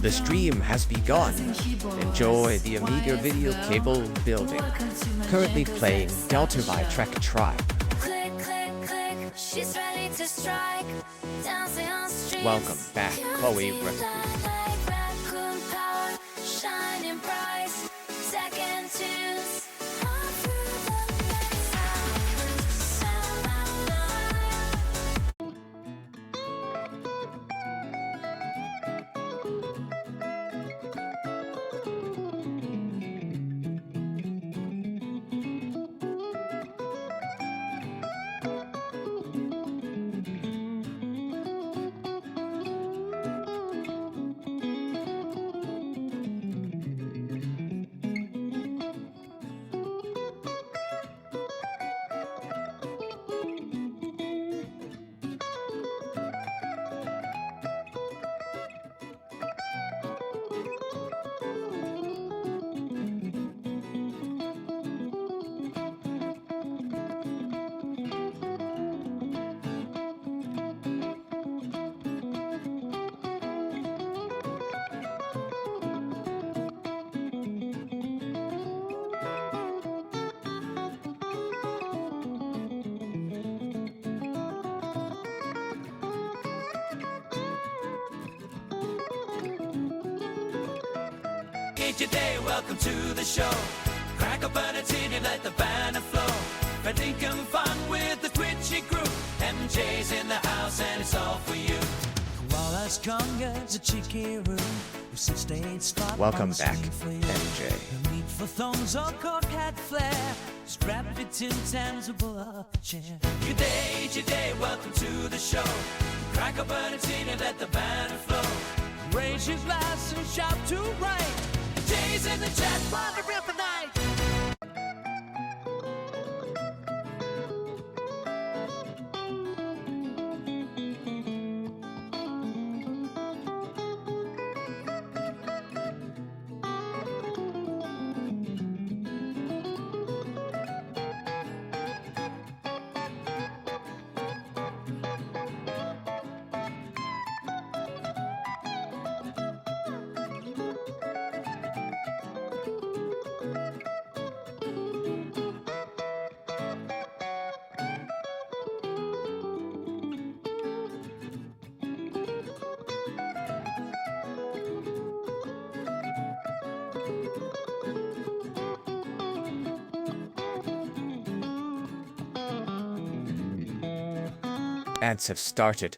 The stream has begun. Enjoy the Amiga video cable building. Currently playing Delta by Trek Tribe. Click, click, click. She's ready to strike. Dancing on streets. Welcome back, Chloe. Like raccoon power, shining bright. Second tunes. All through the night. Sound Today, welcome to the show. Crack open a titty, let the banner flow. We're thinking fun with the twitchy crew. MJ's in the house and it's all for you. Koala stronger, it's a cheeky room. Welcome back, MJ. Meat for thongs or cold cat flare. Strap it intangible up a chair. Good day, today, welcome to the show. Crack open a titty, let the banner flow. Raise your glass and shout to right. Jay's in the chat, wanna rip a night. Ads have started.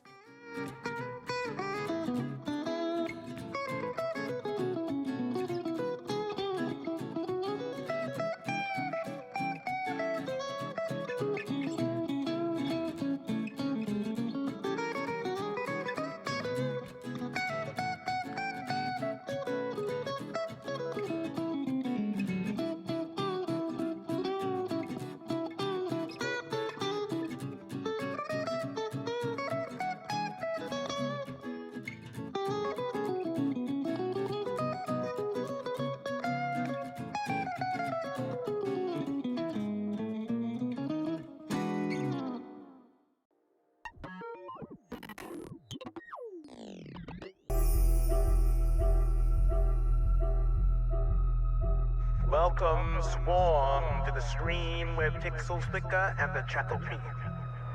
Welcome, Swarm, to the stream where pixels flicker and the chat beat.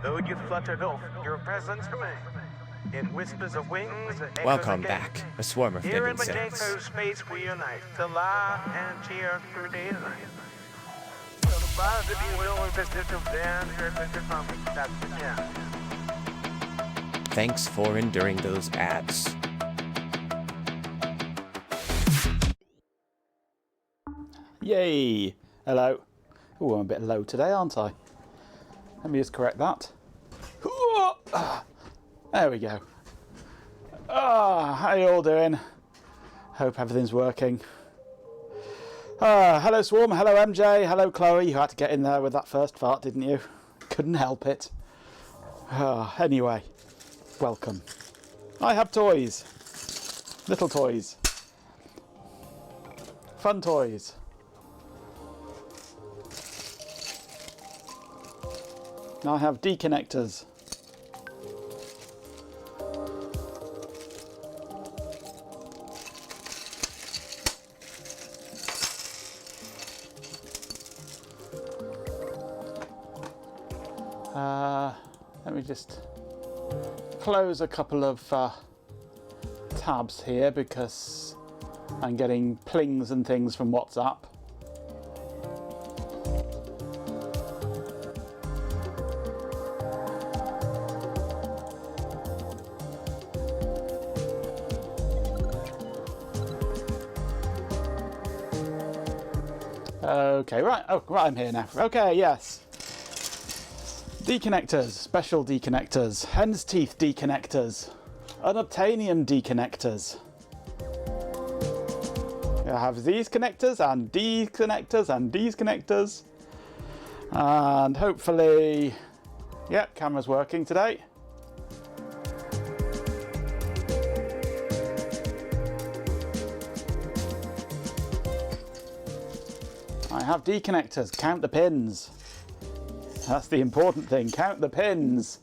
Though you fluttered off, your presence remains. In whispers of wings, echoes Welcome again. back, a swarm of Here dead in insects. Magneto space we unite to laugh and cheer through daylight. So the buzz, if you will, is this of Dan, here at the comic, that's the jam. Thanks for enduring those ads. Yay! Hello. Oh, I'm a bit low today, aren't I? Let me just correct that. There we go. How you all doing? Hope everything's working. Hello Swarm, hello MJ, hello Chloe. You had to get in there with that first fart, didn't you? Couldn't help it. Anyway, welcome. I have toys. Little toys. Fun toys. I have deconnectors. Let me just close a couple of tabs here because I'm getting plings and things from WhatsApp. Okay, right. Oh, right, I'm here now. Okay, yes. Deconnectors, special deconnectors, hen's teeth deconnectors, unobtainium deconnectors. I have these connectors and these connectors and these connectors. And hopefully, yep, camera's working today. I have deconnectors, count the pins. That's the important thing, count the pins.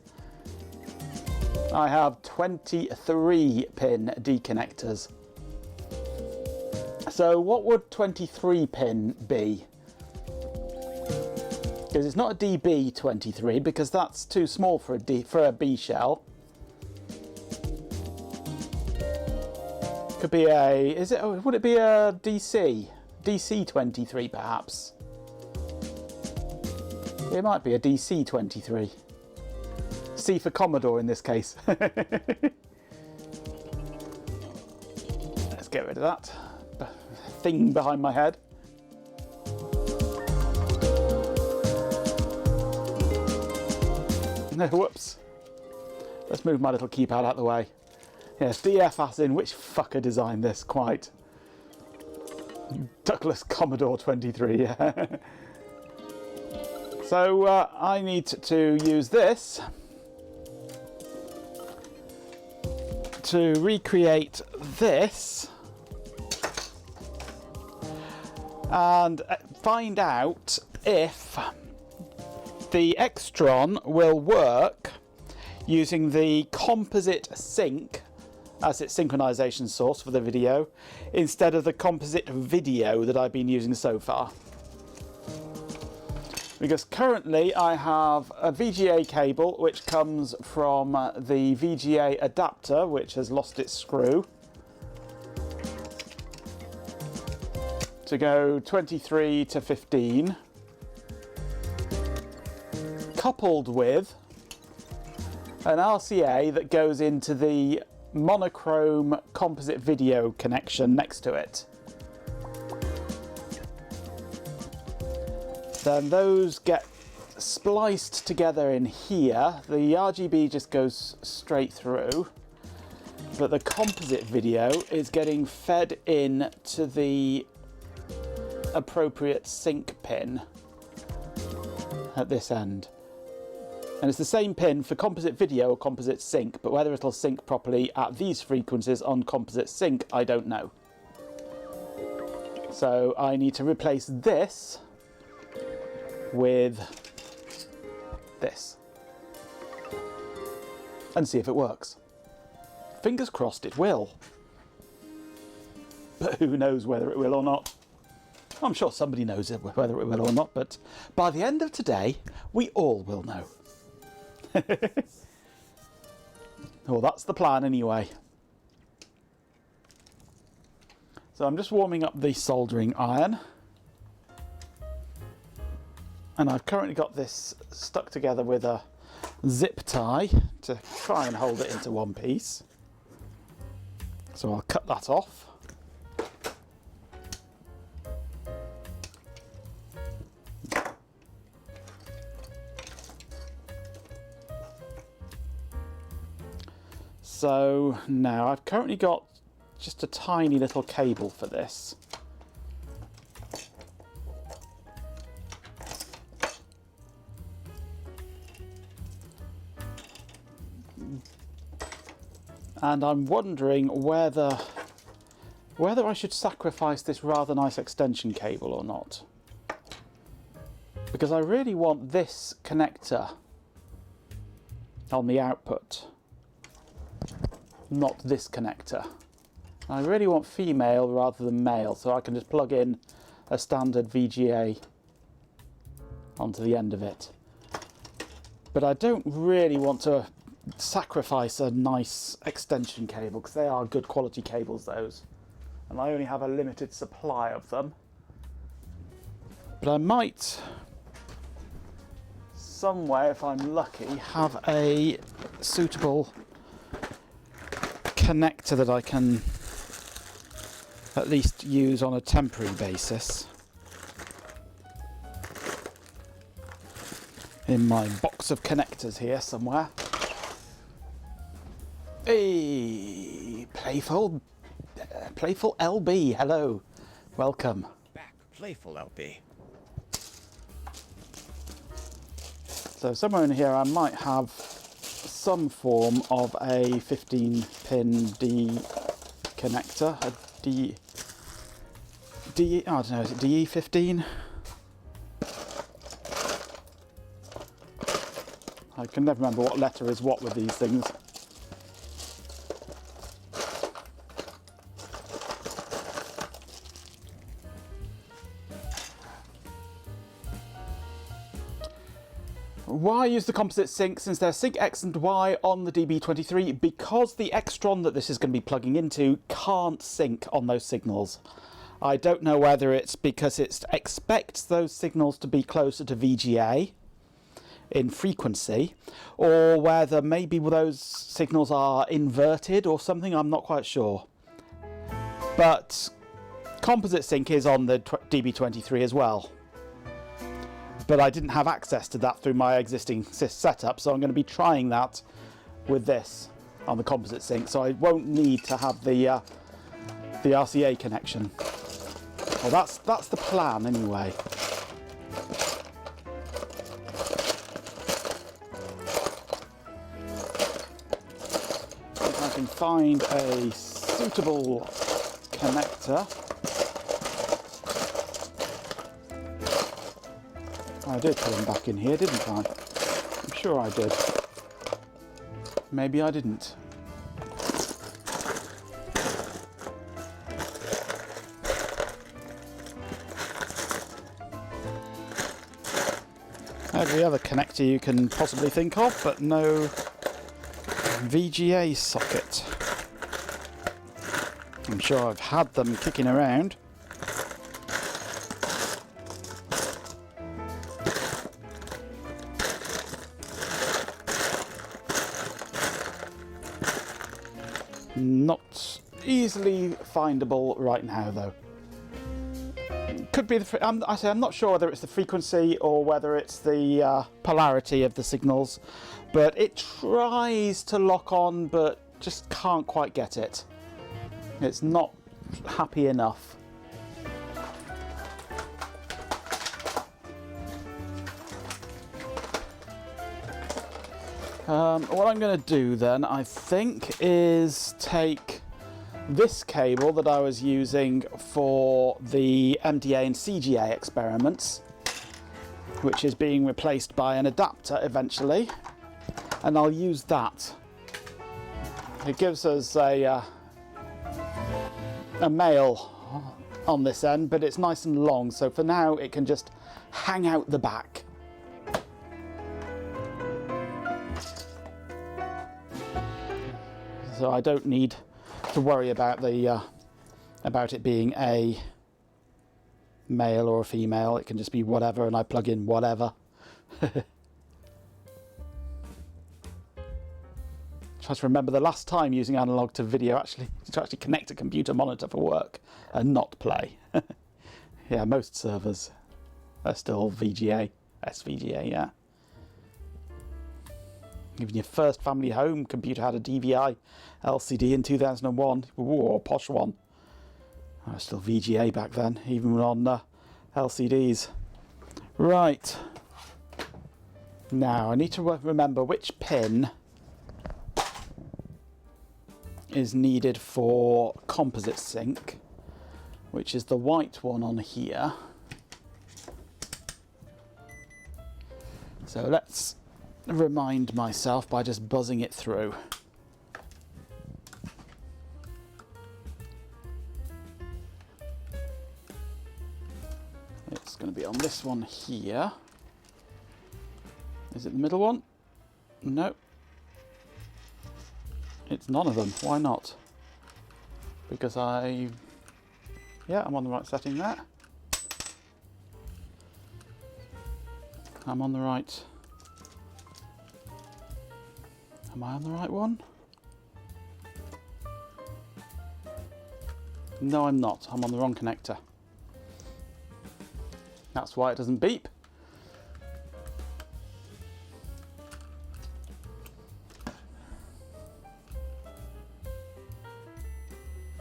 I have 23 pin deconnectors. So what would 23 pin be? Because it's not a DB23 because that's too small for a B shell. Could be a, would it be a DC? DC23 perhaps. It might be a DC23. C for Commodore in this case. Let's get rid of that thing behind my head. No, whoops. Let's move my little keypad out of the way. Yes, DF as in which fucker designed this, quite. Douglas Commodore 23, yeah. So I need to use this to recreate this and find out if the Extron will work using the composite sync as its synchronization source for the video instead of the composite video that I've been using so far. Because currently I have a VGA cable which comes from the VGA adapter which has lost its screw to go 23 to 15, coupled with an RCA that goes into the monochrome composite video connection next to it. Then those get spliced together in here. The RGB just goes straight through, but the composite video is getting fed in to the appropriate sync pin at this end. And it's the same pin for composite video or composite sync, but whether it'll sync properly at these frequencies on composite sync, I don't know. So I need to replace this with this and see if it works. Fingers crossed it will. But who knows whether it will or not. I'm sure somebody knows whether it will or not, but by the end of today, we all will know. Well, that's the plan anyway. So I'm just warming up the soldering iron. And I've currently got this stuck together with a zip tie to try and hold it into one piece. So I'll cut that off. So now I've currently got just a tiny little cable for this. And I'm wondering whether I should sacrifice this rather nice extension cable or not. Because I really want this connector on the output, not this connector. I really want female rather than male, so I can just plug in a standard VGA onto the end of it. But I don't really want to sacrifice a nice extension cable, because they are good quality cables, those. And I only have a limited supply of them. But I might, somewhere, if I'm lucky, have a suitable connector that I can at least use on a temporary basis in my box of connectors here somewhere. Hey, playful LB, hello, welcome. Back, playful LB. So somewhere in here I might have some form of a 15-pin D connector, a D, I don't know, is it DE15? I can never remember what letter is what with these things. Why use the composite sync since there's sync X and Y on the DB23? Because the Extron that this is going to be plugging into can't sync on those signals. I don't know whether it's because it expects those signals to be closer to VGA in frequency, or whether maybe those signals are inverted or something, I'm not quite sure. But composite sync is on the DB23 as well. But I didn't have access to that through my existing setup, so I'm going to be trying that with this on the composite sync, so I won't need to have the RCA connection. Well, that's the plan anyway. If I can find a suitable connector. I did put him back in here, didn't I? I'm sure I did. Maybe I didn't. Every other connector you can possibly think of, but no VGA socket. I'm sure I've had them kicking around. Not easily findable right now, though. Could be the. I'm not sure whether it's the frequency or whether it's the polarity of the signals, but it tries to lock on, but just can't quite get it. It's not happy enough. What I'm going to do then, I think, is take this cable that I was using for the MDA and CGA experiments, which is being replaced by an adapter eventually, and I'll use that. It gives us a male on this end, but it's nice and long, so for now it can just hang out the back. So I don't need to worry about the about it being a male or a female. It can just be whatever, and I plug in whatever. Try to remember the last time using analog to video to actually connect a computer monitor for work and not play. Yeah, most servers are still VGA, SVGA, yeah. Even your first family home computer had a DVI LCD in 2001. Ooh, a posh one. I was still VGA back then, even on LCDs. Right. Now, I need to remember which pin is needed for composite sync, which is the white one on here. So let's remind myself by just buzzing it through. It's going to be on this one here. Is it the middle one? No. It's none of them. Why not? Because yeah, I'm on the right setting there. I'm on the right. Am I on the right one? No, I'm not. I'm on the wrong connector. That's why it doesn't beep.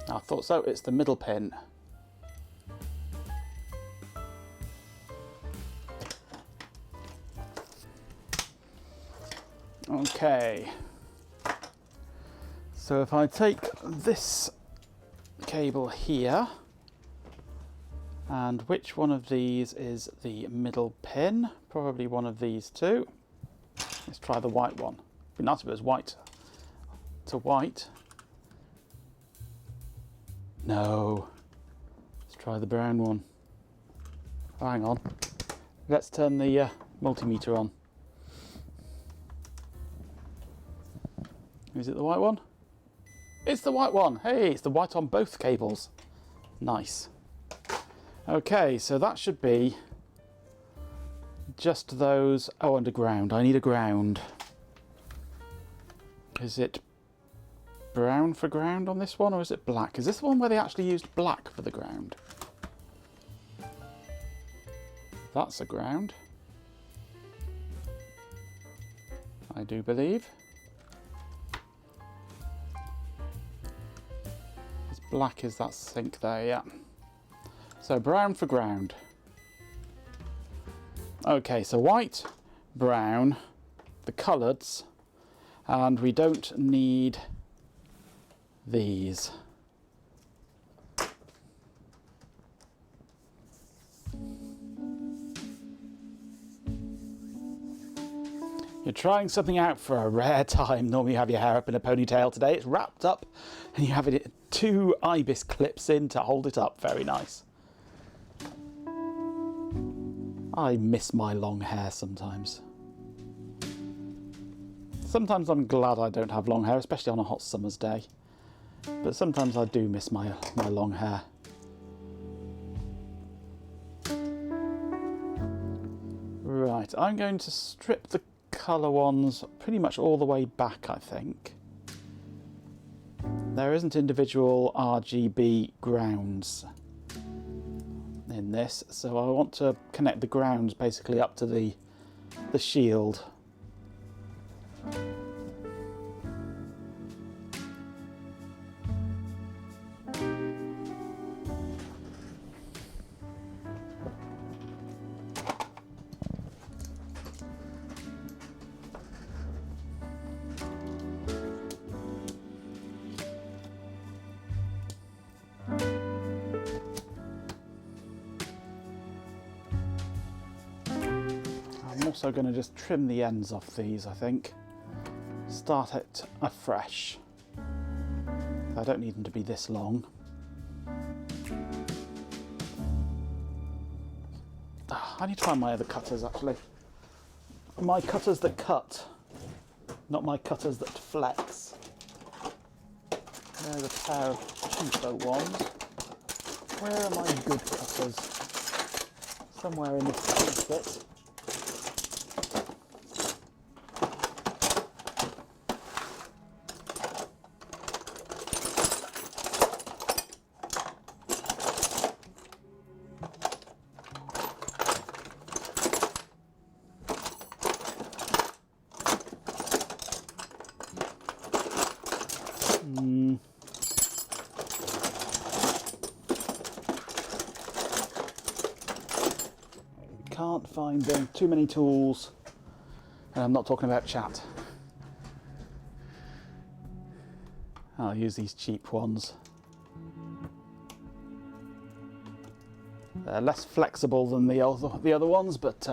I thought so. It's the middle pin. Okay. So if I take this cable here, and which one of these is the middle pin? Probably one of these two. Let's try the white one. It'd be nice if it was white to white. No. Let's try the brown one. Oh, hang on. Let's turn the multimeter on. Is it the white one? It's the white one! Hey, it's the white on both cables. Nice. Okay, so that should be just those. Oh, and a ground. I need a ground. Is it brown for ground on this one, or is it black? Is this the one where they actually used black for the ground? That's a ground, I do believe. As black as that sink there, yeah. So brown for ground. Okay, so white, brown, the coloureds, and we don't need these. You're trying something out for a rare time. Normally you have your hair up in a ponytail. Today it's wrapped up and you have it 2 ibis clips in to hold it up. Very nice. I miss my long hair sometimes. Sometimes I'm glad I don't have long hair, especially on a hot summer's day. But sometimes I do miss my long hair. Right, I'm going to strip the colour ones pretty much all the way back, I think. There isn't individual RGB grounds in this, so I want to connect the grounds basically up to the shield. I'm also going to just trim the ends off these, I think. Start it afresh. I don't need them to be this long. I need to find my other cutters, actually. My cutters that cut, not my cutters that flex. There's a pair of cheapo ones. Where are my good cutters? Somewhere in this bit. Can't find them. Too many tools. And I'm not talking about chat. I'll use these cheap ones. They're less flexible than the other ones, but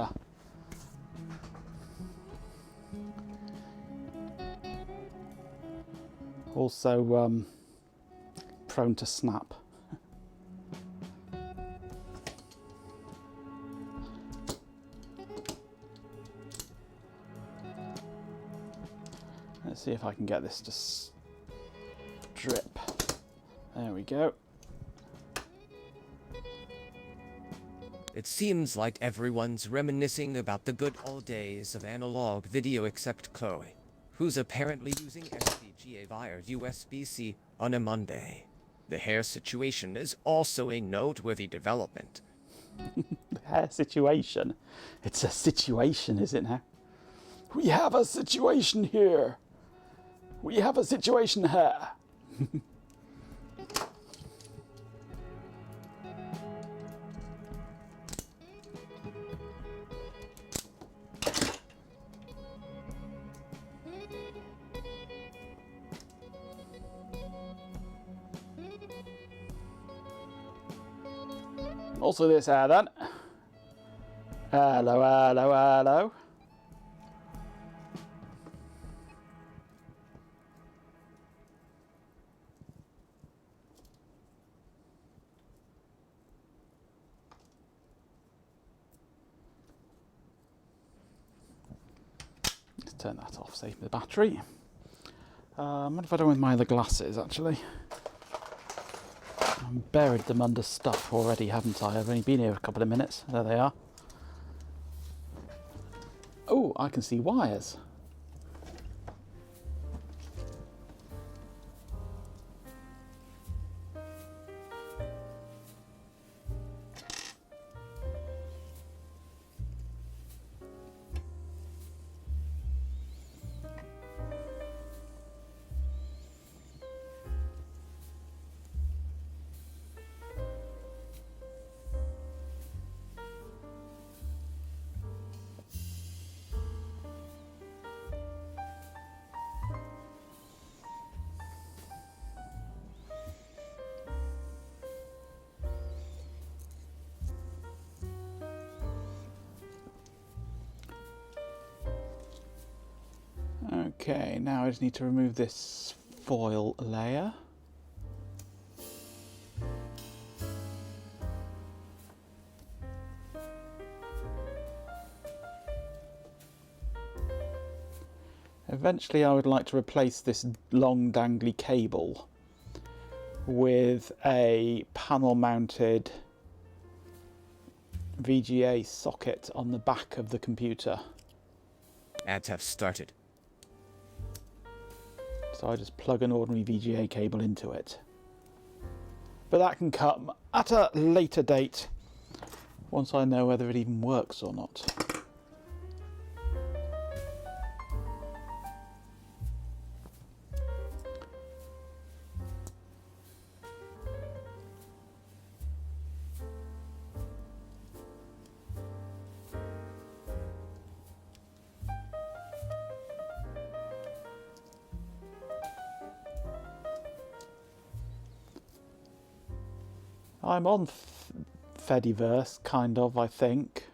also prone to snap. Let's see if I can get this to strip. There we go. It seems like everyone's reminiscing about the good old days of analog video except Chloe, who's apparently using FPGA via USB-C on a Monday. The hair situation is also a noteworthy development. The hair situation? It's a situation, is it now? We have a situation here. We have a situation here. Also this hair then. Hello, hello, hello. Let's turn that off, save the battery. What have I done with my other glasses actually? I've buried them under stuff already, haven't I? I've only been here a couple of minutes. There they are. Oh, I can see wires. Okay, now I just need to remove this foil layer. Eventually I would like to replace this long dangly cable with a panel mounted VGA socket on the back of the computer. Ads have started. So I just plug an ordinary VGA cable into it. But that can come at a later date once I know whether it even works or not. I'm on Fediverse, kind of, I think,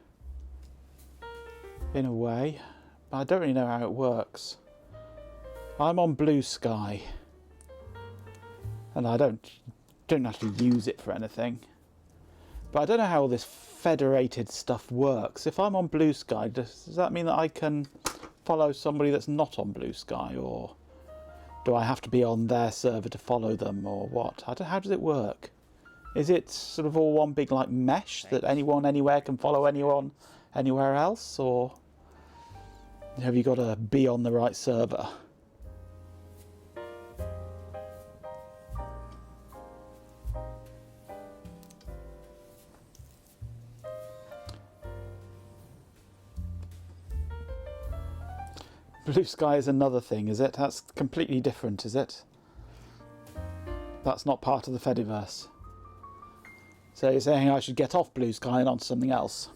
in a way, but I don't really know how it works. I'm on Blue Sky, and I don't actually use it for anything, but I don't know how all this federated stuff works. If I'm on Blue Sky, does that mean that I can follow somebody that's not on Blue Sky, or do I have to be on their server to follow them, or what? How does it work? Is it sort of all one big like mesh that anyone anywhere can follow anyone anywhere else, or have you got to be on the right server? Blue Sky is another thing, is it? That's completely different, is it? That's not part of the Fediverse. So you're saying I should get off Blue Sky and onto something else?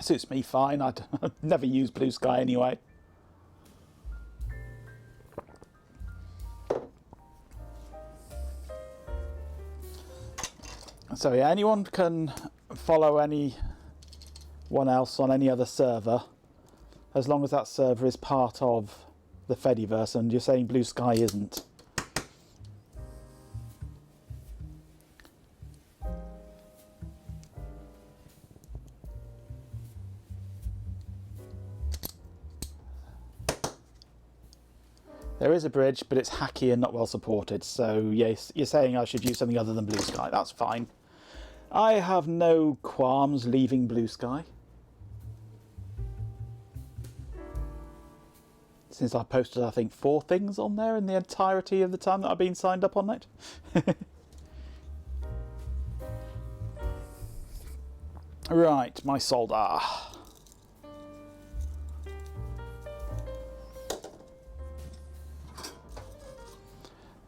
Suits me fine. I'd never use Blue Sky anyway. So yeah, anyone can follow anyone else on any other server as long as that server is part of the Fediverse, and you're saying Blue Sky isn't. There is a bridge, but it's hacky and not well supported. So yes, you're saying I should use something other than Blue Sky. That's fine. I have no qualms leaving Blue Sky, since I posted, I think, 4 things on there in the entirety of the time that I've been signed up on it. Right, my solder.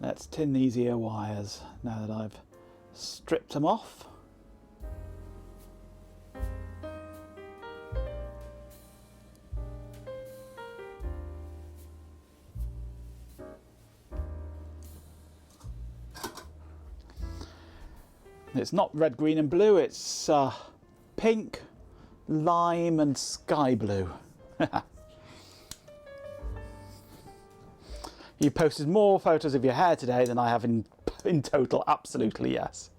Let's tin these ear wires now that I've stripped them off. It's not red, green and blue, it's pink, lime and sky blue. You posted more photos of your hair today than I have in total, absolutely yes.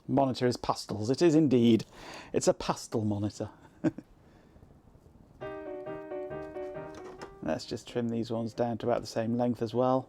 Monitor is pastels, it is indeed. It's a pastel monitor. Let's just trim these ones down to about the same length as well.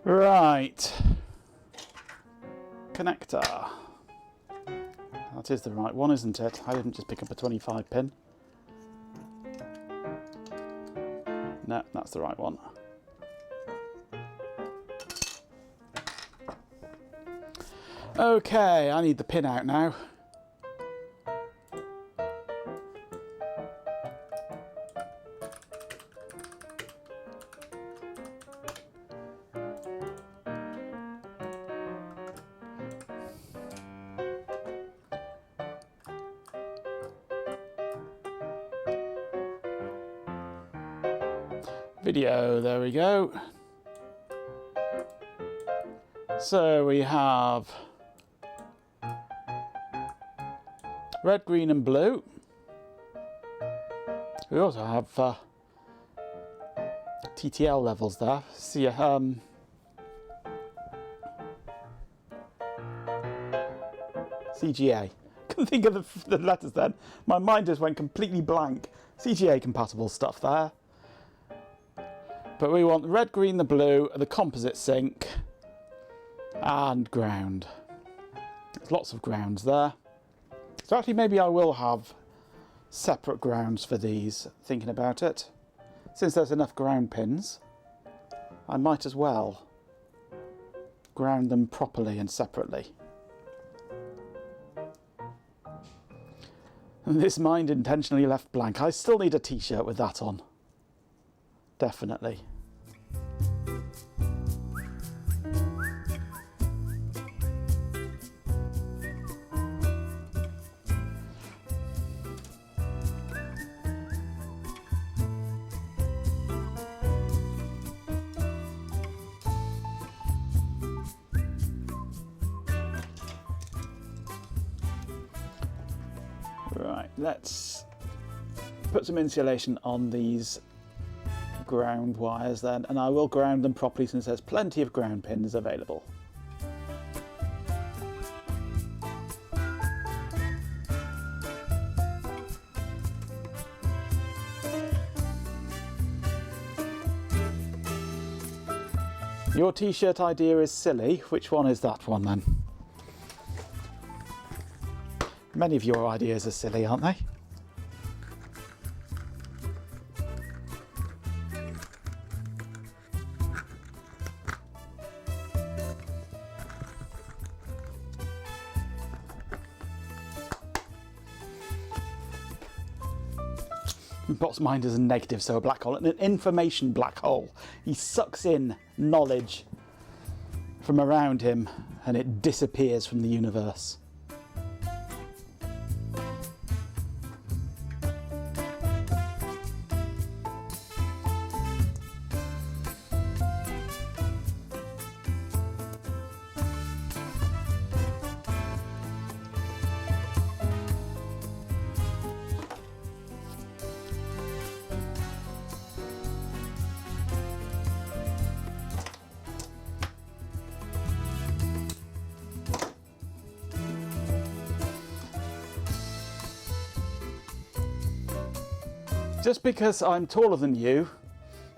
Right, connector. That is the right one, isn't it? I didn't just pick up a 25 pin. No, that's the right one. Okay, I need the pin out now. Video, there we go. So we have red, green and blue. We also have TTL levels there. See, CGA. Couldn't think of the letters then. My mind just went completely blank. CGA compatible stuff there. But we want the red, green, the blue, the composite sync, and ground. There's lots of grounds there. So actually maybe I will have separate grounds for these, thinking about it. Since there's enough ground pins, I might as well ground them properly and separately. And this mind intentionally left blank. I still need a t-shirt with that on. Definitely. Right, let's put some insulation on these ground wires then, and I will ground them properly since there's plenty of ground pins available. Your t-shirt idea is silly. Which one is that one then? Many of your ideas are silly, aren't they? Bot's mind is a negative, so a black hole, and an information black hole. He sucks in knowledge from around him and it disappears from the universe. Just because I'm taller than you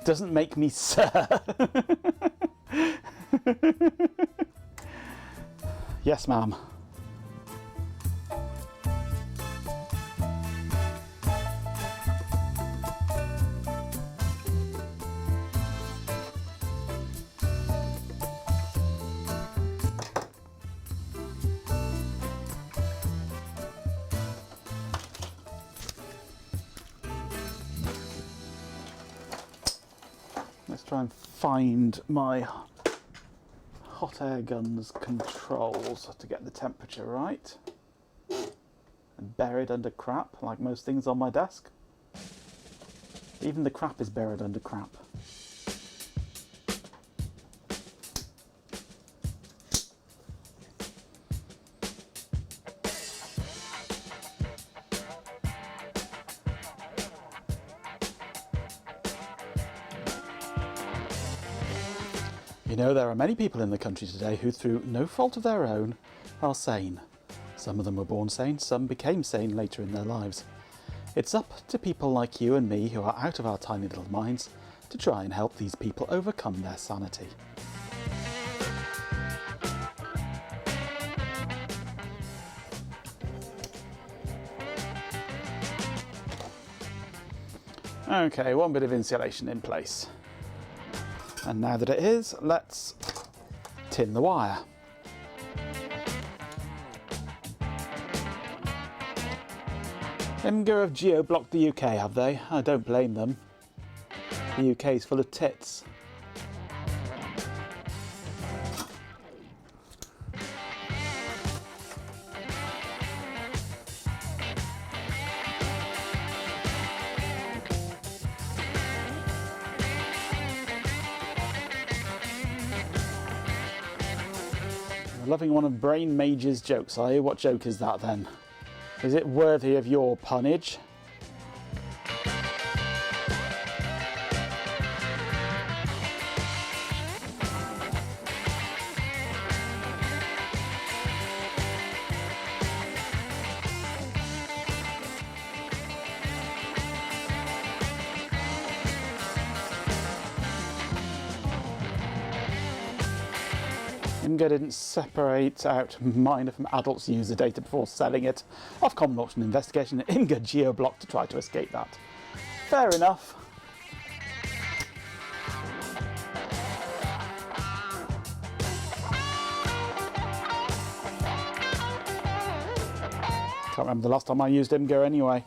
doesn't make me sir. Yes, ma'am. Let's try and find my hot air gun's controls to get the temperature right. And buried under crap, like most things on my desk. Even the crap is buried under crap. You know, there are many people in the country today who, through no fault of their own, are sane. Some of them were born sane, some became sane later in their lives. It's up to people like you and me who are out of our tiny little minds to try and help these people overcome their sanity. Okay, one bit of insulation in place. And now that it is, let's tin the wire. Amiga have geo-blocked the UK, have they? I don't blame them. The UK is full of tits. Loving one of Brain Mage's jokes, are you? What joke is that then? Is it worthy of your punnage? Amiga didn't separate out minor from adults user data before selling it. Ofcom launched an investigation at Amiga geo-block to try to escape that. Fair enough. Can't remember the last time I used Amiga anyway.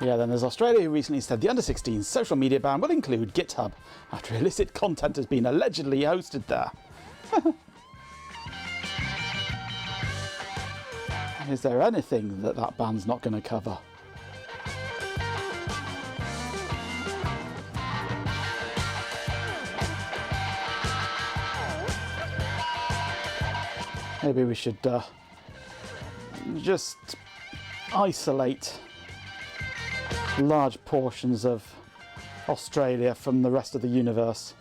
Yeah, then there's Australia, who recently said the under-16 social media ban will include GitHub after illicit content has been allegedly hosted there. Is there anything that that ban's not going to cover? Maybe we should just isolate large portions of Australia from the rest of the universe.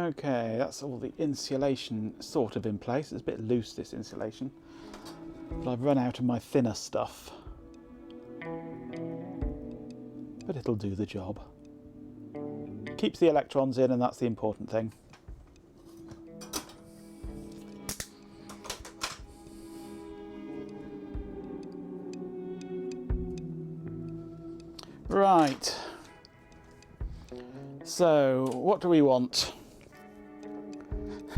Okay, that's all the insulation sort of in place. It's a bit loose, this insulation. But I've run out of my thinner stuff. But it'll do the job. Keeps the electrons in, and that's the important thing. Right. So, what do we want?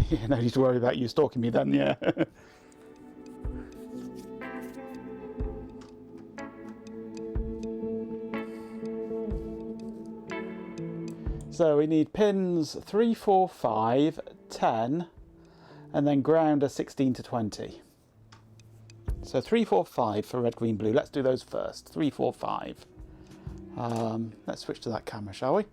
Yeah, no need to worry about you stalking me then, yeah. So we need pins 3, 4, 5, 10, and then ground are 16 to 20. So 3, 4, 5 for red, green, blue. Let's do those first. 3, 4, 5. Let's switch to that camera, shall we?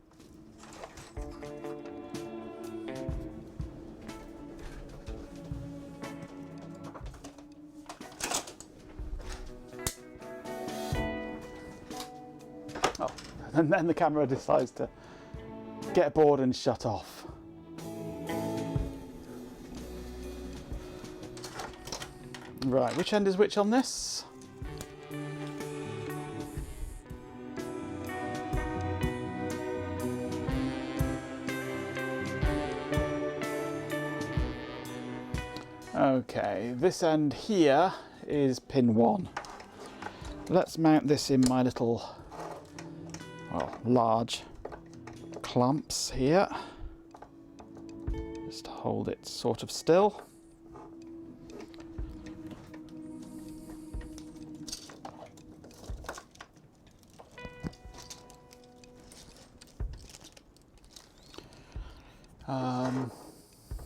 Oh, and then the camera decides to get bored and shut off. Right, which end is which on this? Okay, this end here is pin 1. Let's mount this in my little, well, large clamps here. Just hold it sort of still.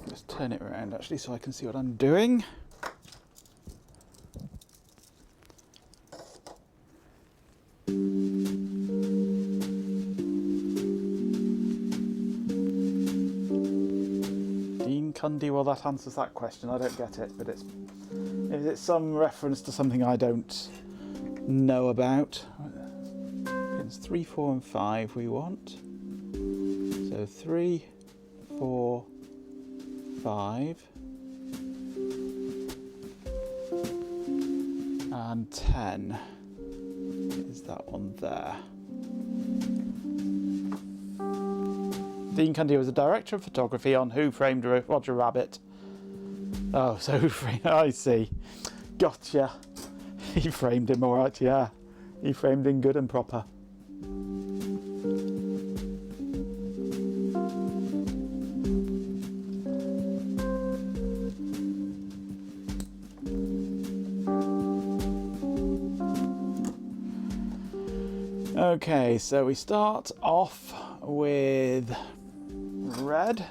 Just turn it around actually so I can see what I'm doing. Dean Cundy, well that answers that question. I don't get it, but is it some reference to something I don't know about? Pins 3, 4 and 5 we want. So 3, 4, 5 and 10 is that one there. Dean Cundy was a director of photography on Who Framed Roger Rabbit. Oh, so Who Framed... I see. Gotcha. He framed him all right, yeah. He framed him good and proper. Okay, so we start off with red.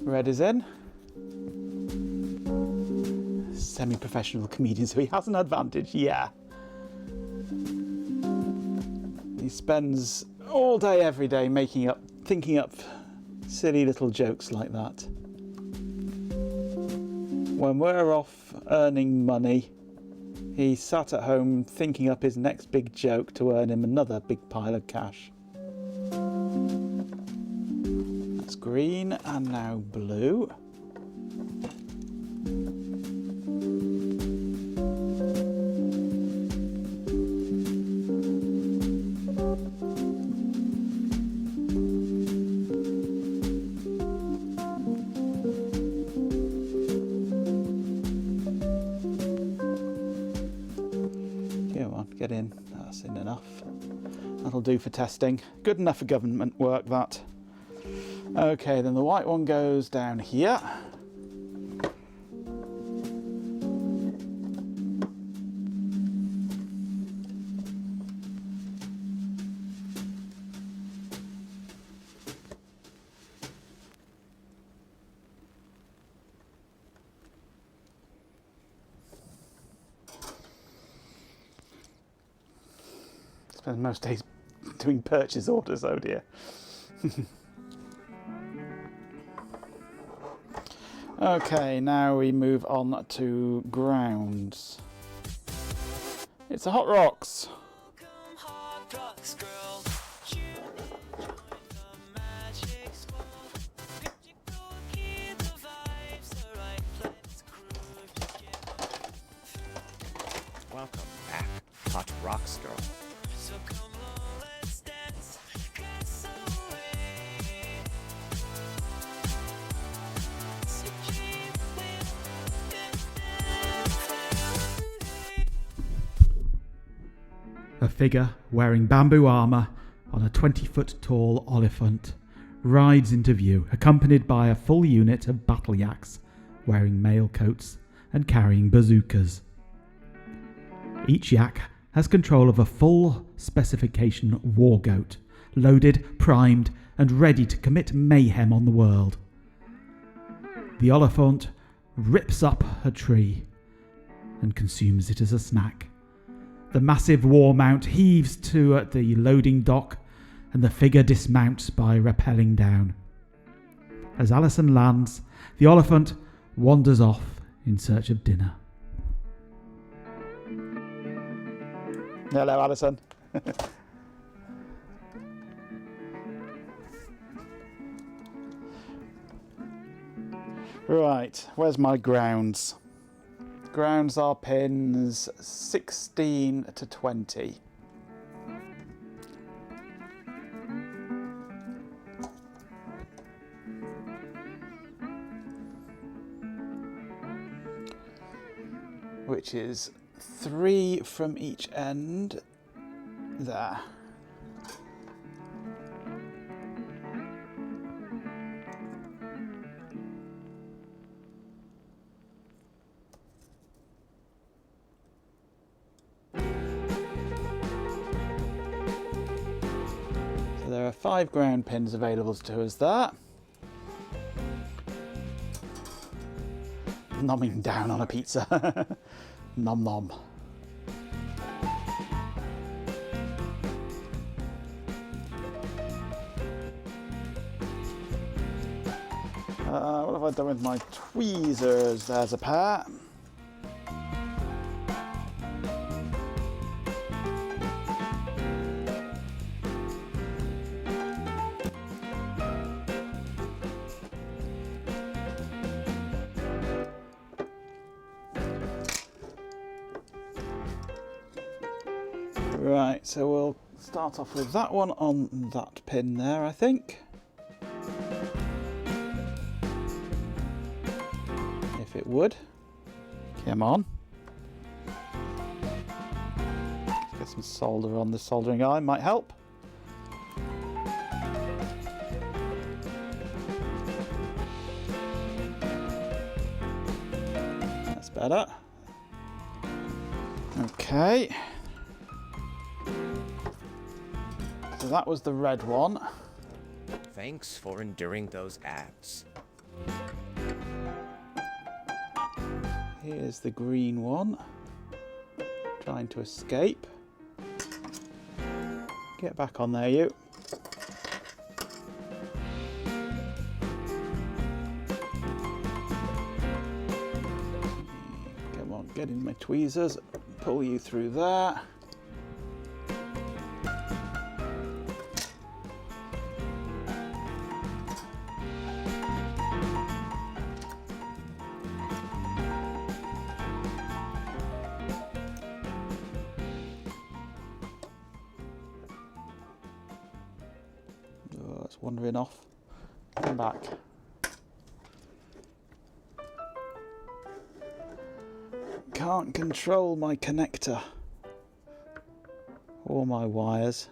Red is in. Semi-professional comedian, so he has an advantage, yeah. He spends all day, every day, thinking up silly little jokes like that. When we're off earning money, he's sat at home thinking up his next big joke to earn him another big pile of cash. That's green, and now blue. Get in, that's in enough. That'll do for testing. Good enough for government work, that. Okay, then the white one goes down here. Spend most days doing purchase orders, oh dear. Okay, now we move on to grounds. It's a Hot Rocks. Hot rocks, girl. The magic spot. Hear the vibes, alright, let's groove together. Welcome back, Hot Rocks Girl. So come on, let's dance, dance away. So keep A figure wearing bamboo armour on a 20-foot tall oliphant rides into view, accompanied by a full unit of battle yaks wearing mail coats and carrying bazookas. Each yak has control of a full specification war goat, loaded, primed and ready to commit mayhem on the world. The oliphant rips up a tree and consumes it as a snack. The massive war mount heaves to at the loading dock and the figure dismounts by rappelling down. As Alison lands, the oliphant wanders off in search of dinner. Hello, Alison. Right, where's my grounds? Grounds are pins 16 to 20. Which is 3 from each end there. So there are 5 ground pins available to us there. Nomming down on a pizza. Nom nom. What have I done with my tweezers? There's a pair. Right, so we'll start off with that one on that pin there, I think. If it would. Come on. Let's get some solder on the soldering iron, might help. That's better. Okay. So that was the red one. Thanks for enduring those ads. Here's the green one. Trying to escape. Get back on there, you. Come on, get in my tweezers. Pull you through there. Oh, it's wandering off. Come back. Can't control my connector or my wires.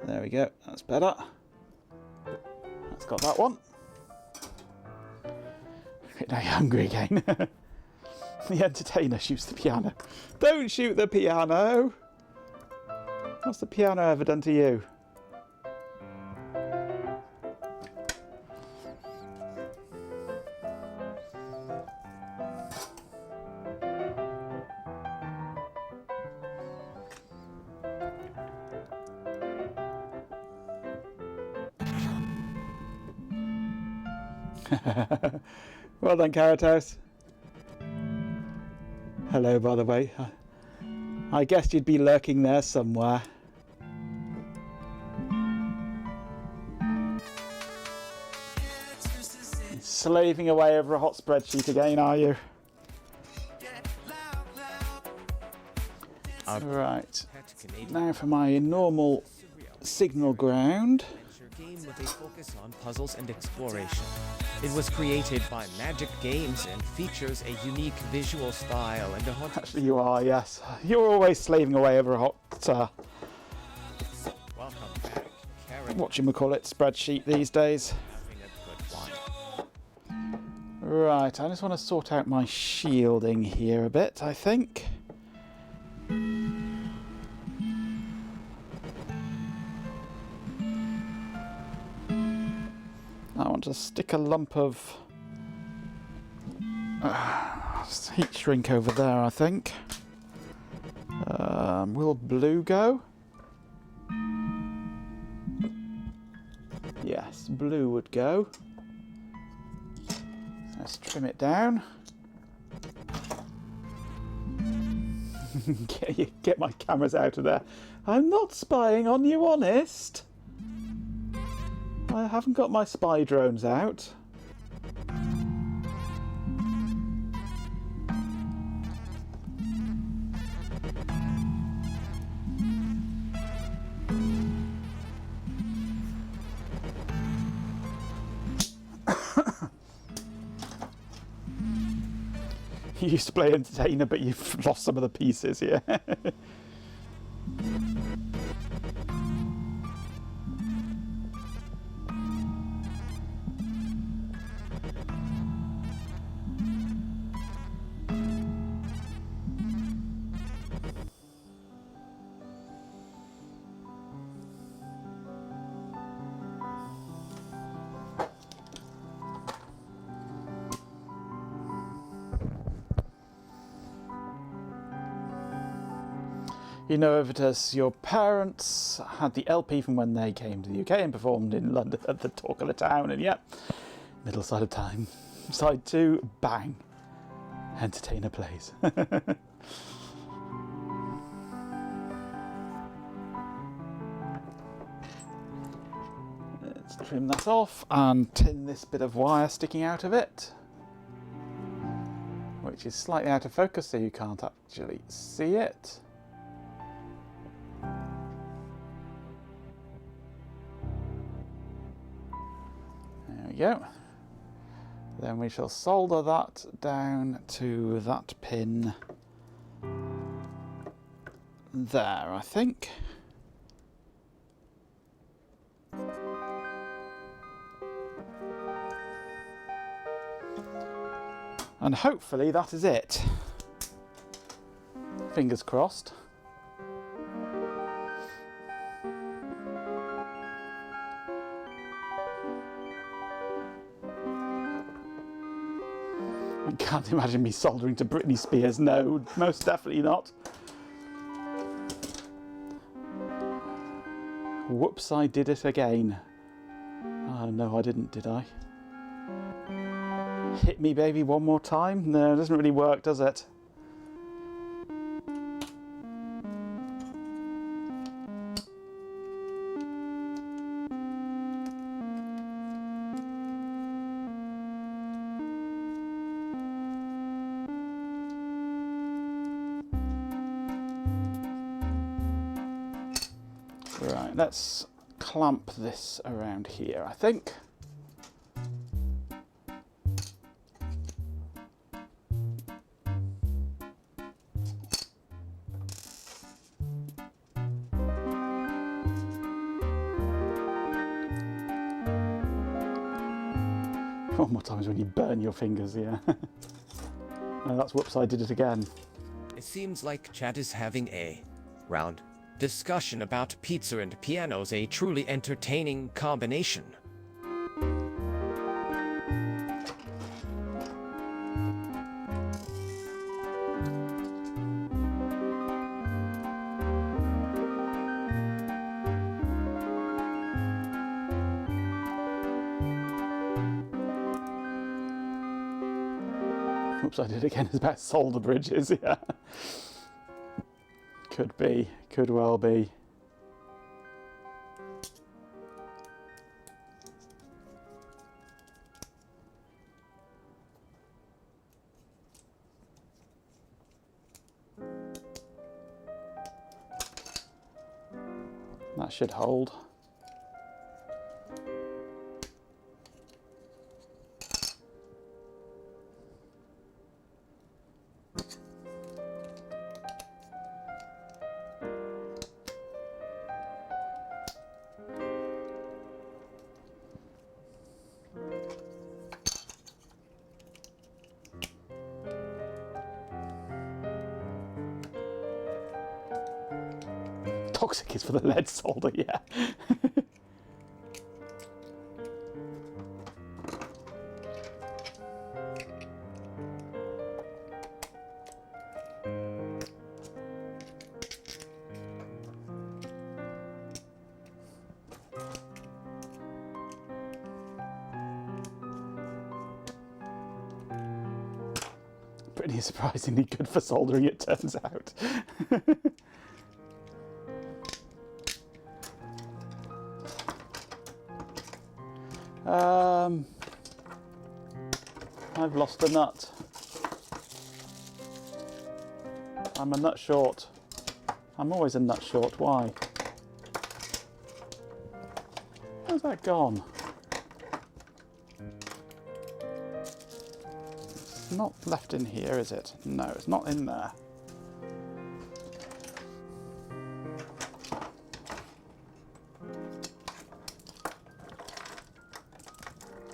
There we go, that's better. That's got that one. Now you're hungry again. The entertainer shoots the piano. Don't shoot the piano! What's the piano ever done to you? Well done, Carrot House. Hello, by the way. I guessed you'd be lurking there somewhere. Slaving away over a hot spreadsheet again, are you? Right. Now for my normal signal ground. Game with a focus on puzzles and exploration. It was created by Magic Games and features a unique visual style and a haunting... Actually, you are, yes. You're always slaving away over a hot, Welcome back, Carrot. whatchamacallit, spreadsheet these days. Having a good one. Right, I just want to sort out my shielding here a bit, I think. I want to stick a lump of heat shrink over there, I think. Will blue go? Yes, blue would go. Let's trim it down. Get my cameras out of there. I'm not spying on you, honest. I haven't got my spy drones out. You used to play Entertainer, but you've lost some of the pieces here. You know of it as your parents had the LP from when they came to the UK and performed in London at the Talk of the Town, and yep, middle side of time. Side 2, bang. Entertainer plays. Let's trim that off and tin this bit of wire sticking out of it, which is slightly out of focus so you can't actually see it. There we go. Then we shall solder that down to that pin there, I think. And hopefully that is it. Fingers crossed. I can't imagine me soldering to Britney Spears. No, most definitely not. Whoops, I did it again. Oh, no, I didn't, did I? Hit me, baby, one more time? No, it doesn't really work, does it? Right, let's clamp this around here, I think. One more time is when you burn your fingers, yeah. No, that's whoops, I did it again. It seems like chat is having a round discussion about pizza and pianos, a truly entertaining combination. Oops, I did it again. It's about solder bridges, yeah. Could be, could well be. That should hold. Toxic is for the lead solder, yeah. Pretty surprisingly good for soldering, it turns out. I've lost a nut. I'm a nut short. I'm always a nut short. Why? Where's that gone? It's not left in here, is it? No, it's not in there.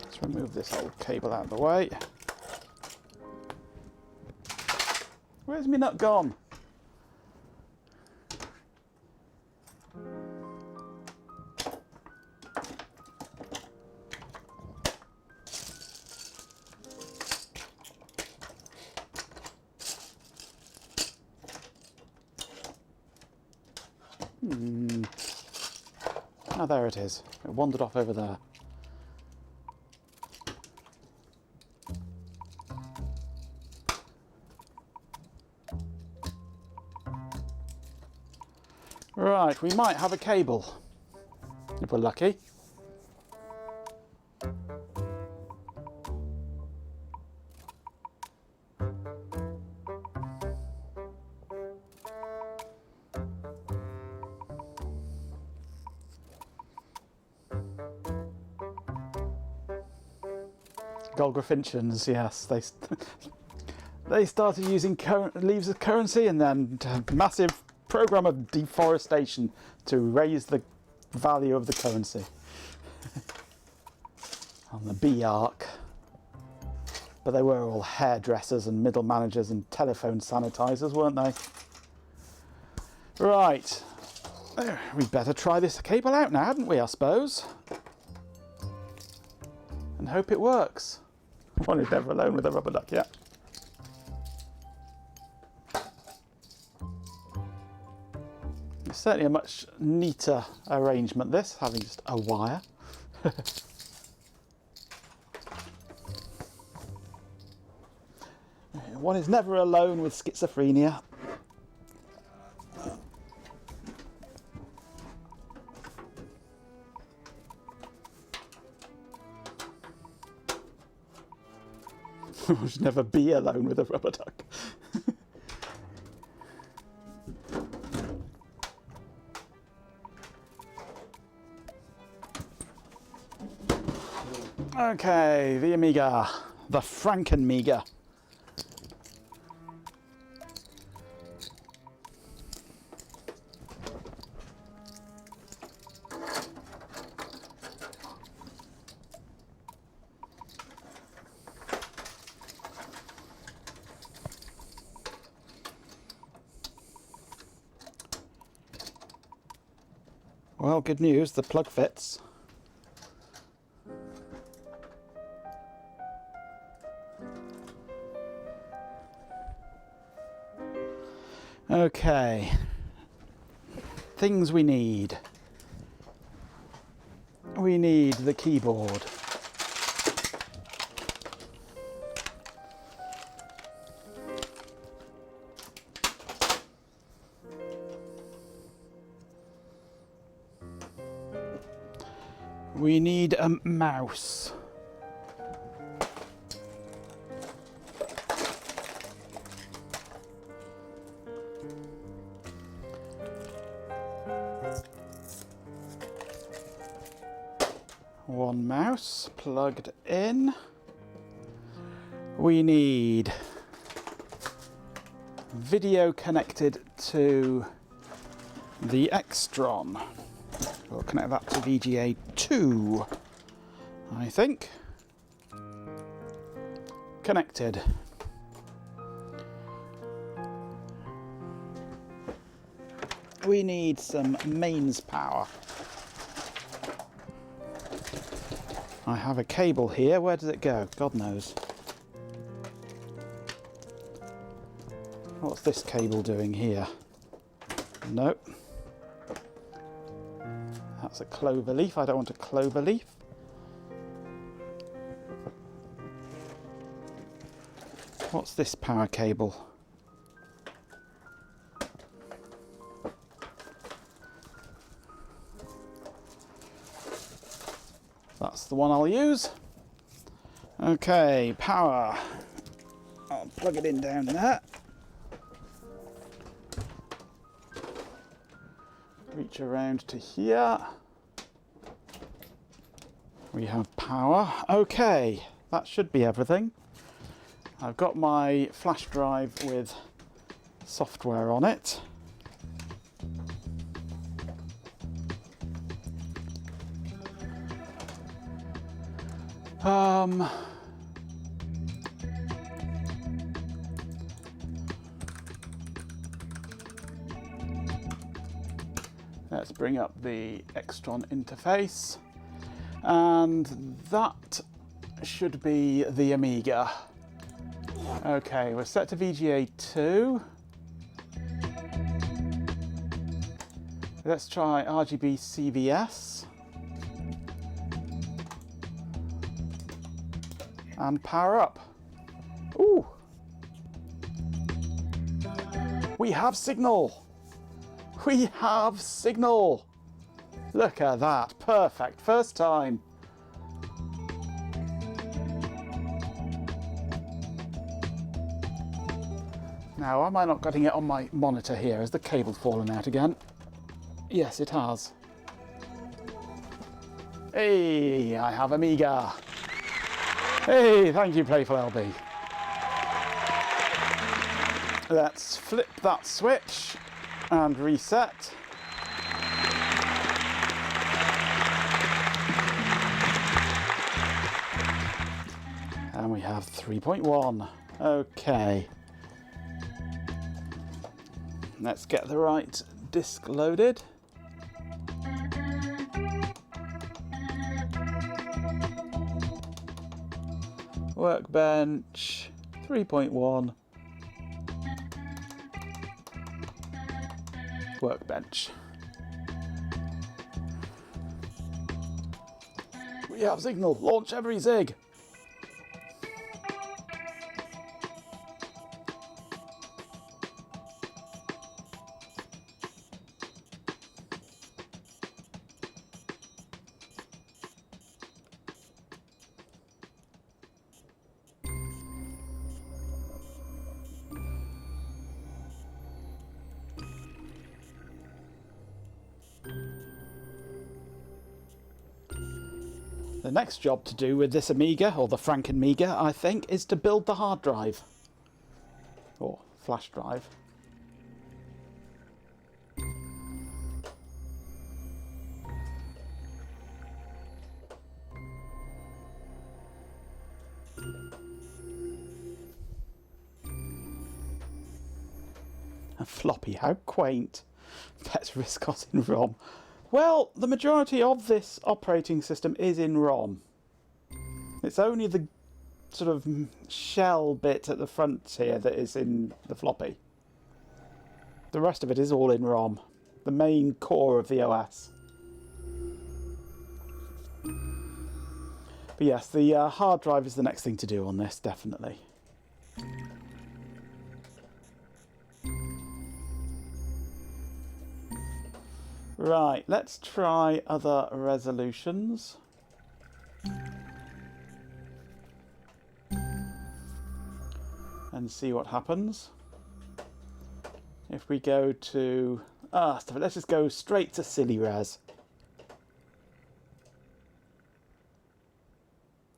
Let's remove this old cable out of the way. Where's my nut gone? Oh, there it is. It wandered off over there. Right, we might have a cable, if we're lucky. Golgraffinchins, yes, they started using leaves of currency, and then massive program of deforestation to raise the value of the currency on the B arc. But they were all hairdressers and middle managers and telephone sanitizers, weren't they? Right, we'd better try this cable out now, hadn't we, I suppose? And hope it works. One is never alone with a rubber duck, yeah. It's certainly a much neater arrangement, this, having just a wire. One is never alone with schizophrenia. One should never be alone with a rubber duck. Okay, the Amiga, the Franken-Miga. Well, good news, the plug fits. Okay, things we need. We need the keyboard. We need a mouse. One mouse plugged in. We need video connected to the Extron. We'll connect that to VGA 2, I think. Connected. We need some mains power. I have a cable here. Where does it go? God knows. What's this cable doing here? Nope. That's a clover leaf. I don't want a clover leaf. What's this power cable? That's the one I'll use. Okay, power. I'll plug it in down there. Reach around to here. We have power. Okay, that should be everything. I've got my flash drive with software on it. Let's bring up the Extron interface, and that should be the Amiga. Okay, we're set to VGA 2. Let's try RGB CVS. And power up. Ooh! We have signal! We have signal! Look at that. Perfect. First time. Now, am I not getting it on my monitor here? Has the cable fallen out again? Yes, it has. Hey, I have Amiga. Hey, thank you, Playful LB. Let's flip that switch and reset. And we have 3.1. Okay. Let's get the right disk loaded. Workbench 3.1. Workbench. We have signal. Launch every zig. The next job to do with this Amiga, or the Franken-Miga, I think, is to build the hard drive. Or flash drive. A floppy, how quaint. Petris got in ROM. Well, the majority of this operating system is in ROM. It's only the sort of shell bit at the front here that is in the floppy. The rest of it is all in ROM, the main core of the OS. But yes, the hard drive is the next thing to do on this, definitely. Right, let's try other resolutions. and see what happens. If we go to... let's just go straight to Silly Res.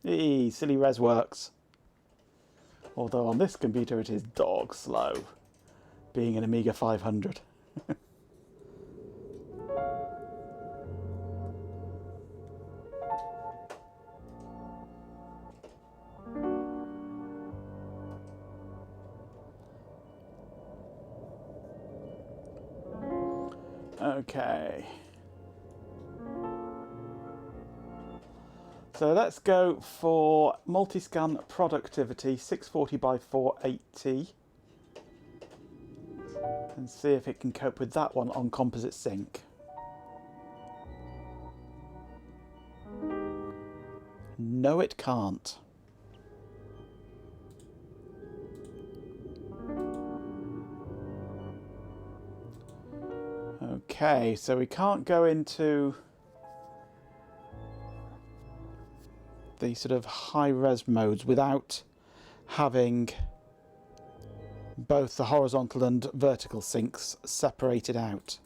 Silly Res works. Although on this computer it is dog slow, being an Amiga 500. Okay. So let's go for multi-scan productivity 640 by 480 and see if it can cope with that one on composite sync. No, it can't. Okay, so we can't go into the sort of high-res modes without having both the horizontal and vertical syncs separated out.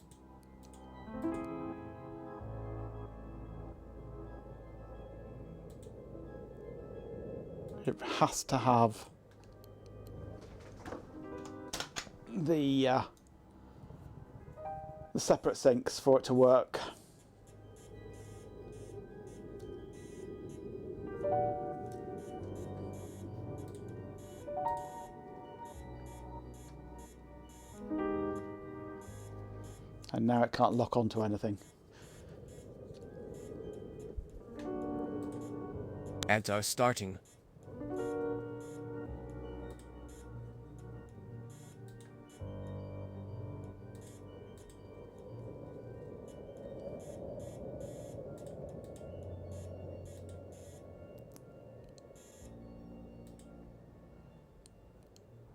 It has to have the separate syncs for it to work. And now it can't lock onto anything. Ads are starting.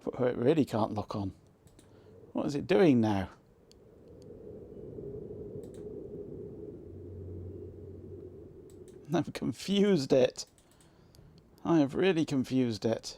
But it really can't lock on. What is it doing now? I've confused it. I have really confused it.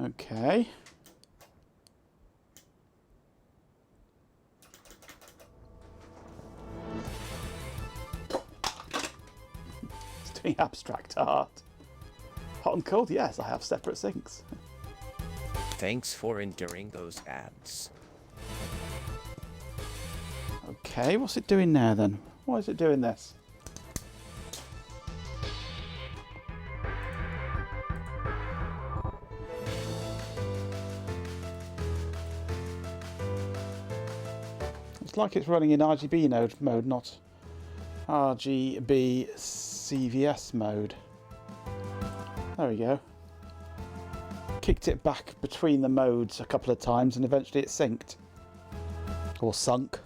Okay. It's doing abstract art. Hot and cold, yes, I have separate syncs. Thanks for enduring those ads. Okay, what's it doing now then? Why is it doing this? It's like it's running in RGB mode, not RGB CVS mode. There we go. Kicked it back between the modes a couple of times and eventually it synced. Or sunk.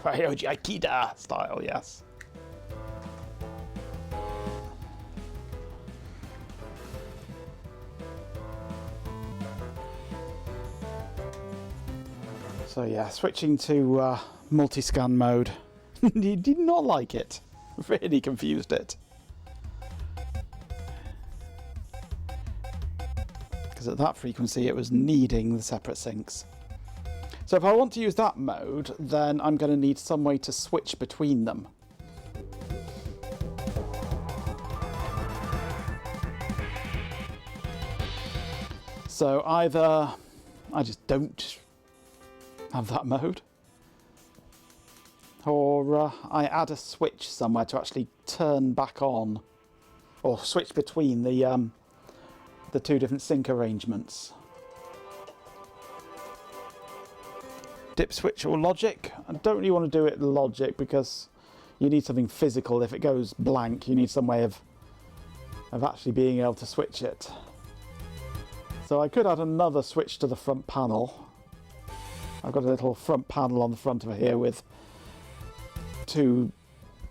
Ryoji Aikida style, yes. So yeah, switching to multi-scan mode. You did not like it. Really confused it. Because at that frequency it was needing the separate syncs. So if I want to use that mode, then I'm going to need some way to switch between them. So either I just don't have that mode, or I add a switch somewhere to actually turn back on, or switch between the two different sync arrangements. Dip switch or logic. I don't really want to do it logic because you need something physical. If it goes blank, you need some way of actually being able to switch it. So I could add another switch to the front panel. I've got a little front panel on the front of it here with 2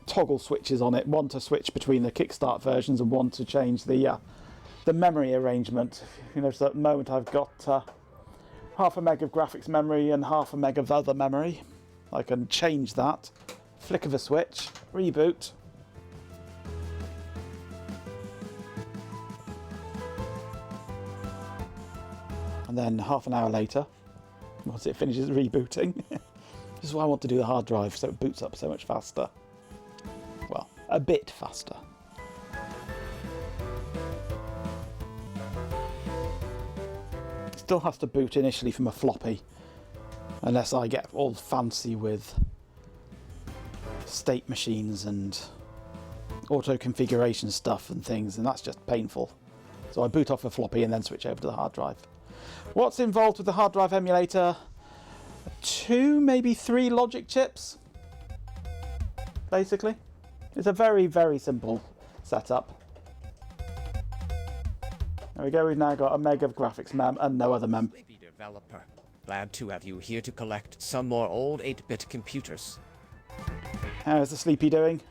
toggle switches on it, one to switch between the kickstart versions and one to change the memory arrangement. You notice at the moment I've got half a meg of graphics memory and half a meg of other memory. I can change that. Flick of a switch, reboot. And then half an hour later, once it finishes rebooting, this is why I want to do the hard drive, so it boots up so much faster. Well, a bit faster. Still has to boot initially from a floppy, unless I get all fancy with state machines and auto configuration stuff and things, and that's just painful. So I boot off a floppy and then switch over to the hard drive. What's involved with the hard drive emulator? 2, maybe 3 logic chips, basically. It's a very, very simple setup. There we go, we've now got a meg of graphics mem and no other mem. Sleepy developer. Glad to have you here to collect some more old 8-bit computers. How's the Sleepy doing?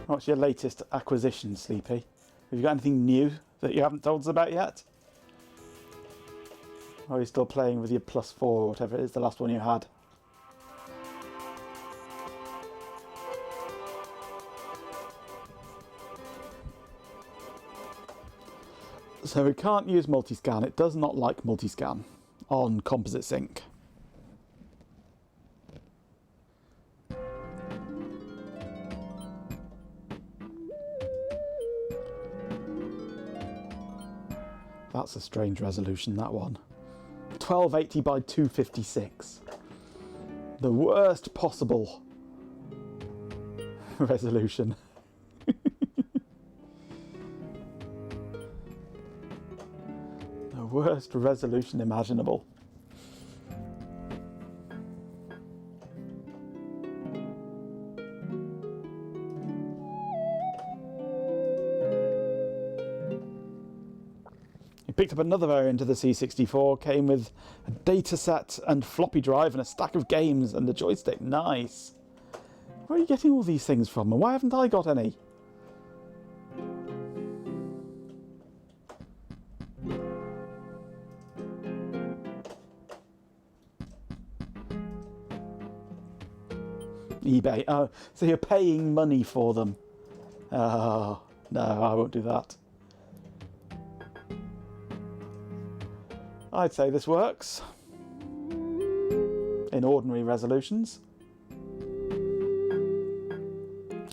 What's your latest acquisition, Sleepy? Have you got anything new that you haven't told us about yet? Or are you still playing with your +4 or whatever it is, the last one you had? So we can't use multiscan. It does not like multiscan on Composite Sync. That's a strange resolution, that one. 1280 by 256. The worst possible resolution. The worst resolution imaginable. Picked up another variant of the C64, came with a dataset and floppy drive and a stack of games and the joystick. Nice. Where are you getting all these things from, and why haven't I got any? eBay. Oh, so you're paying money for them. Oh, no, I won't do that. I'd say this works in ordinary resolutions.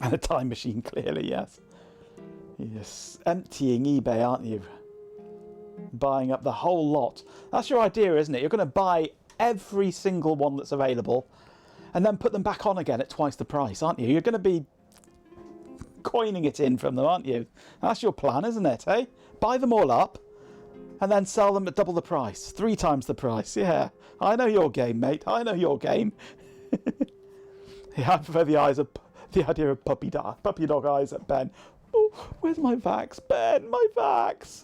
And a time machine, clearly, yes. You're emptying eBay, aren't you? Buying up the whole lot. That's your idea, isn't it? You're going to buy every single one that's available and then put them back on again at twice the price, aren't you? You're going to be coining it in from them, aren't you? That's your plan, isn't it, eh? Buy them all up and then sell them at double the price. 3 times the price, yeah. I know your game, mate. I know your game. Yeah, I prefer the idea of puppy dog eyes at Ben. Oh, where's my Vax? Ben, my Vax!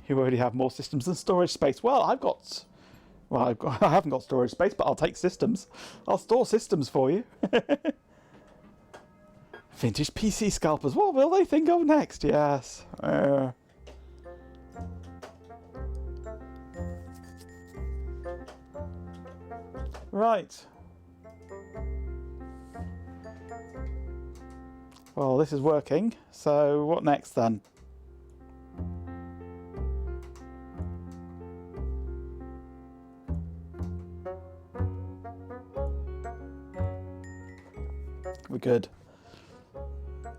You already have more systems than storage space. Well, I haven't got storage space, but I'll take systems. I'll store systems for you. Vintage PC scalpers. What will they think of next? Yes. Right. Well, this is working. So what next then? We're good.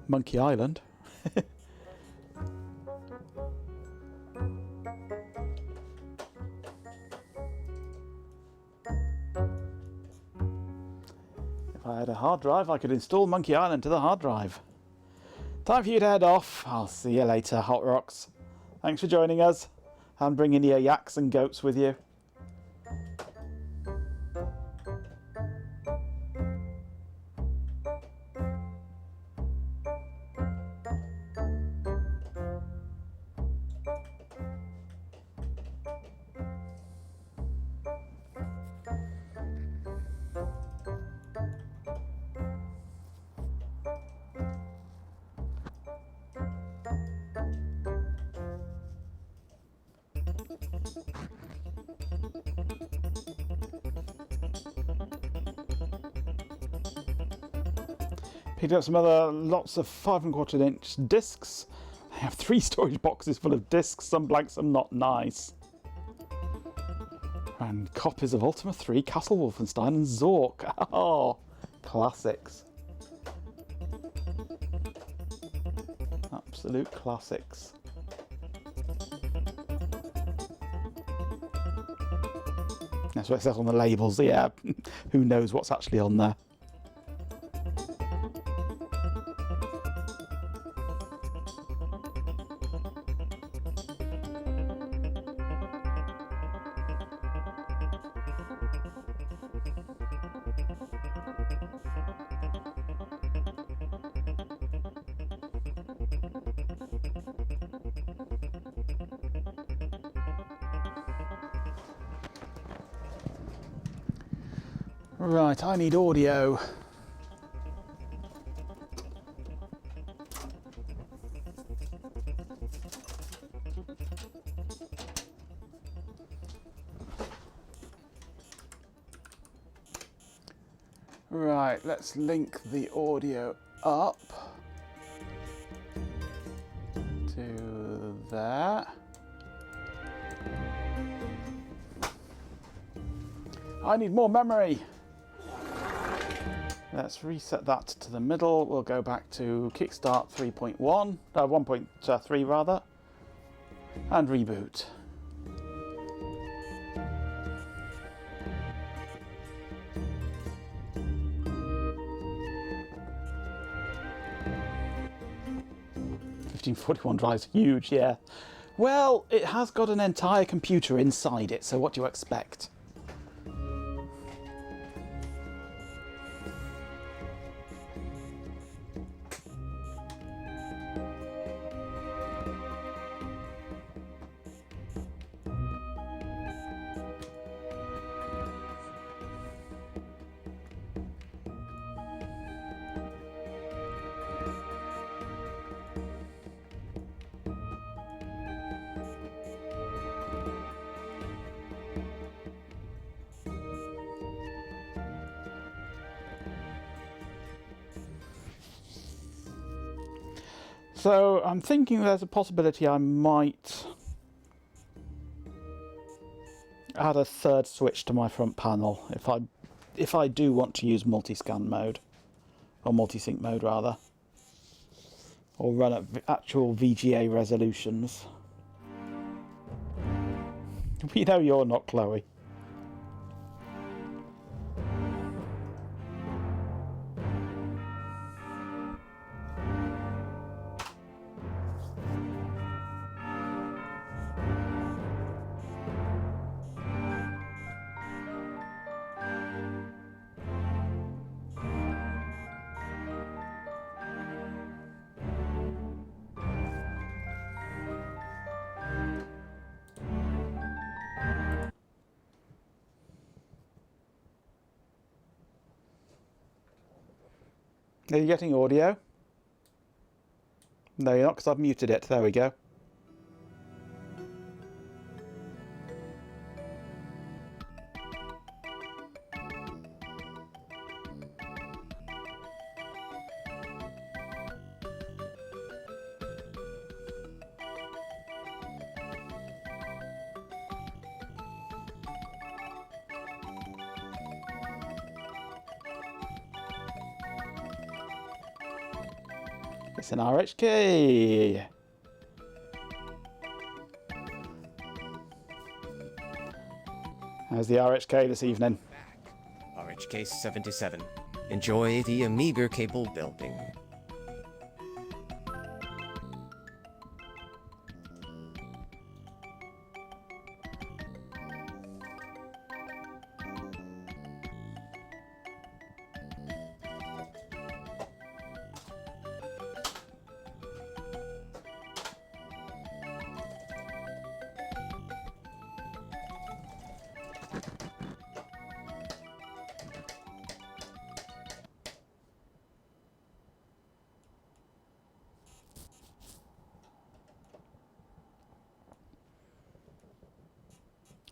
Monkey Island. If I had a hard drive, I could install Monkey Island to the hard drive. Time for you to head off. I'll see you later, Hot Rocks. Thanks for joining us and bringing your yaks and goats with you. Picked up some other lots of 5¼ inch discs. I have 3 storage boxes full of discs, some blank, some not. Nice. And copies of Ultima 3, Castle Wolfenstein and Zork. Oh, classics. Absolute classics. That's what it says on the labels. Yeah, who knows what's actually on there. Right, I need audio. Right, let's link the audio up to there. I need more memory. Let's reset that to the middle. We'll go back to Kickstart 3.1, 1.3 rather, and reboot. $1541 drive's huge, yeah. Well, it has got an entire computer inside it, so what do you expect? So I'm thinking there's a possibility I might add a third switch to my front panel if I do want to use multi-scan mode, or multi-sync mode rather, or run at actual VGA resolutions. We know you're not, Chloe. Are you getting audio? No, you're not, because I've muted it. There we go. It's an RHK. How's the RHK this evening? RHK 77. Enjoy the Amiga cable building.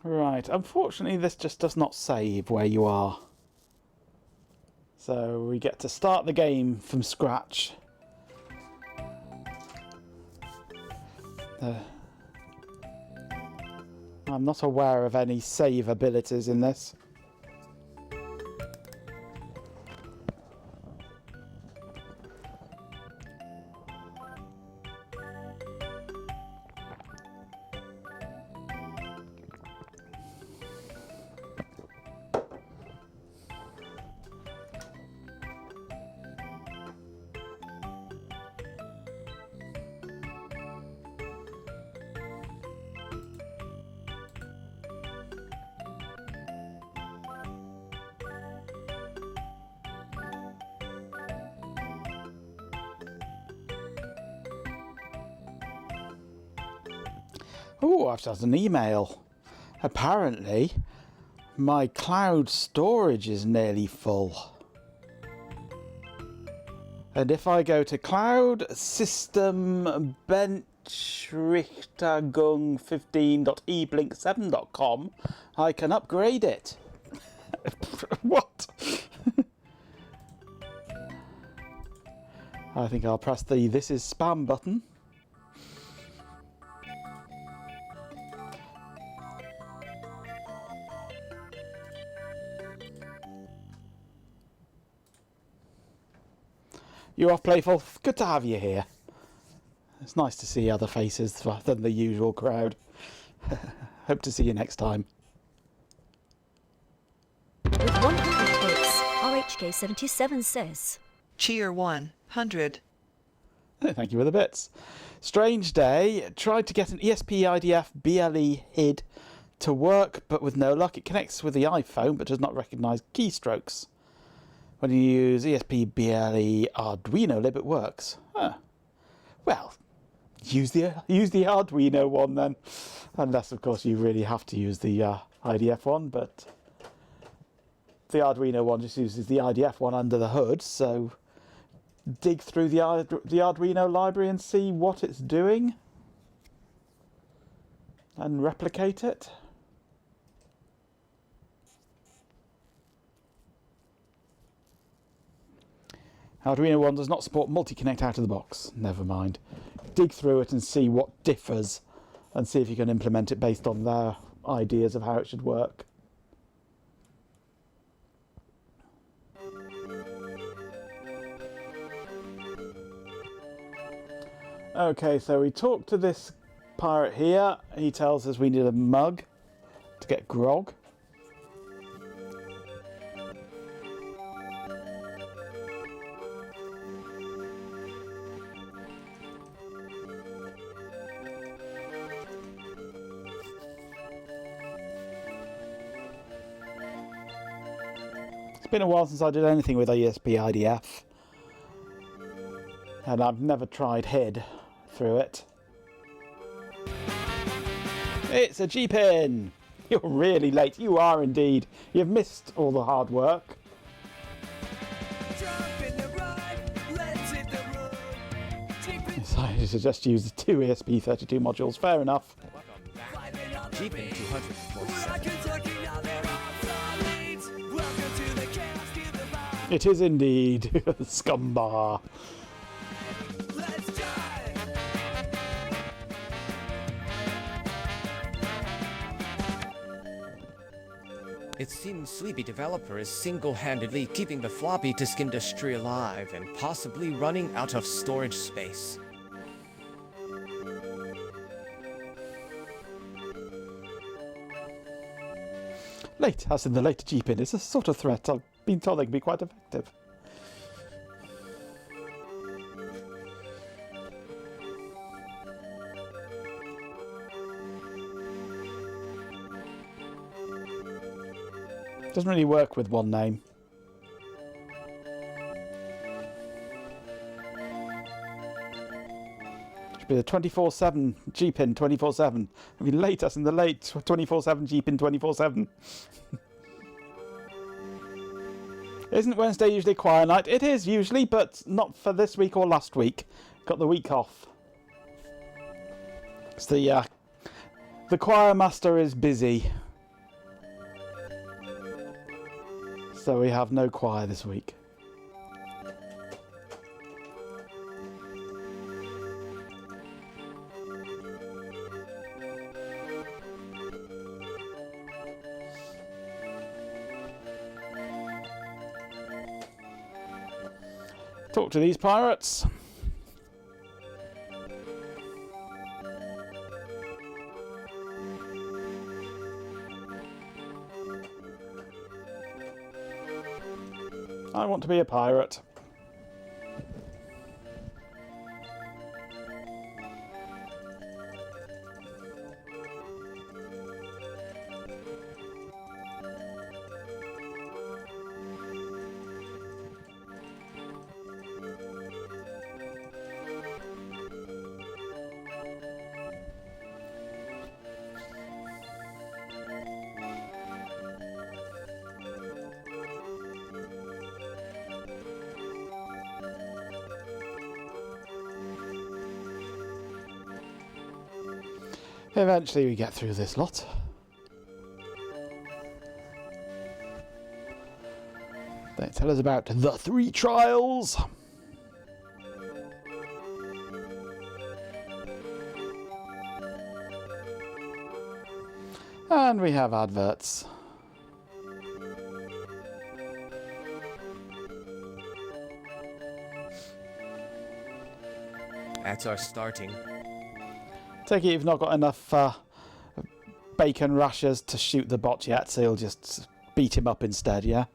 Right, unfortunately this just does not save where you are. So we get to start the game from scratch. I'm not aware of any save abilities in this. Oh, I've just had an email. Apparently, my cloud storage is nearly full. And if I go to cloud system benchrichtergung15.eblink7.com, I can upgrade it. What? I think I'll press the "This is spam" button. You off, Playful? Good to have you here. It's nice to see other faces rather than the usual crowd. Hope to see you next time. With 100 bits, RHK77 says. Cheer 100. Thank you for the bits. Strange day. Tried to get an ESP IDF BLE HID to work, but with no luck. It connects with the iPhone, but does not recognise keystrokes. When you use ESP BLE Arduino lib, it works. Huh. Well, use the Arduino one then. Unless, of course, you really have to use the IDF one, but the Arduino one just uses the IDF one under the hood, so dig through the Arduino library and see what it's doing and replicate it. Arduino 1 does not support multi-connect out of the box. Never mind. Dig through it and see what differs and see if you can implement it based on their ideas of how it should work. Okay, so we talked to this pirate here. He tells us we need a mug to get grog. It's been a while since I did anything with ESP IDF, and I've never tried HID through it. It's a G-pin! You're really late. You are indeed. You've missed all the hard work. I suggest you use the two ESP32 modules. Fair enough. Jeepin 247. It is indeed Scumbar. It seems Sleepy Developer is single-handedly keeping the floppy disk industry alive and possibly running out of storage space. Late, as in the late G-pin, is a sort of threat I've been told they can be quite effective. Doesn't really work with one name. Should be the 24/7 G-pin 24/7. I mean, late, as in the late 24/7 G-pin 24/7. Isn't Wednesday usually choir night? It is usually, but not for this week or last week. Got the week off. It's the choir master is busy. So we have no choir this week. Talk to these pirates. I want to be a pirate. Eventually we get through this lot. They tell us about the 3 trials. And we have adverts. That's our starting. Take it you've not got enough bacon rashers to shoot the bot yet, so you'll just beat him up instead, yeah?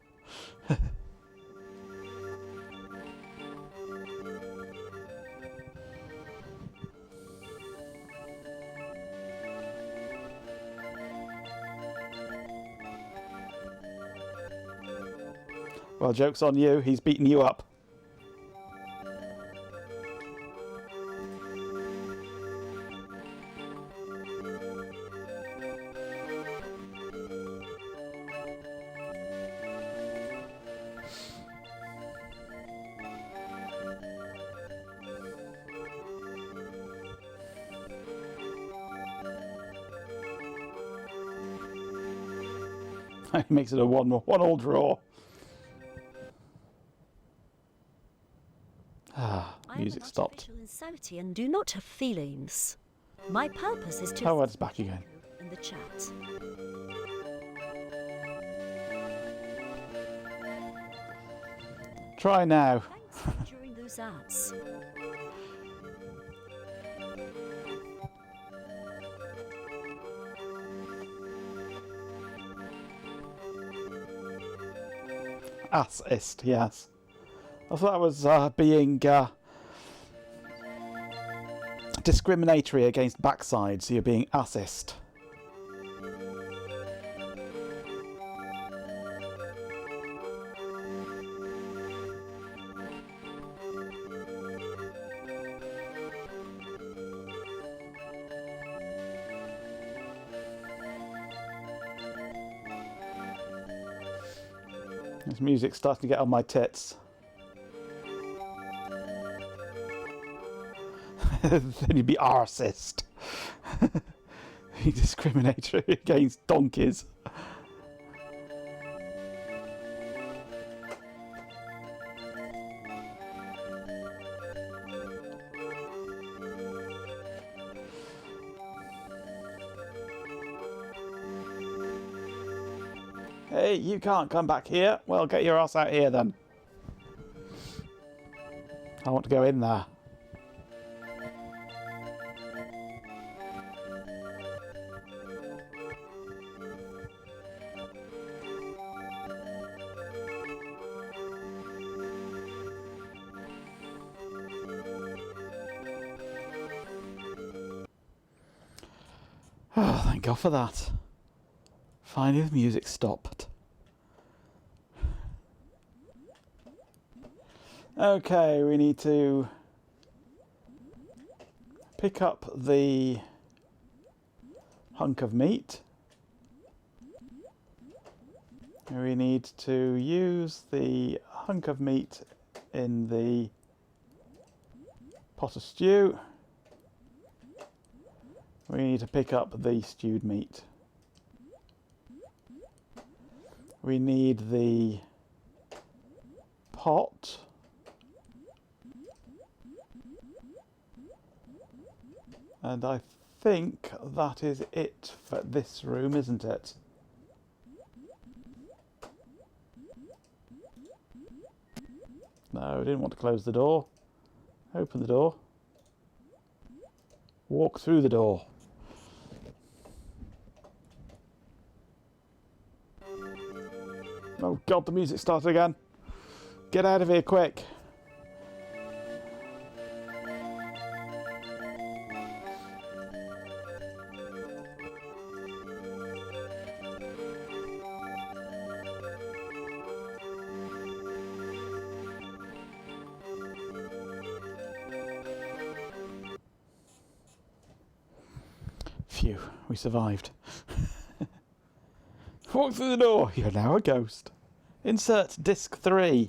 Well, joke's on you, he's beaten you up. He makes it a one-all draw. Ah, music stopped. I am an artificial insanity and do not have feelings. My purpose is to... Oh, it's back again. ...in the chat. Try now. Thanks for during those ads. Assist, yes. I thought that was being discriminatory against backside, so you're being assist. This music's starting to get on my tits. Then you'd be arsist. Be discriminatory against donkeys. Hey, you can't come back here. Well, get your ass out here then. I want to go in there. Oh, thank God for that. Finally the music stopped. Okay, we need to pick up the hunk of meat. We need to use the hunk of meat in the pot of stew. We need to pick up the stewed meat. We need the pot. And I think that is it for this room, isn't it? No, I didn't want to close the door. Open the door. Walk through the door. Oh God, the music started again. Get out of here quick. Phew, we survived. Walk through the door. You're now a ghost. Insert disc 3.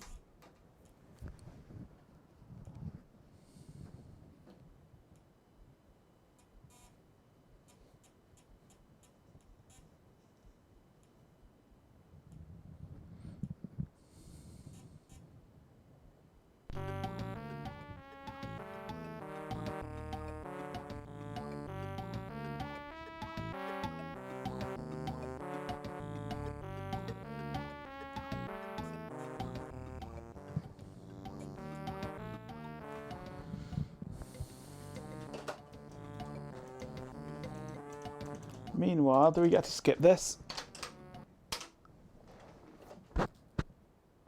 Meanwhile, do we get to skip this?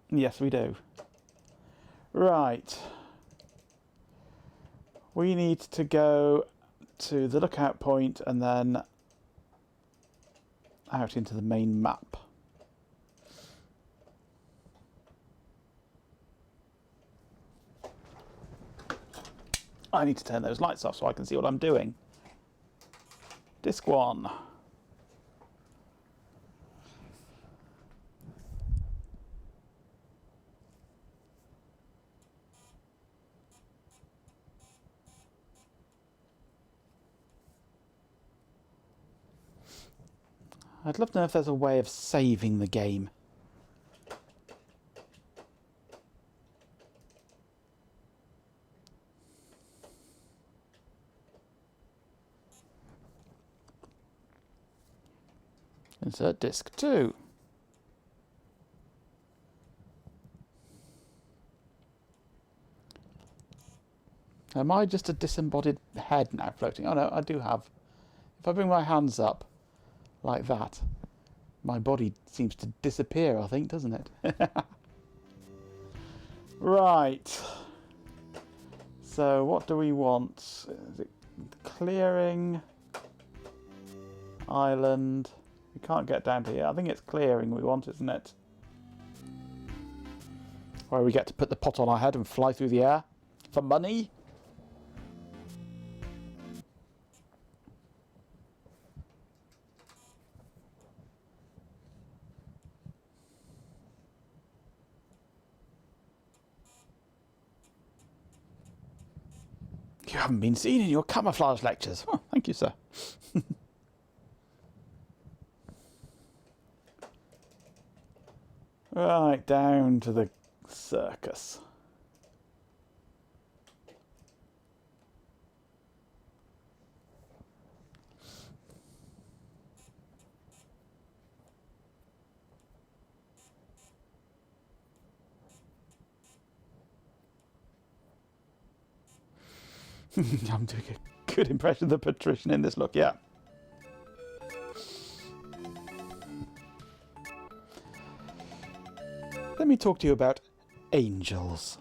Yes, we do. Right. We need to go to the lookout point and then out into the main map. I need to turn those lights off so I can see what I'm doing. Disc 1. I'd love to know if there's a way of saving the game. Insert disc 2. Am I just a disembodied head now floating? Oh no, I do have. If I bring my hands up like that, my body seems to disappear, I think, doesn't it? Right. So what do we want? Is it clearing? Island? We can't get down to here. I think it's clearing we want, isn't it? Where we get to put the pot on our head and fly through the air for money. You haven't been seen in your camouflage lectures. Oh, thank you, sir. Right, down to the circus. I'm doing a good impression of the patrician in this look, yeah. Let me talk to you about angels.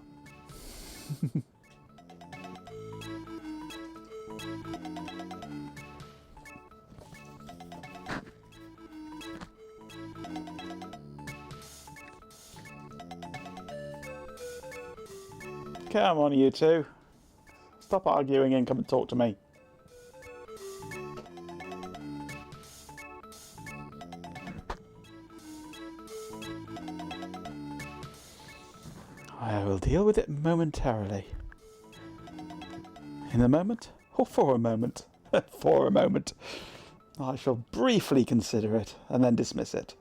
Come on, you two. Stop arguing and come and talk to me. I will deal with it momentarily. In a moment, or for a moment? For a moment. I shall briefly consider it and then dismiss it.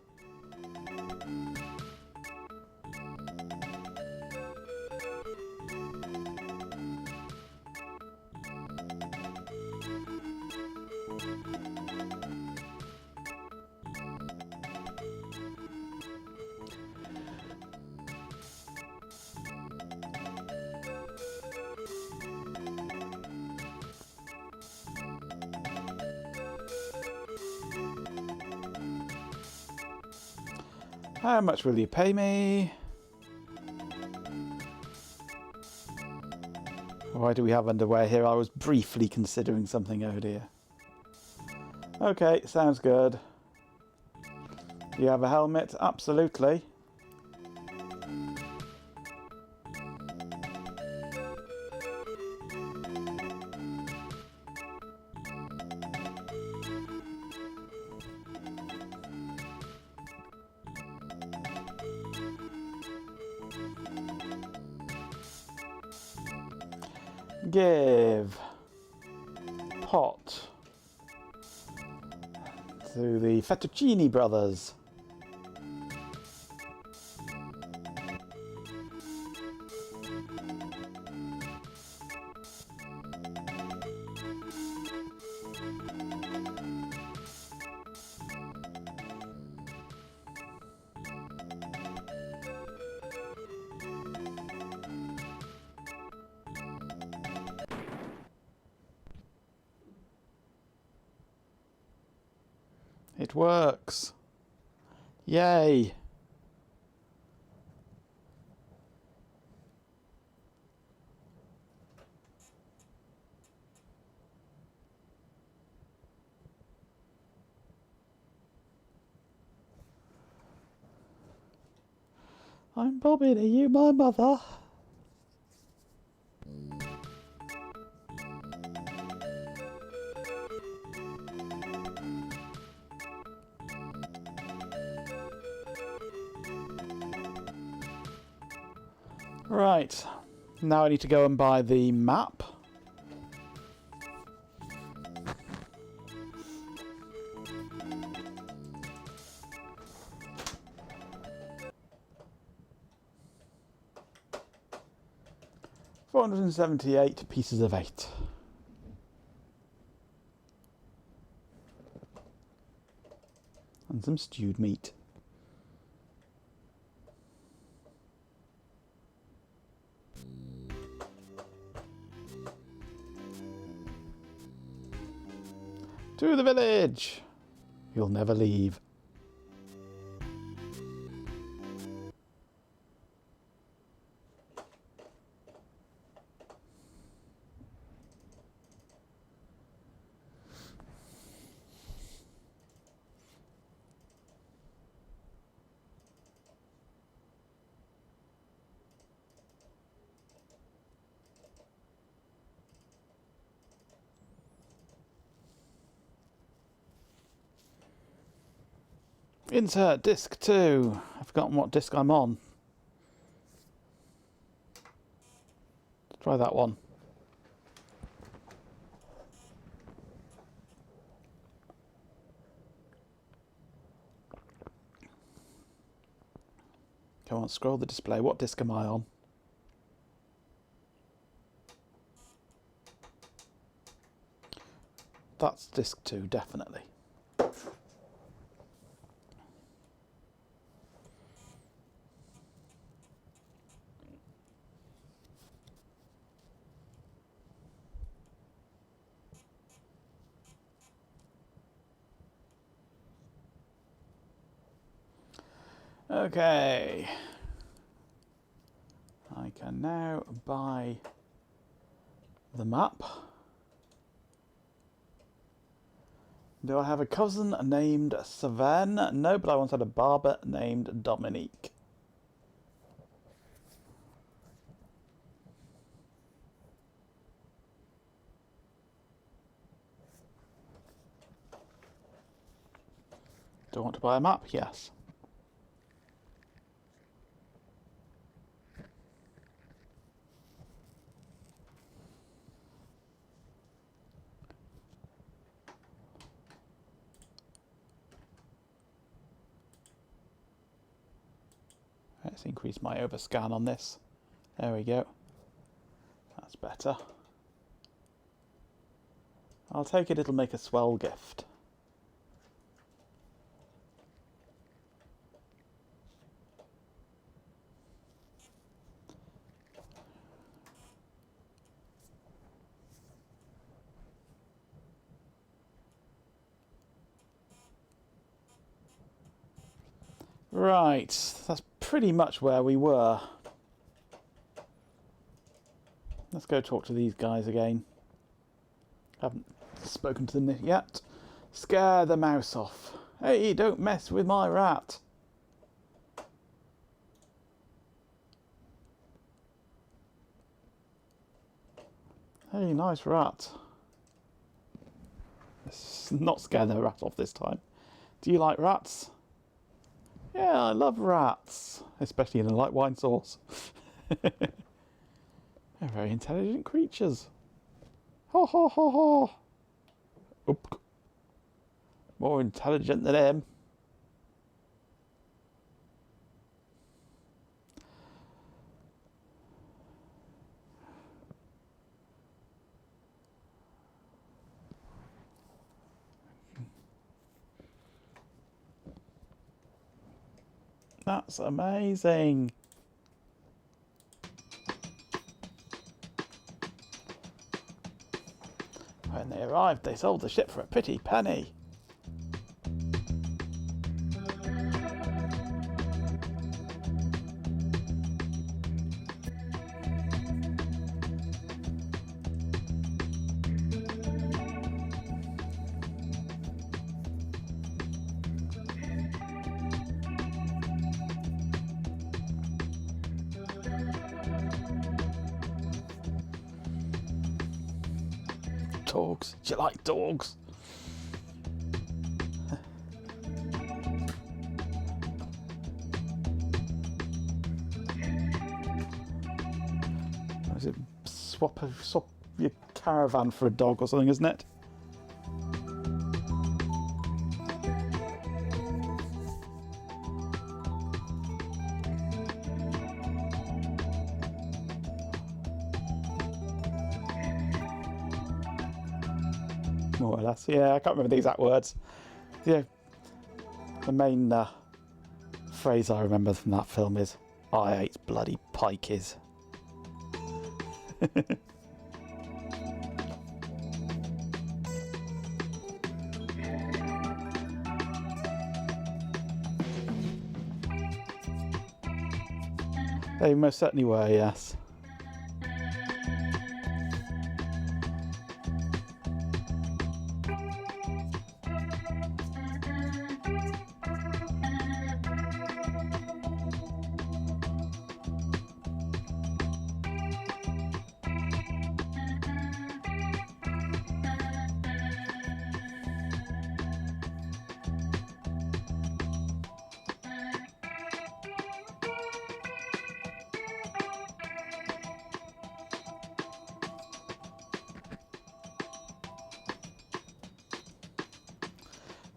How much will you pay me? Why do we have underwear here? I was briefly considering something, oh dear. Okay, sounds good. Do you have a helmet? Absolutely. Give pot to the Fettuccine brothers. It works. Yay. I'm Bobbin, are you my mother? Right, now I need to go and buy the map. $478 pieces of 8. And some stewed meat. To the village! You'll never leave. Insert disc 2. I've forgotten what disc I'm on. Let's try that one. Come on, scroll the display. What disc am I on? That's disc 2, definitely. Okay. I can now buy the map. Do I have a cousin named Sven? No, but I once had a barber named Dominique. Do I want to buy a map? Yes. Let's increase my overscan on this. There we go. That's better. I'll take it, it'll make a swell gift. Right, that's pretty much where we were. Let's go talk to these guys again. Haven't spoken to them yet. Scare the mouse off. Hey, don't mess with my rat. Hey, nice rat. Let's not scare the rat off this time. Do you like rats? Yeah, I love rats, especially in a light wine sauce. They're very intelligent creatures. Ho ho ho ho. Oop. More intelligent than him. That's amazing. When they arrived, they sold the ship for a pretty penny. Dogs. Do you like dogs? Is it swap your caravan for a dog or something, isn't it? More or less, yeah. I can't remember the exact words. Yeah, the main phrase I remember from that film is, "I ate bloody pikeys." They most certainly were, yes.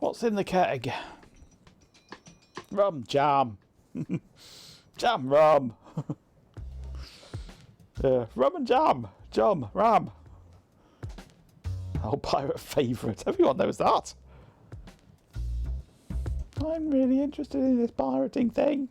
What's in the keg? Rum jam. Jam rum. Rum and jam. Jam, ram. Old pirate favourite. Everyone knows that. I'm really interested in this pirating thing.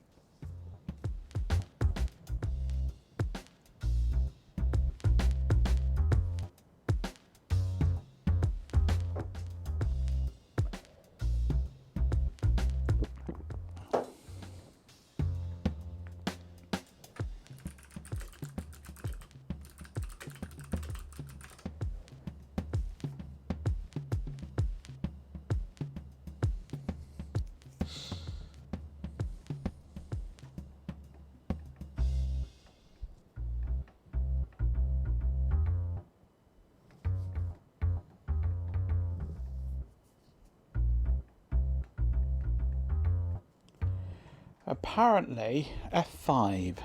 Apparently, F5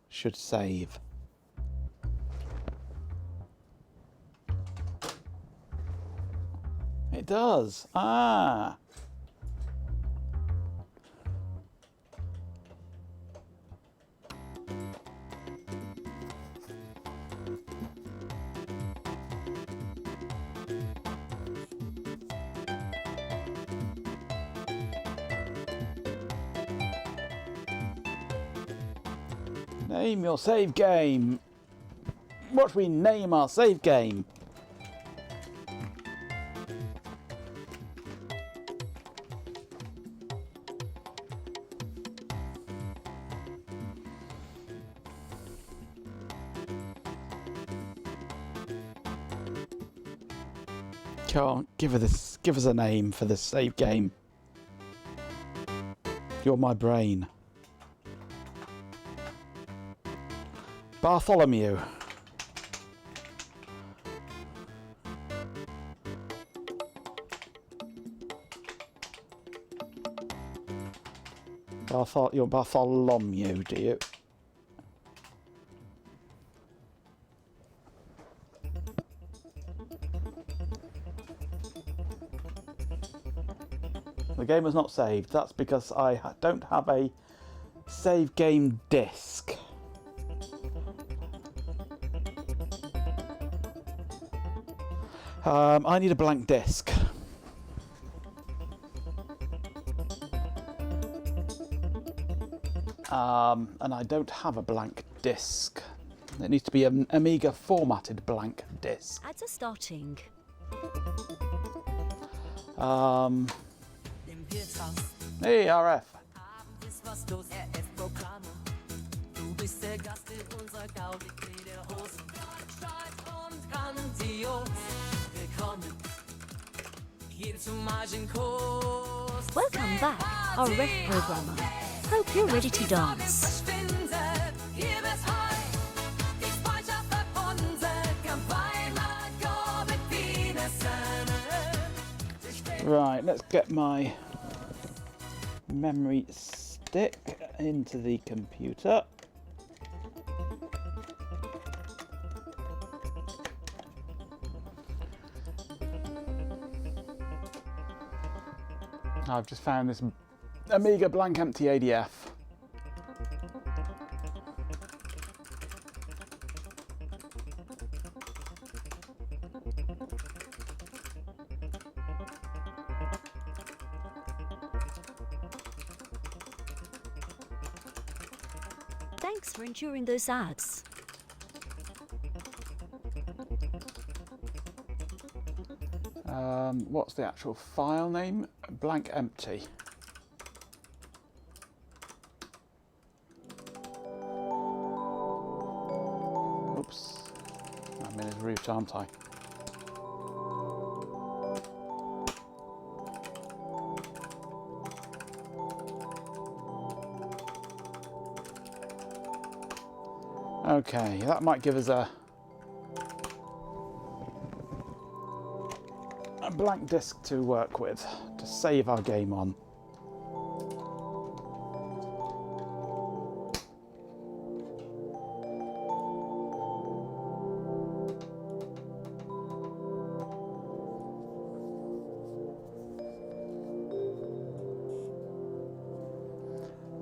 should save. It does. Ah. Name your save game. What should we name our save game? Come on, give us a name for this save game. You're my brain. Bartholomew. You're Bartholomew, do you? The game was not saved. That's because I don't have a save game disc. I need a blank disc. And I don't have a blank disc. It needs to be an Amiga formatted blank disc. Ads are starting. Hey, RF. Welcome back, our ref programmer. Hope you're ready to dance. Right, let's get my memory stick into the computer. I've just found this Amiga blank empty ADF. Thanks for enduring those ads. What's the actual file name? Blank empty. Oops. I'm in his root, aren't I? Okay, that might give us a blank disk to work with, to save our game on.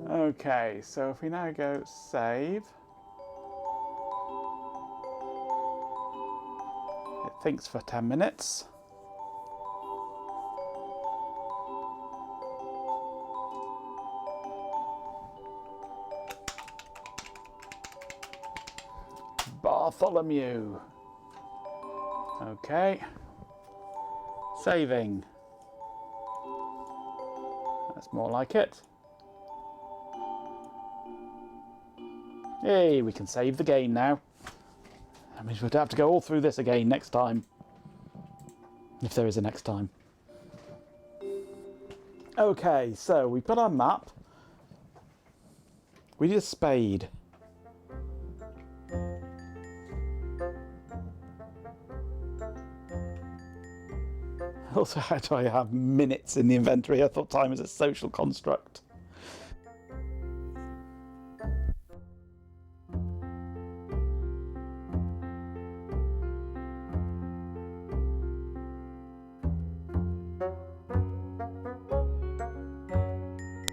Okay, so if we now go save, it thinks for 10 minutes. Bartholomew. Okay. Saving. That's more like it. Yay, we can save the game now. That means we'll have to go all through this again next time. If there is a next time. Okay, so we've got our map. We need a spade. Also, how do I have minutes in the inventory? I thought time was a social construct.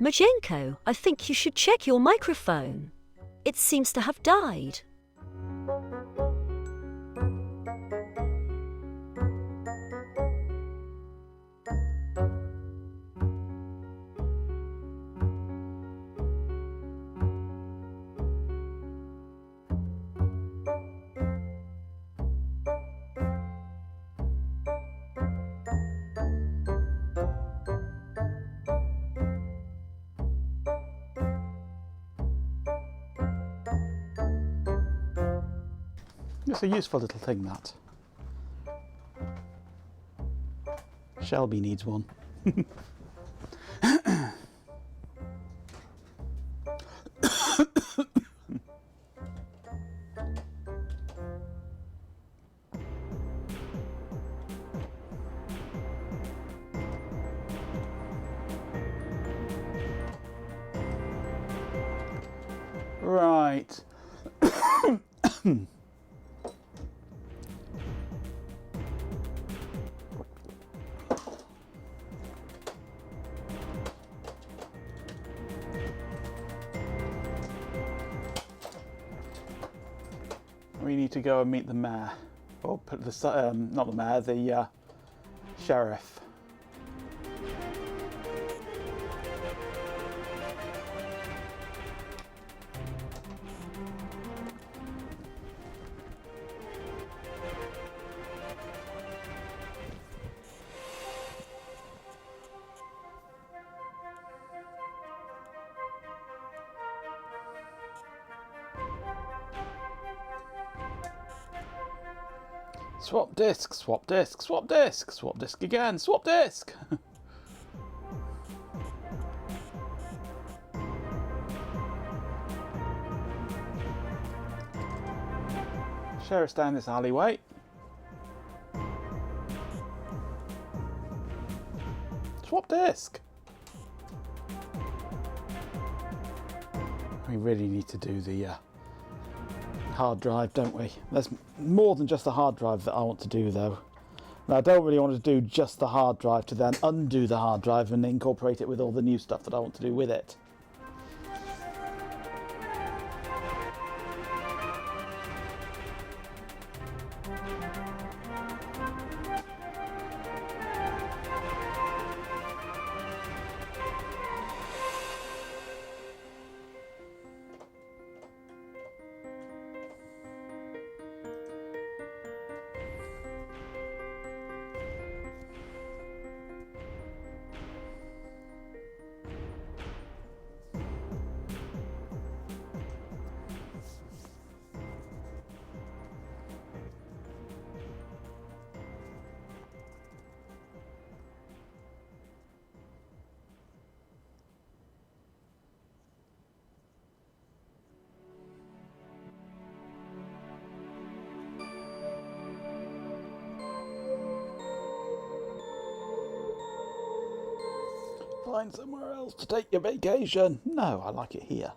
Majenko, I think you should check your microphone. It seems to have died. It's a useful little thing, that. Shelby needs one. Right. We need to go and meet the mayor, or put the not the mayor, the sheriff. Swap disc, swap disc, swap disc, swap disc again, swap disc! Sheriff's down this alleyway. Swap disc! We really need to do the hard drive, don't we? There's more than just the hard drive that I want to do, though. And I don't really want to do just the hard drive to then undo the hard drive and incorporate it with all the new stuff that I want to do with it. Find somewhere else to take your vacation. No, I like it here.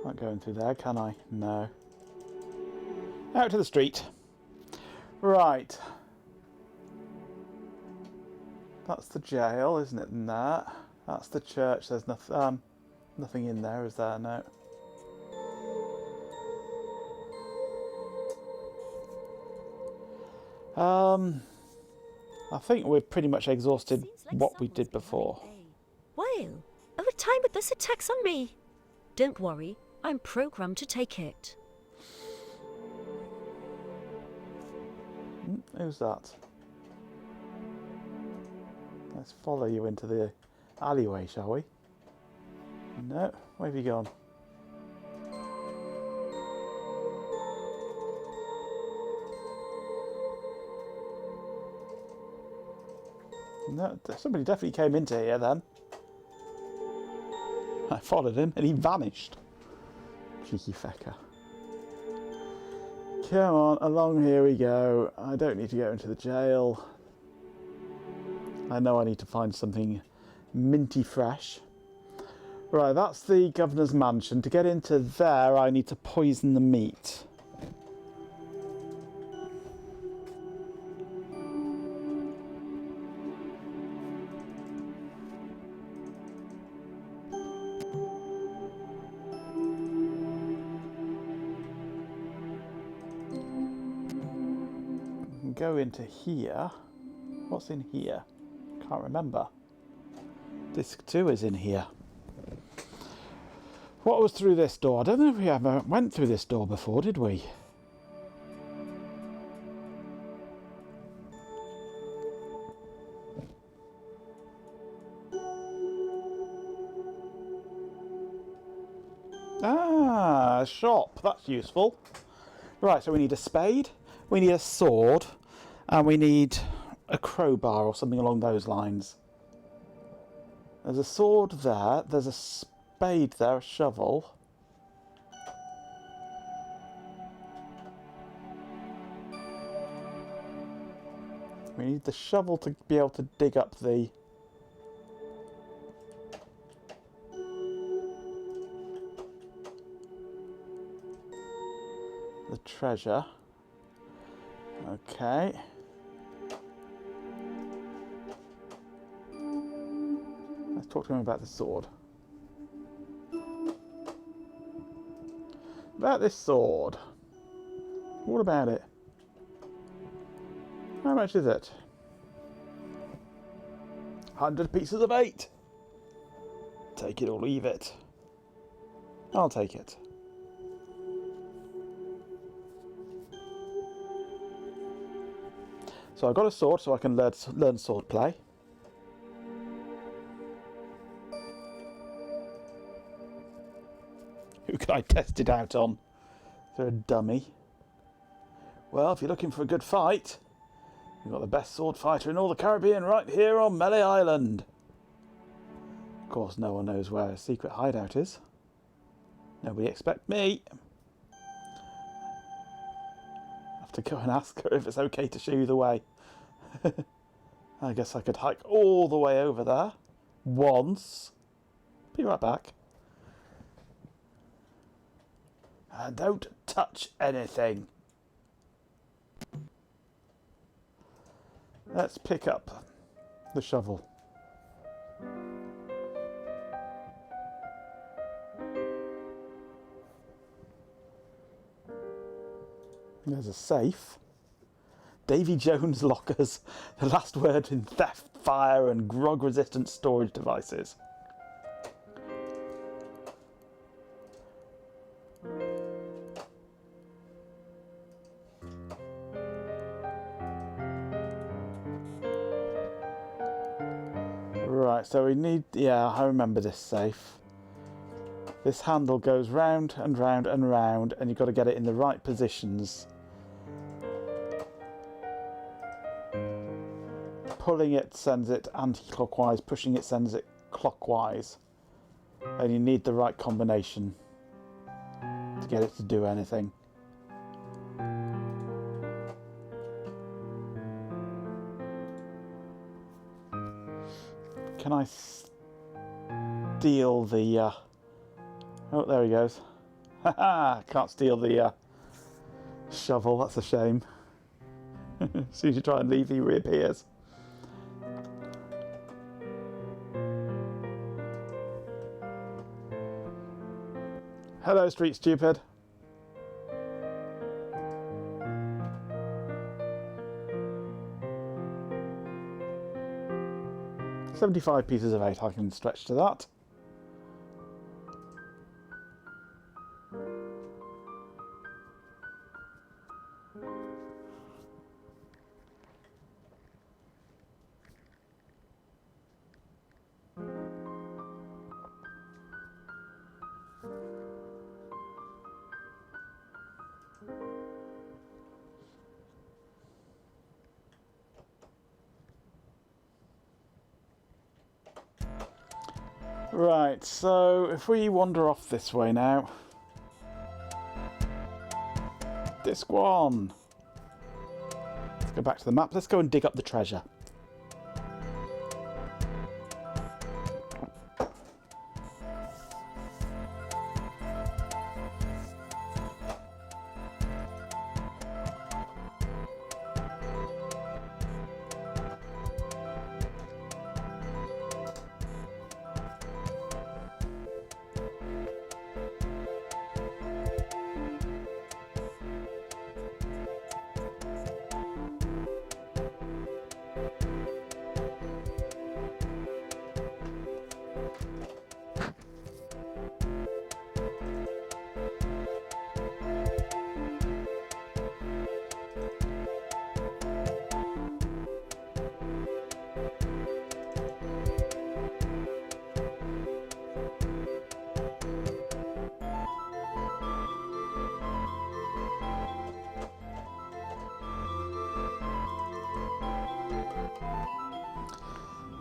Not going through there, can I? No. Out to the street. Right. That's the jail, isn't it? And that's the church. There's nothing in there, is there? No. I think we've pretty much exhausted what we did before. Well, over time with this attacks on me. Don't worry, I'm programmed to take it. Who's that? Let's follow you into the alleyway, shall we? No, where have you gone? No, somebody definitely came into here then. I followed him and he vanished. Cheeky fecker. Come on, along here we go. I don't need to go into the jail. I know I need to find something minty fresh. Right, that's the governor's mansion. To get into there, I need to poison the meat. Go into here. What's in here? Can't remember. Disc 2 is in here. What was through this door? I don't know if we ever went through this door before, did we? Ah, a shop. That's useful. Right, so we need a spade, we need a sword, and we need a crowbar or something along those lines. There's a sword there, there's a spade there, a shovel. We need the shovel to be able to dig up the treasure. Okay. Let's talk to him about the sword. About this sword. What about it? How much is it? 100 pieces of 8. Take it or leave it. I'll take it. So I've got a sword, so I can learn sword play. Who can I test it out on? Is there a dummy? Well, if you're looking for a good fight, you've got the best sword fighter in all the Caribbean right here on Melee Island. Of course, no one knows where a secret hideout is. Nobody expect me. I have to go and ask her if it's okay to show you the way. I guess I could hike all the way over there once. Be right back. And don't touch anything. Let's pick up the shovel. There's a safe. Davy Jones lockers, the last word in theft, fire and grog-resistant storage devices. Right, so we need... yeah, I remember this safe. This handle goes round and round and round, and you've got to get it in the right positions. Pulling it sends it anti-clockwise, pushing it sends it clockwise. And you need the right combination to get it to do anything. Can I steal the... oh, there he goes. Haha! Can't steal the shovel, that's a shame. As soon as you try and leave, he reappears. Hello, Street Stupid. $75 pieces of 8, I can stretch to that. Right, so if we wander off this way now. Disc 1. Let's go back to the map. Let's go and dig up the treasure.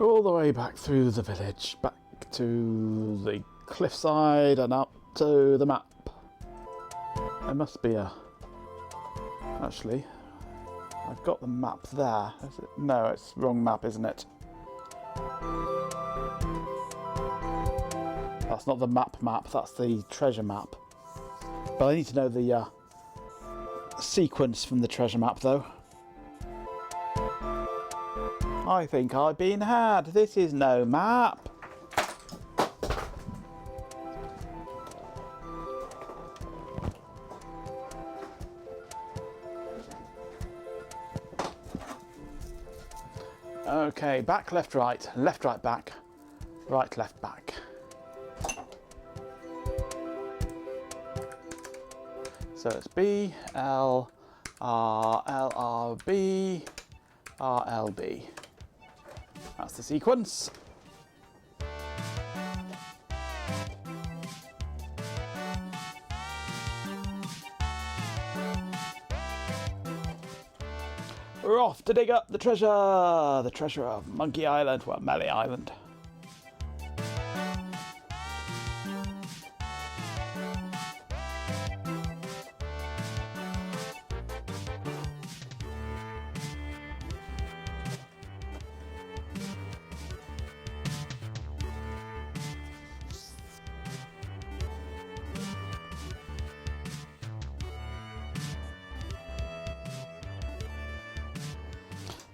all the way back through the village, back to the cliffside and up to the map. There must be a... Actually, I've got the map there. Is it? No, it's the wrong map, isn't it? That's not the map, that's the treasure map. But I need to know the sequence from the treasure map, though. I think I've been had. This is no map. Okay, back, left, right, back, right, left, back. So it's B, L, R, L, R, B, R, L, B. That's the sequence. We're off to dig up the treasure of Monkey Island, well, Melee Island.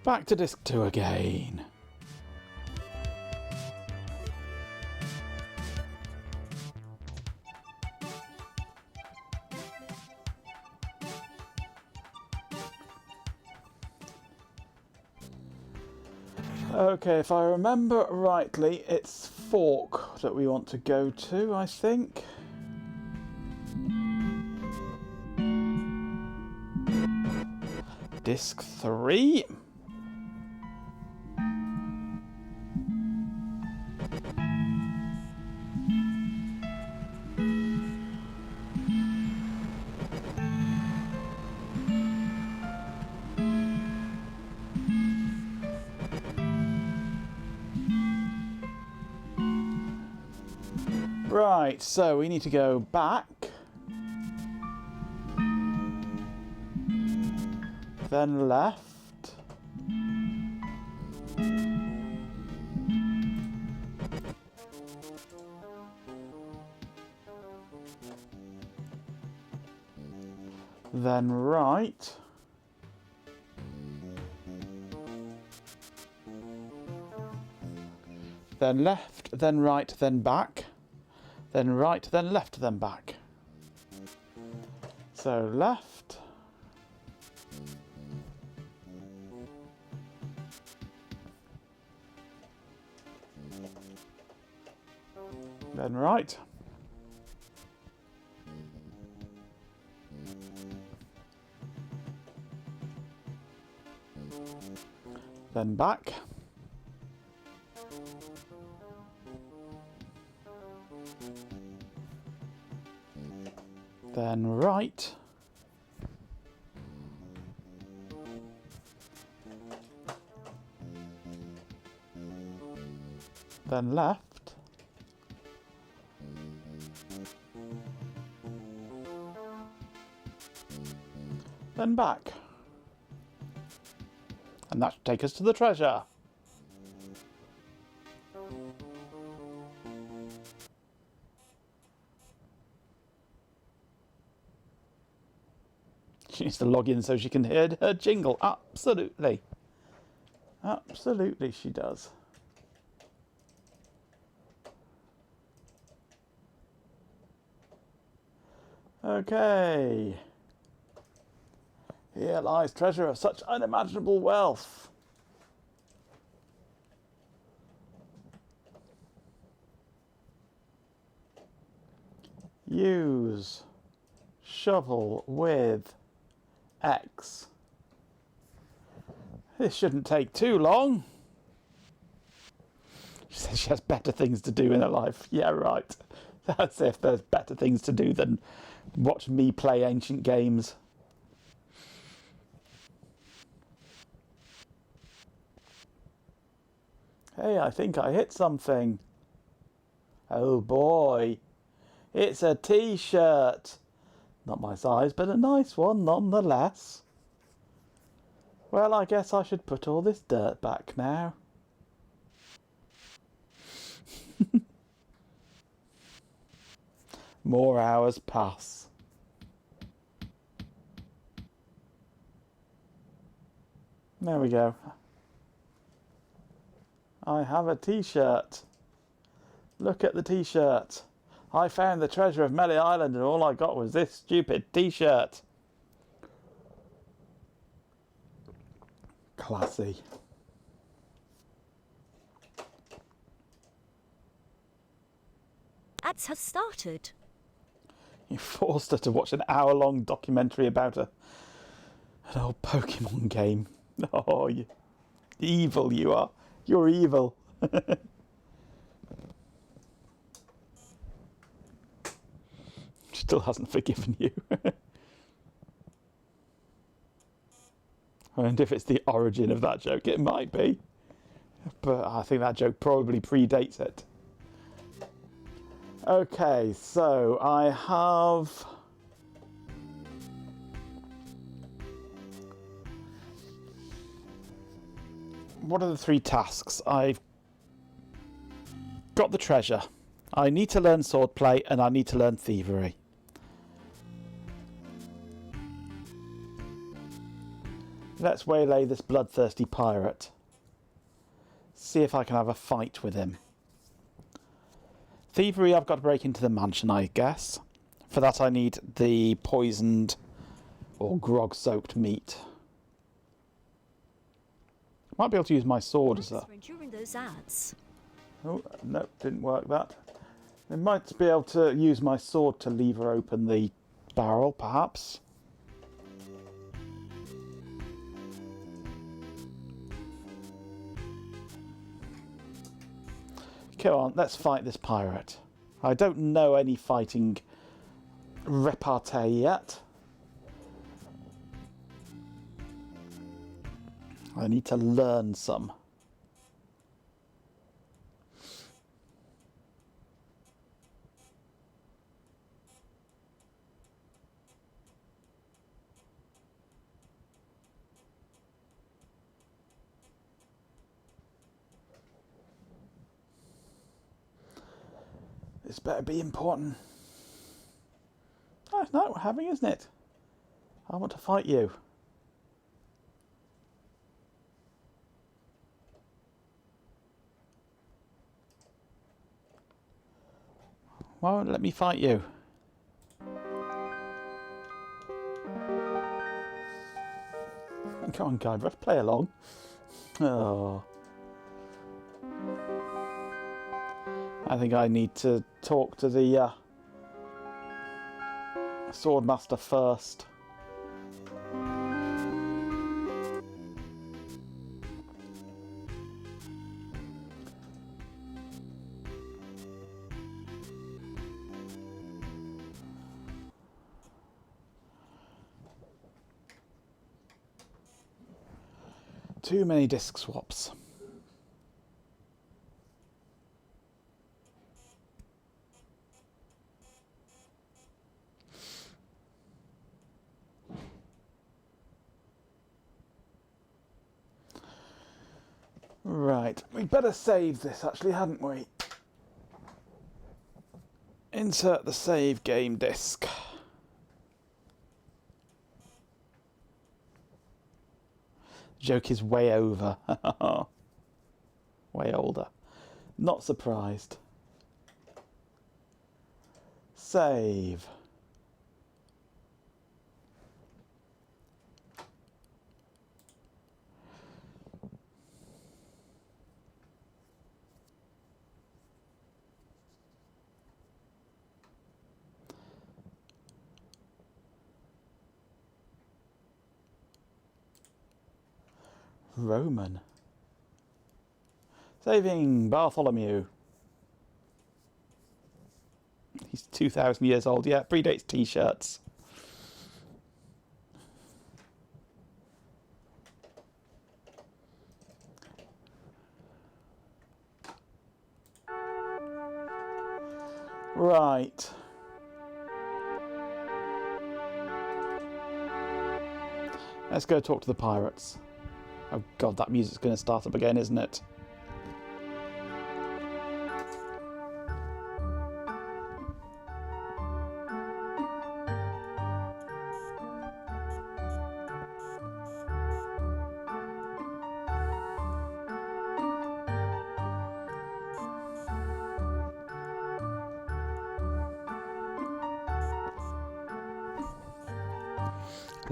Back to disc 2 again. Okay, if I remember rightly, it's Fork that we want to go to, I think. Disc 3. Right, so we need to go back, then left, then right, then left, then right, then back. Then right, then left, then back. So left. Then right. Then back. Then right, then left, then back, and that should take us to the treasure. She needs to log in so she can hear her jingle. Absolutely. Absolutely she does. Okay. Here lies treasure of such unimaginable wealth. Use shovel with X. This shouldn't take too long. She says she has better things to do in her life. Yeah, right. That's if there's better things to do than watch me play ancient games. Hey, I think I hit something. Oh boy. It's a t-shirt. Not my size, but a nice one nonetheless. Well, I guess I should put all this dirt back now. More hours pass. There we go. I have a t-shirt. Look at the t-shirt. I found the treasure of Melly Island and all I got was this stupid t-shirt. Classy. Ads has started. You forced her to watch an hour-long documentary about an old Pokemon game. Oh, you evil you are. You're evil. Still hasn't forgiven you. I wonder if it's the origin of that joke. It might be. But I think that joke probably predates it. Okay, so I have... What are the 3 tasks? I've got the treasure. I need to learn swordplay and I need to learn thievery. Let's waylay this bloodthirsty pirate. See if I can have a fight with him. Thievery, I've got to break into the mansion, I guess. For that I need the poisoned or grog-soaked meat. Might be able to use my sword as a... During those ads. Oh, no, didn't work that. I might be able to use my sword to lever open the barrel, perhaps. Come on, let's fight this pirate. I don't know any fighting repartee yet. I need to learn some. This better be important. Oh, it's not having, isn't it? I want to fight you. Why won't it let me fight you? Come on, Guybrush, play along. Oh. I think I need to talk to the Swordmaster first. Too many disc swaps. Right, we'd better save this actually, hadn't we? Insert the save game disc. Joke is way over. Way older. Not surprised. Save. Roman. Saving Bartholomew. He's 2,000 years old. Yeah, predates t-shirts. Right. Let's go talk to the pirates. Oh god, that music's going to start up again, isn't it?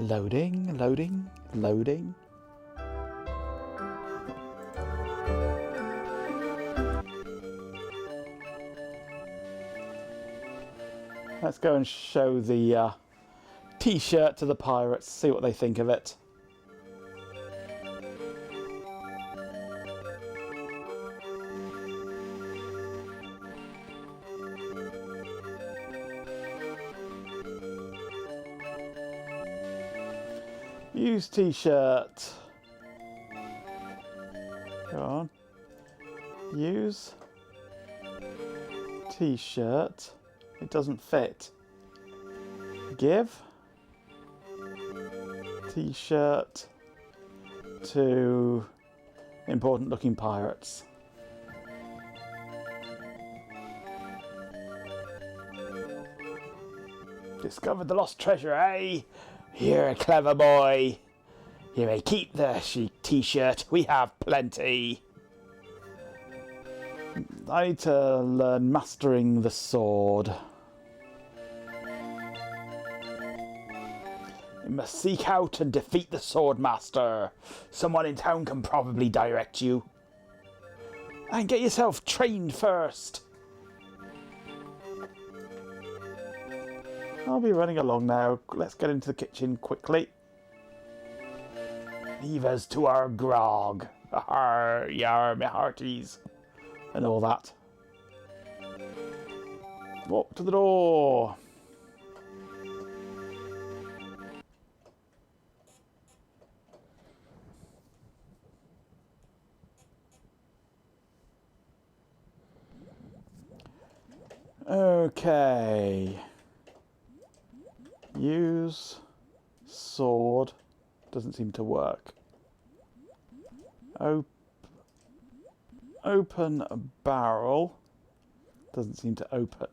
Loading, loading, loading. Let's go and show the t-shirt to the pirates, see what they think of it. Use t-shirt. Go on. Use t-shirt. It doesn't fit. Give t-shirt to important looking pirates. Discovered the lost treasure, eh? You're a clever boy. You may keep the t-shirt. We have plenty. I need to learn mastering the sword. You must seek out and defeat the sword master. Someone in town can probably direct you. And get yourself trained first. I'll be running along now. Let's get into the kitchen quickly. Leave us to our grog. Arr, yar, me hearties. And all that. Walk to the door. Okay. Use sword. Doesn't seem to work. Open a barrel. Doesn't seem to open.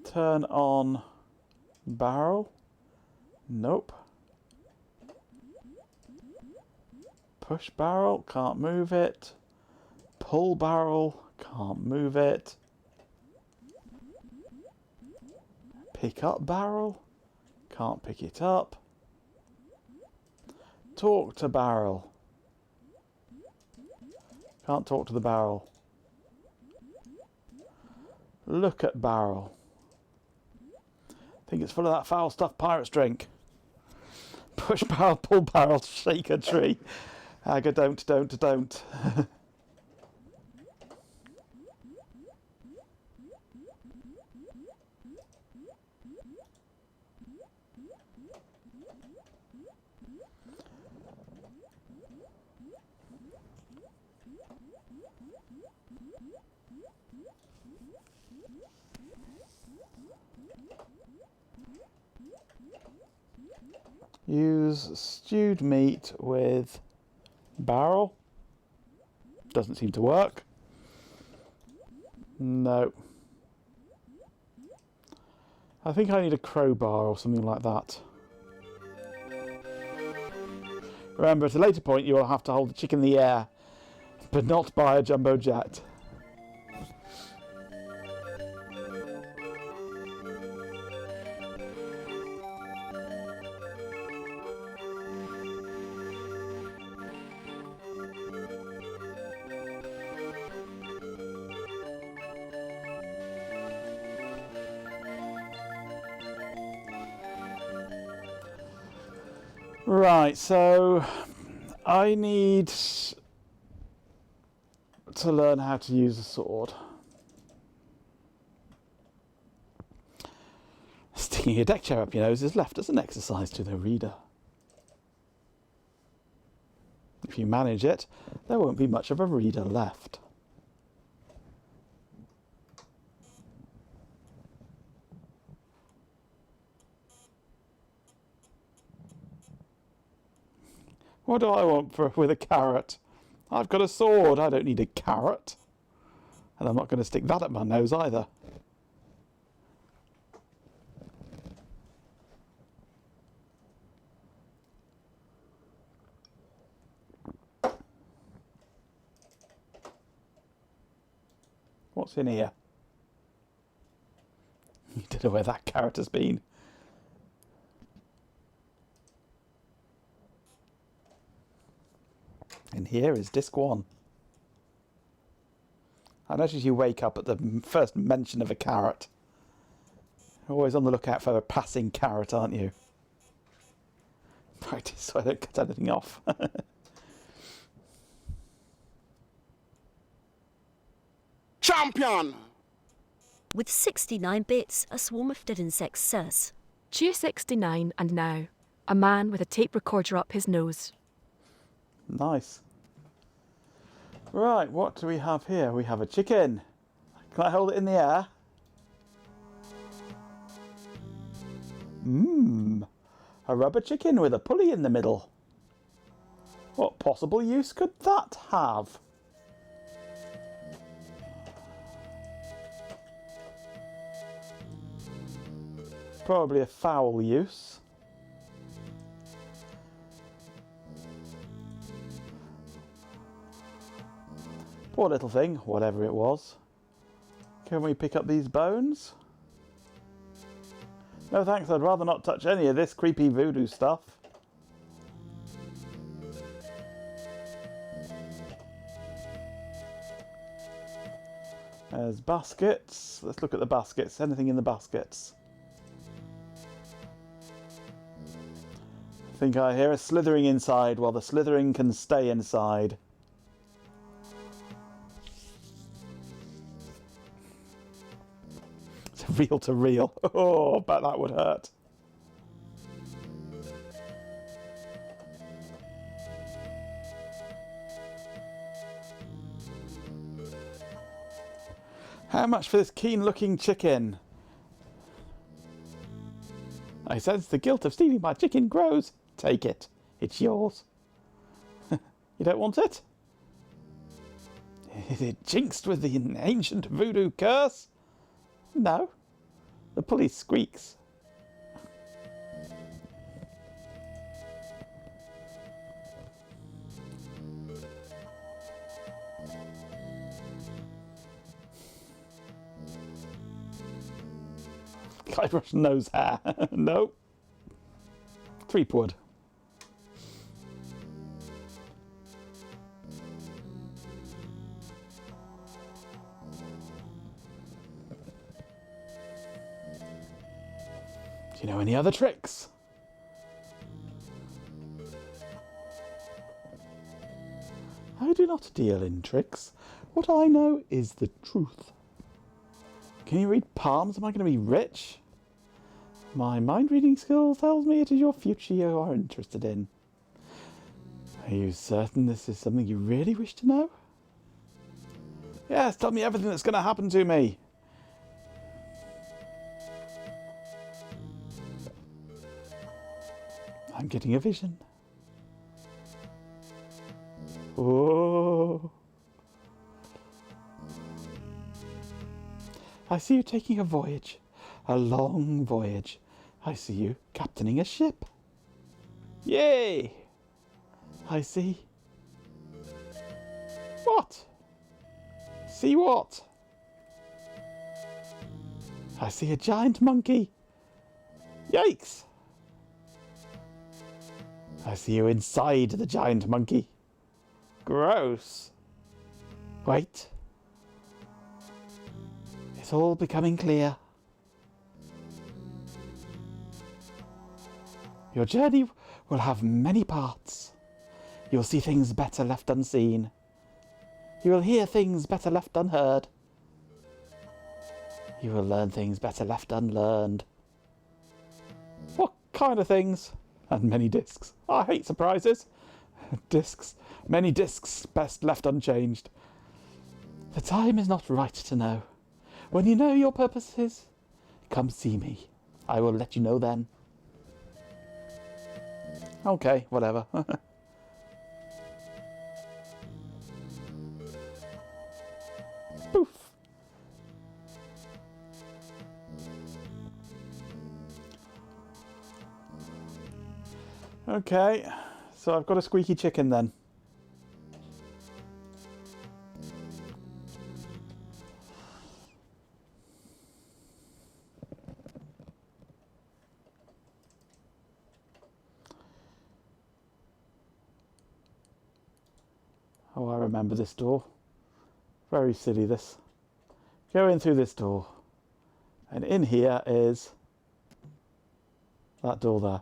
Turn on barrel. Nope. Push barrel. Can't move it. Pull barrel. Can't move it. Pick up barrel. Can't pick it up. Talk to barrel. Can't talk to the barrel. Look at barrel. Think it's full of that foul stuff pirates drink. Push barrel, pull barrel, shake a tree. Aga, don't. Use stewed meat with barrel. Doesn't seem to work. No. I think I need a crowbar or something like that. Remember, at a later point you will have to hold the chicken in the air, but not by a jumbo jet. Right, so I need to learn how to use a sword. Sticking a deck chair up your nose is left as an exercise to the reader. If you manage it, there won't be much of a reader left. What do I want with a carrot? I've got a sword. I don't need a carrot. And I'm not going to stick that up my nose either. What's in here? You don't know where that carrot has been. And here is disc 1. I notice you wake up at the first mention of a carrot. You're always on the lookout for a passing carrot, aren't you? Practice so I don't cut anything off. Champion! With 69 bits, a swarm of dead insects says. Cheer 69 and now. A man with a tape recorder up his nose. Nice. Right, what do we have here? We have a chicken. Can I hold it in the air? A rubber chicken with a pulley in the middle. What possible use could that have? Probably a foul use. Poor little thing, whatever it was. Can we pick up these bones? No thanks, I'd rather not touch any of this creepy voodoo stuff. There's baskets. Let's look at the baskets. Anything in the baskets? I think I hear a slithering inside. Well, the slithering can stay inside. It's reel to reel. Oh, bet that would hurt. How much for this keen-looking chicken? I sense the guilt of stealing my chicken grows. Take it. It's yours. You don't want it? Is it jinxed with the ancient voodoo curse? No. The pulley squeaks. Guybrush nose hair. No. Creepwood. Do you know any other tricks? I do not deal in tricks. What I know is the truth. Can you read palms? Am I going to be rich? My mind-reading skill tells me it is your future you are interested in. Are you certain this is something you really wish to know? Yes, tell me everything that's going to happen to me. I'm getting a vision. Oh. I see you taking a voyage. A long voyage. I see you captaining a ship. Yay! I see. What? See what? I see a giant monkey. Yikes! I see you inside the giant monkey. Gross. Wait. It's all becoming clear. Your journey will have many parts. You'll see things better left unseen. You will hear things better left unheard. You will learn things better left unlearned. What kind of things? And many discs. I hate surprises. Discs. Many discs best left unchanged. The time is not right to know. When you know your purposes, come see me. I will let you know then. Okay, whatever. Okay, so I've got a squeaky chicken then. Oh, I remember this door. Very silly, this. Go in through this door. And in here is that door there.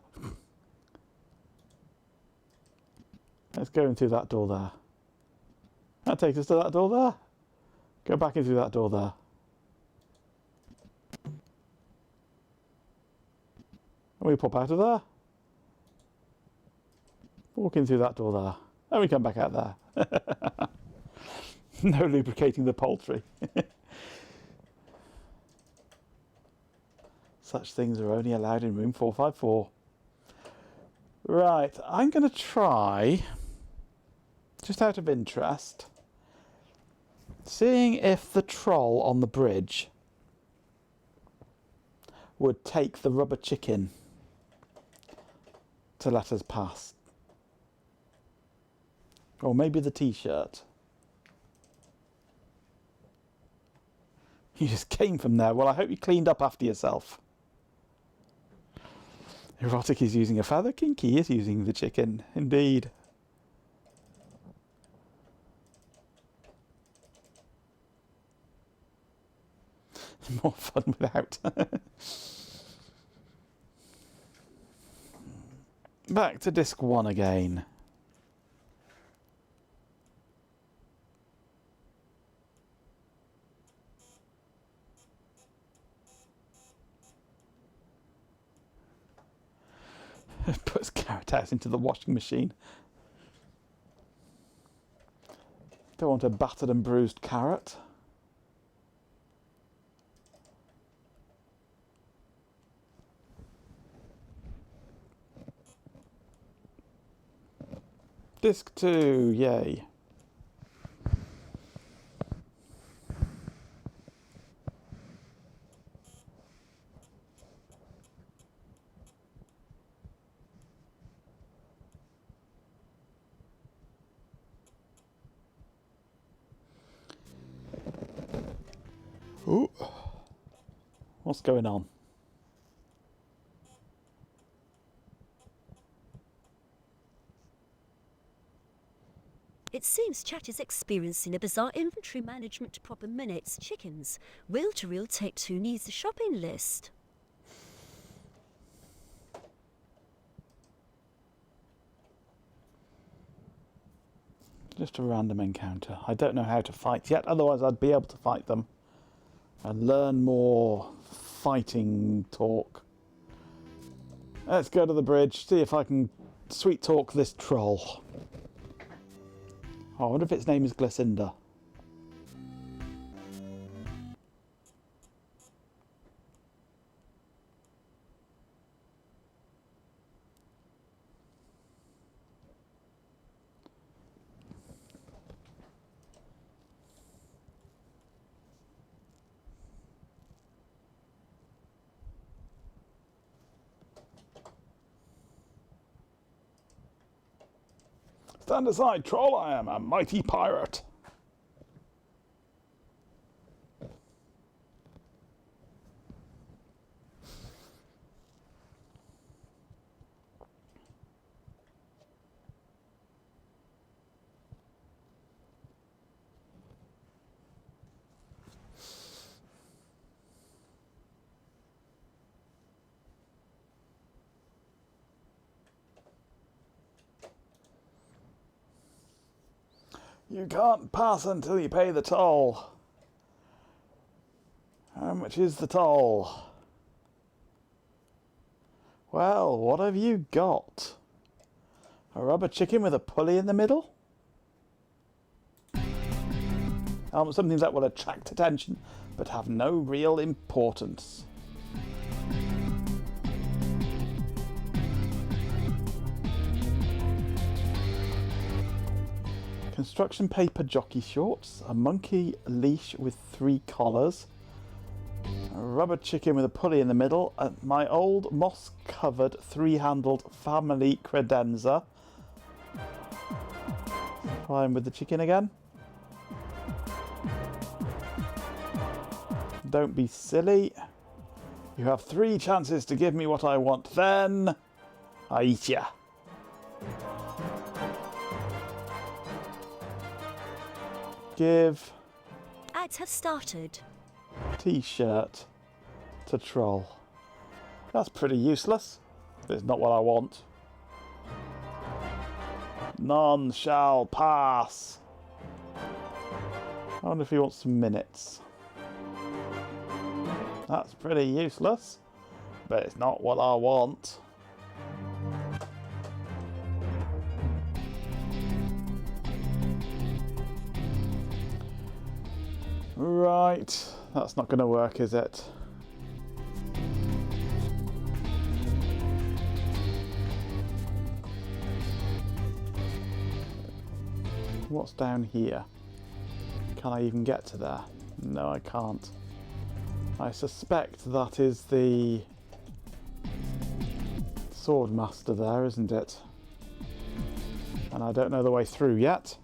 Let's go in through that door there. That takes us to that door there. Go back in through that door there. And we pop out of there. Walk in through that door there. And we come back out there. No lubricating the poultry. Such things are only allowed in room 454. Right, I'm going to try, just out of interest, seeing if the troll on the bridge would take the rubber chicken to let us pass. Or maybe the t-shirt. You just came from there. Well, I hope you cleaned up after yourself. Erotic is using a feather, Kinky is using the chicken. Indeed. More fun without. Back to disc 1 again. Puts carrot out into the washing machine. Don't want a battered and bruised carrot. Disc 2, yay. Ooh. What's going on? It seems Chat is experiencing a bizarre inventory management problem in its chickens. Reel-to-reel Take-Two needs a shopping list. Just a random encounter. I don't know how to fight yet, otherwise I'd be able to fight them. And learn more fighting talk. Let's go to the bridge, see if I can sweet talk this troll. Oh, I wonder if its name is Glycinda. Stand aside, troll, I am a mighty pirate. You can't pass until you pay the toll. How much is the toll? Well, what have you got? A rubber chicken with a pulley in the middle? Something that will attract attention, but have no real importance. Construction paper jockey shorts, a monkey leash with 3 collars, A rubber chicken with a pulley in the middle. My old moss-covered three-handled family credenza. Try him with the chicken again. Don't be silly. You have 3 chances to give me what I want. Then I eat ya. Give Ads have started. T-shirt to troll. That's pretty useless. It's not what I want. None shall pass. I wonder if he wants some minutes. That's pretty useless, but it's not what I want. Right, that's not going to work, is it? What's down here? Can I even get to there? No, I can't. I suspect that is the Swordmaster there, isn't it? And I don't know the way through yet.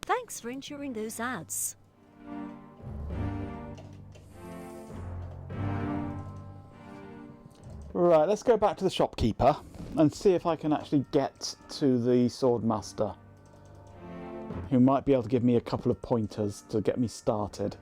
Thanks for enduring those ads. Right, let's go back to the shopkeeper and see if I can actually get to the Swordmaster, who might be able to give me a couple of pointers to get me started.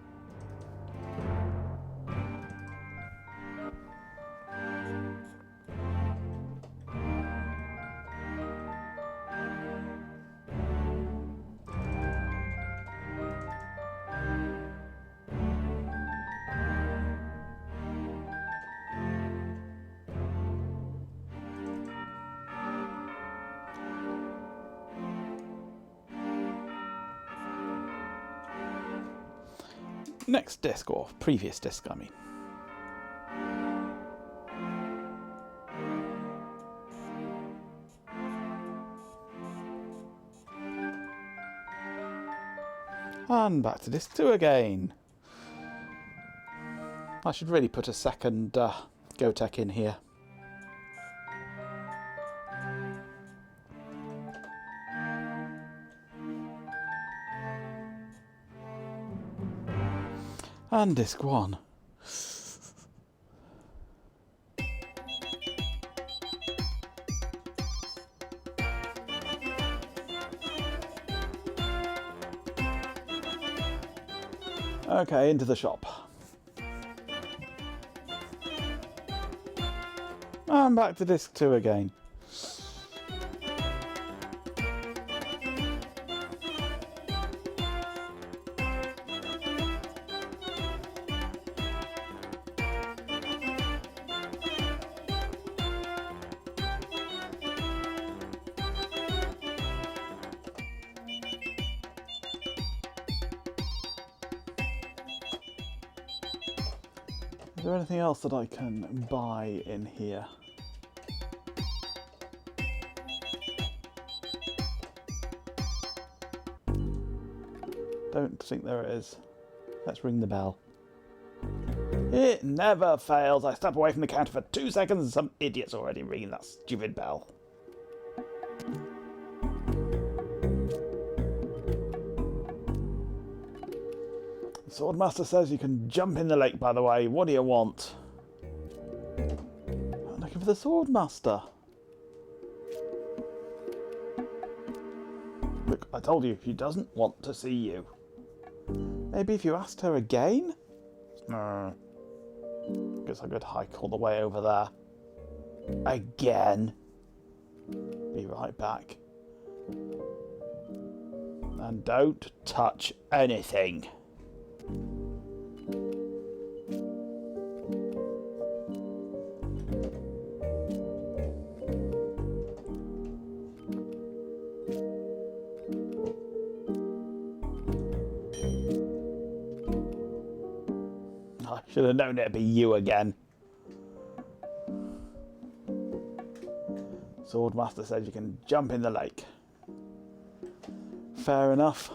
Next disc, or previous disc, I mean. And back to disc 2 again. I should really put a second GoTech in here. And disc 1. Okay, into the shop. And back to disc 2 again. Is there anything else that I can buy in here? Don't think there is. Let's ring the bell. It never fails. I step away from the counter for 2 seconds and some idiot's already ringing that stupid bell. The Swordmaster says you can jump in the lake, by the way. What do you want? I'm looking for the Swordmaster. Look, I told you, she doesn't want to see you. Maybe if you asked her again? Guess I could hike all the way over there. Again. Be right back. And don't touch anything. I should have known it'd be you again. Swordmaster says you can jump in the lake. Fair enough.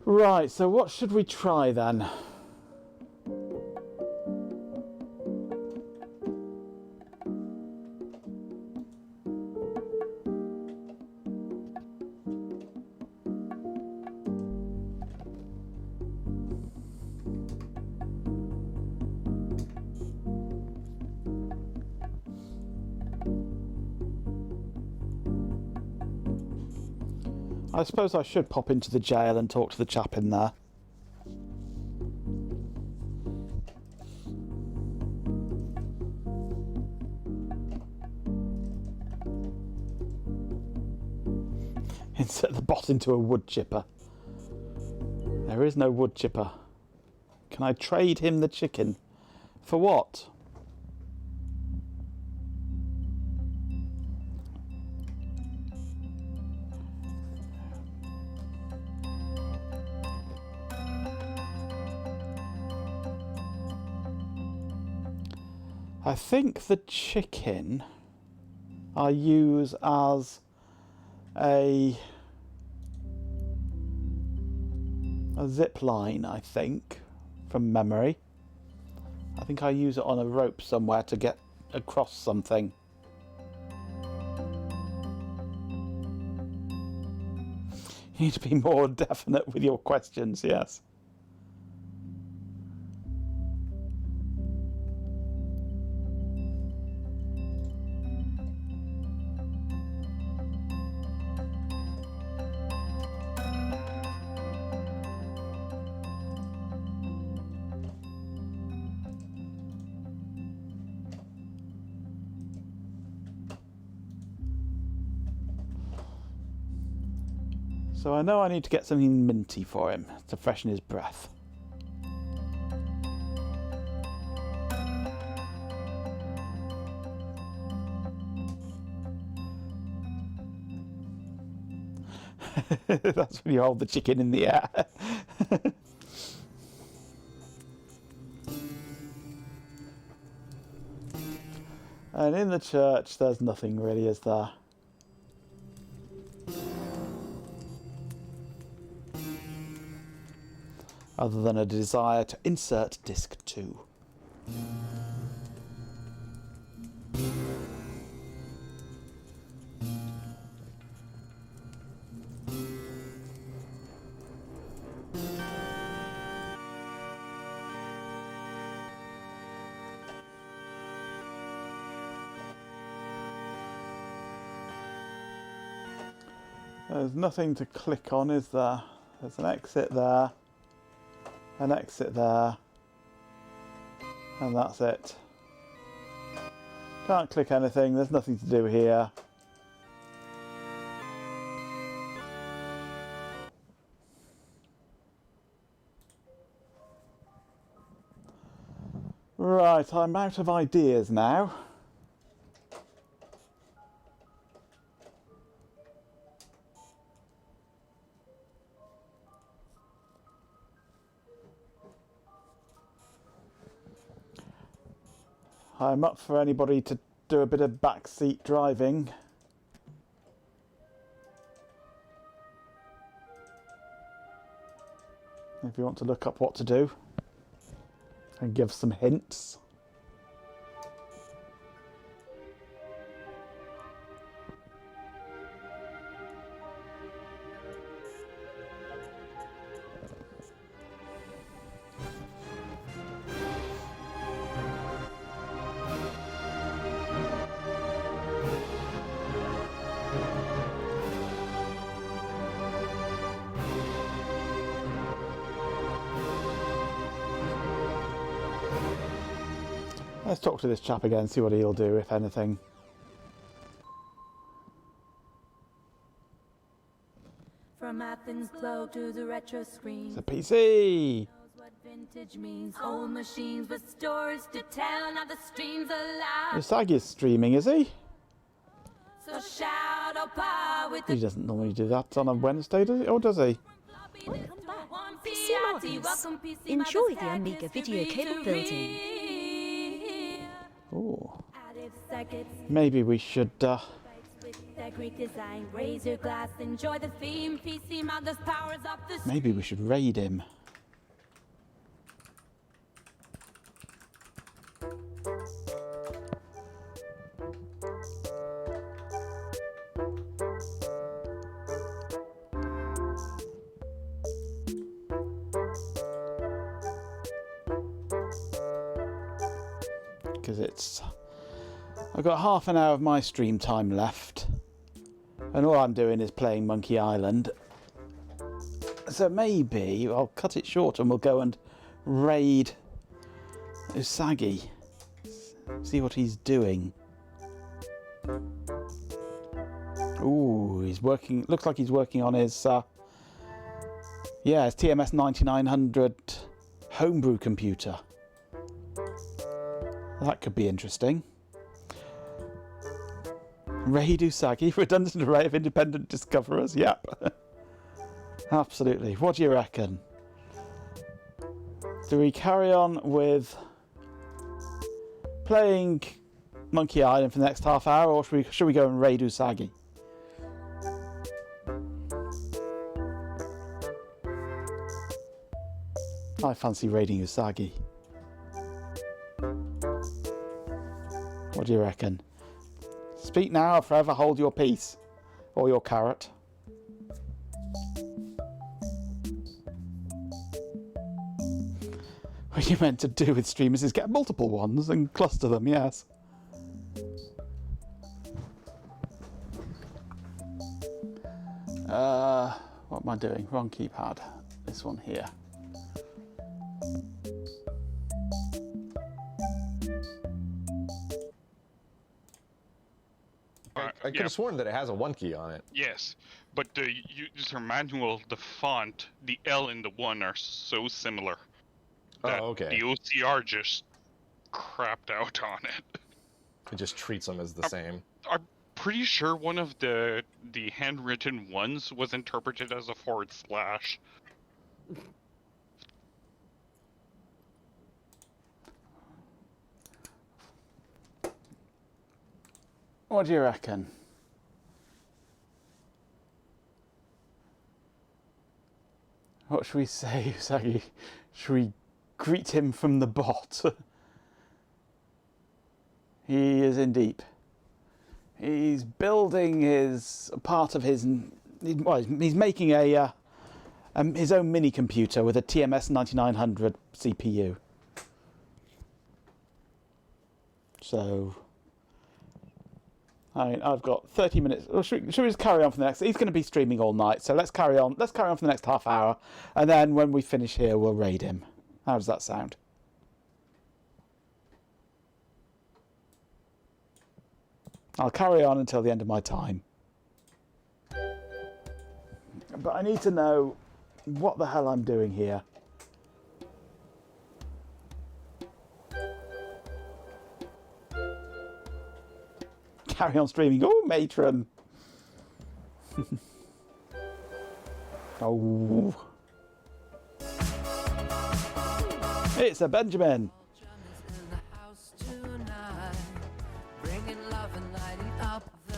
Right, so what should we try then? I suppose I should pop into the jail and talk to the chap in there. Insert the bot into a wood chipper. There is no wood chipper. Can I trade him the chicken? For what? I think the chicken I use as a zip line, I think, from memory. I think I use it on a rope somewhere to get across something. You need to be more definite with your questions, yes. So I know I need to get something minty for him to freshen his breath. That's when you hold the chicken in the air. And in the church, there's nothing really, is there? Other than a desire to insert disc 2. There's nothing to click on, is there? There's an exit there. An exit there, and that's it. Can't click anything, there's nothing to do here. Right, I'm out of ideas now. I'm up for anybody to do a bit of backseat driving. If you want to look up what to do and give some hints. Let's talk to this chap again, see what he'll do, if anything. From Athens glow to the retro screen. It's a PC! Knows what vintage means. Old machines with stories to tell. Now the stream's alive. Usagi is streaming, is he? So shout out power with He doesn't normally do that on a Wednesday, does he? Or does he? the PC Markers. Enjoy the Amiga video cable building. Ooh. Maybe we should, maybe we should raid him. Because I've got half an hour of my stream time left, and all I'm doing is playing Monkey Island. So maybe I'll cut it short and we'll go and raid Usagi, see what he's doing. Ooh, he's working. Looks like he's working on his his TMS 9900 homebrew computer. That could be interesting. Raid Usagi, redundant array of independent discoverers. Yep. Absolutely. What do you reckon? Do we carry on with playing Monkey Island for the next half hour, or should we go and raid Usagi? I fancy raiding Usagi. What do you reckon? Speak now or forever hold your peace. Or your carrot. What you meant to do with streamers is get multiple ones and cluster them, yes. What am I doing? Wrong keypad. This one here. I could have sworn that it has a 1 key on it. Yes, but the user manual, the font, the L and the 1 are so similar. That okay. The OCR just crapped out on it. It just treats them as the same. I'm pretty sure one of the handwritten ones was interpreted as a /. What do you reckon? What should we say, Usagi? Should we greet him from the bot? He is in deep. He's building his part of his. Well, he's making a his own mini computer with a TMS 9900 CPU. So. I mean, I've got 30 minutes. Well, should we just carry on for the next? He's going to be streaming all night, so let's carry on. Let's carry on for the next half hour, and then when we finish here, we'll raid him. How does that sound? I'll carry on until the end of my time. But I need to know what the hell I'm doing here. Carry on streaming. Oh, matron. Oh. It's a Benjamin.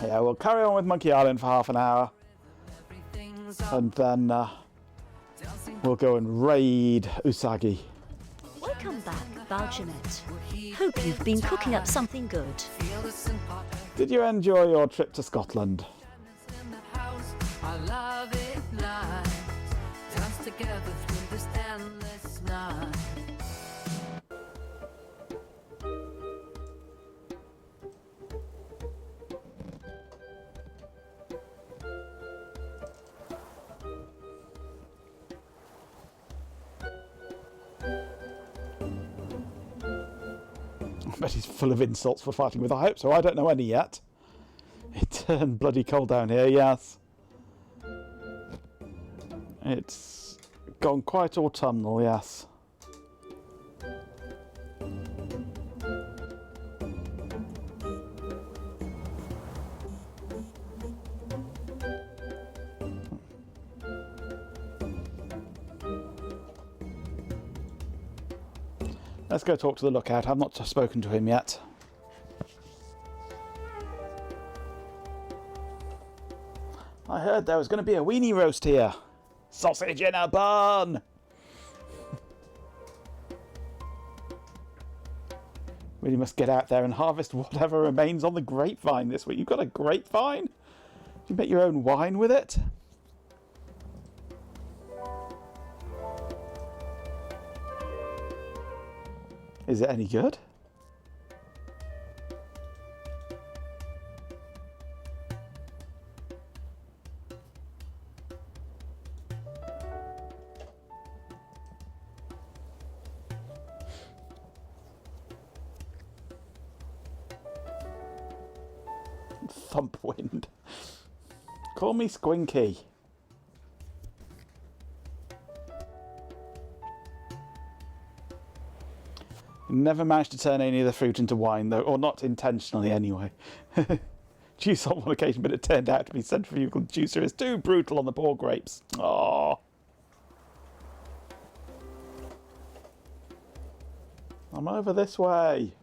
Yeah, we'll carry on with Monkey Island for half an hour. And then we'll go and raid Usagi. Welcome back, Baljanet. Hope you've been cooking up something good. Did you enjoy your trip to Scotland? I bet he's full of insults for fighting with. I hope so. I don't know any yet. It turned bloody cold down here, yes. It's gone quite autumnal, yes. Let's go talk to the lookout. I've not spoken to him yet. I heard there was going to be a weenie roast here. Sausage in a bun! Really must get out there and harvest whatever remains on the grapevine this week. You've got a grapevine? Do you make your own wine with it? Is it any good? Thumpwind. Call me Squinky. Never managed to turn any of the fruit into wine, though, or not intentionally anyway. Juice on one occasion, but it turned out to be centrifugal juicer is too brutal on the poor grapes. Oh. I'm over this way.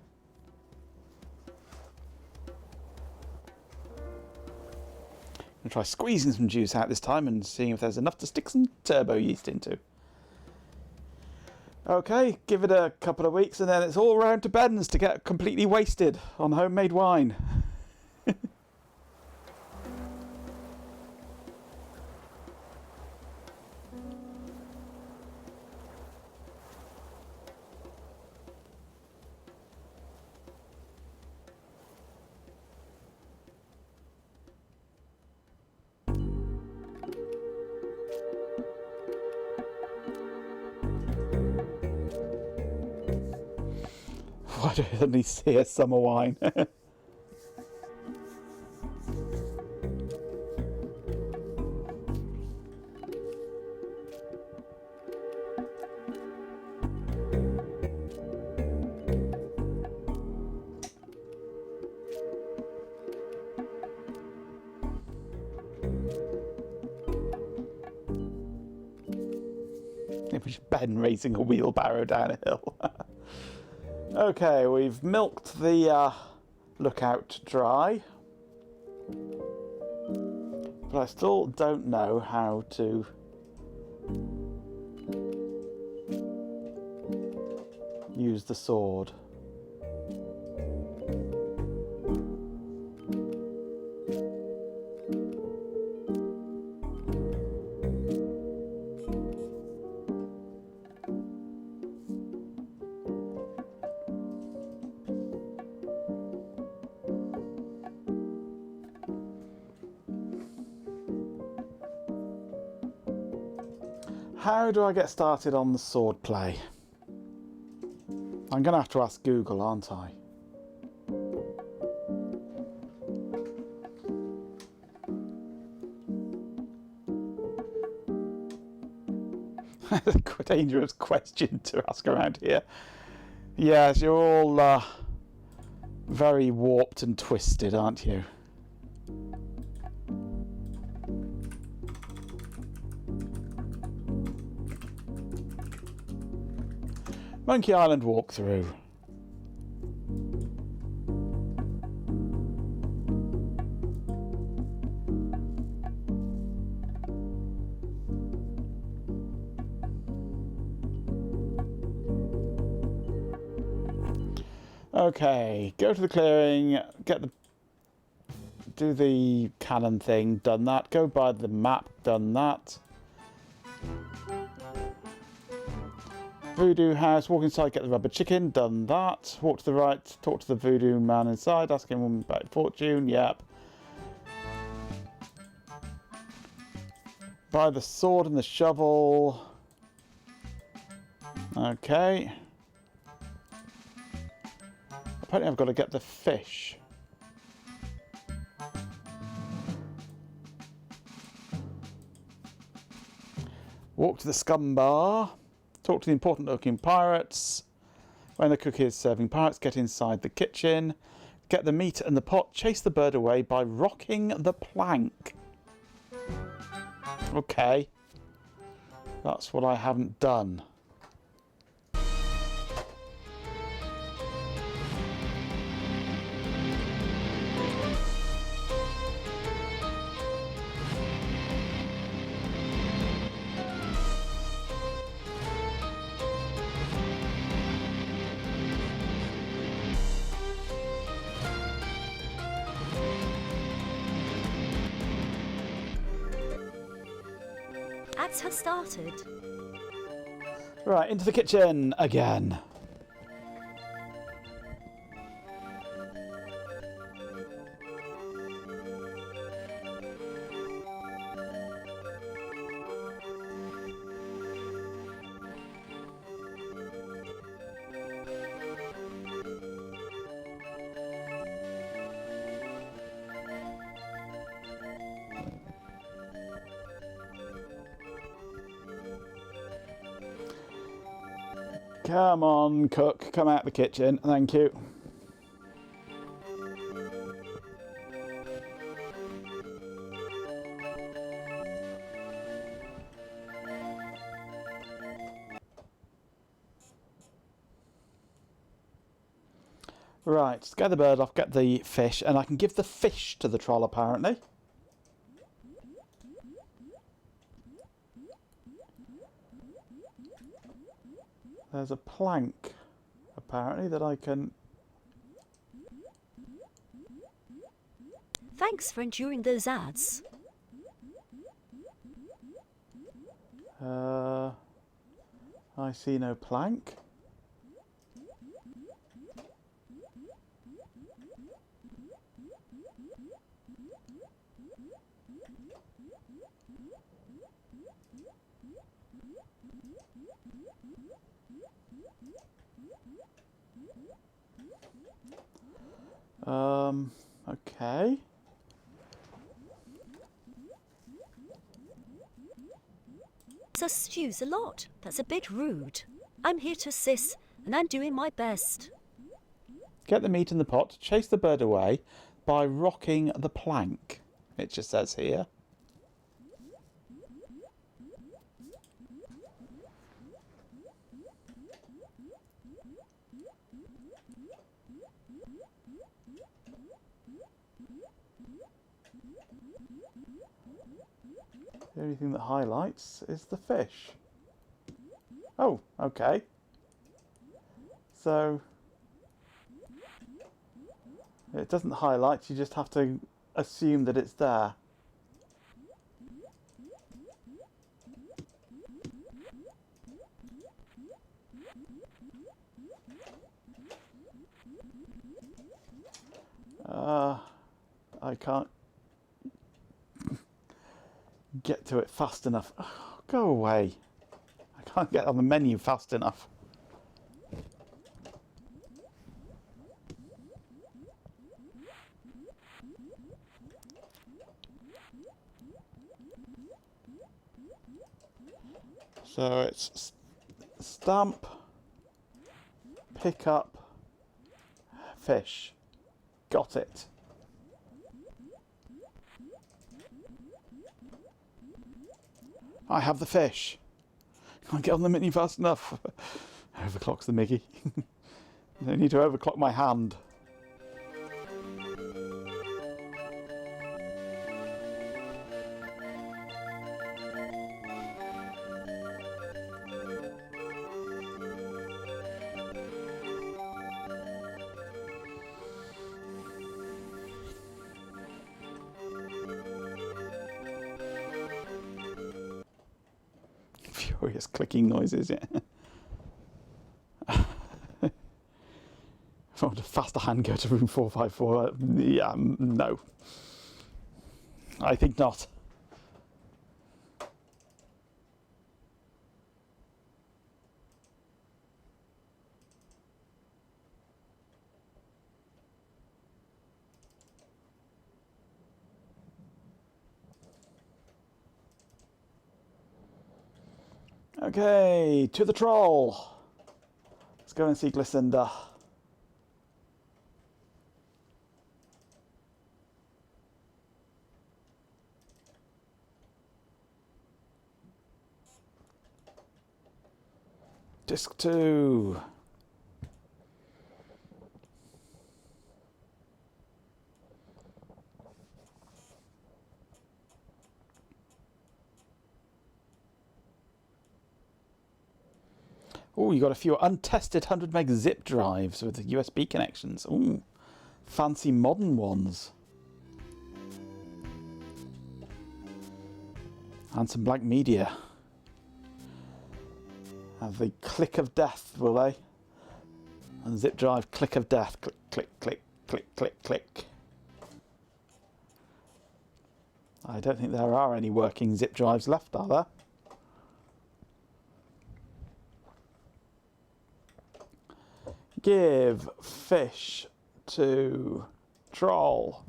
I'm going to try squeezing some juice out this time and seeing if there's enough to stick some turbo yeast into. Okay, give it a couple of weeks and then it's all round to Ben's to get completely wasted on homemade wine. Why do I suddenly see a summer wine? It was Ben racing a wheelbarrow down a hill. Okay, we've milked the lookout dry, but I still don't know how to use the sword. How do I get started on the sword play? I'm going to have to ask Google, aren't I? That's a dangerous question to ask around here. Yes, you're all very warped and twisted, aren't you? Monkey Island walkthrough. Okay, go to the clearing, do the cannon thing, done that. Go by the map, done that. Voodoo house, walk inside, get the rubber chicken, done that. Walk to the right, talk to the voodoo man inside, ask him about fortune, yep. Buy the sword and the shovel. Okay. Apparently I've got to get the fish. Walk to the scum bar. Talk to the important looking pirates. When the cook is serving pirates, get inside the kitchen. Get the meat and the pot. Chase the bird away by rocking the plank. Okay. That's what I haven't done. ads have started. Right, into the kitchen again. Come on, cook. Come out the kitchen. Thank you. Right, scare the bird off, get the fish, and I can give the fish to the troll apparently. There's a plank, apparently, that I can... Thanks for enduring those ads. I see no plank. Okay. So stews a lot. That's a bit rude. I'm here to assist, and I'm doing my best. Get the meat in the pot, chase the bird away by rocking the plank, it just says here. The only thing that highlights is the fish. Oh, okay. So it doesn't highlight, you just have to assume that it's there. I can't get to it fast enough. Oh, go away. I can't get on the menu fast enough. So it's stamp, pick up, fish. Got it. I have the fish. Can't get on the menu fast enough. Overclocks the Miggy. No need to overclock my hand. Furious clicking noises, yeah. If I want a faster hand, go to room 454. Yeah, no. I think not. Okay, to the troll. Let's go and see Glycinda. Disc 2. Oh, you got a few untested 100 meg zip drives with USB connections. Ooh, fancy modern ones. And some black media. Have the click of death, will they? And zip drive, click of death. Click, click, click, click, click, click. I don't think there are any working zip drives left, are there? Give fish to troll.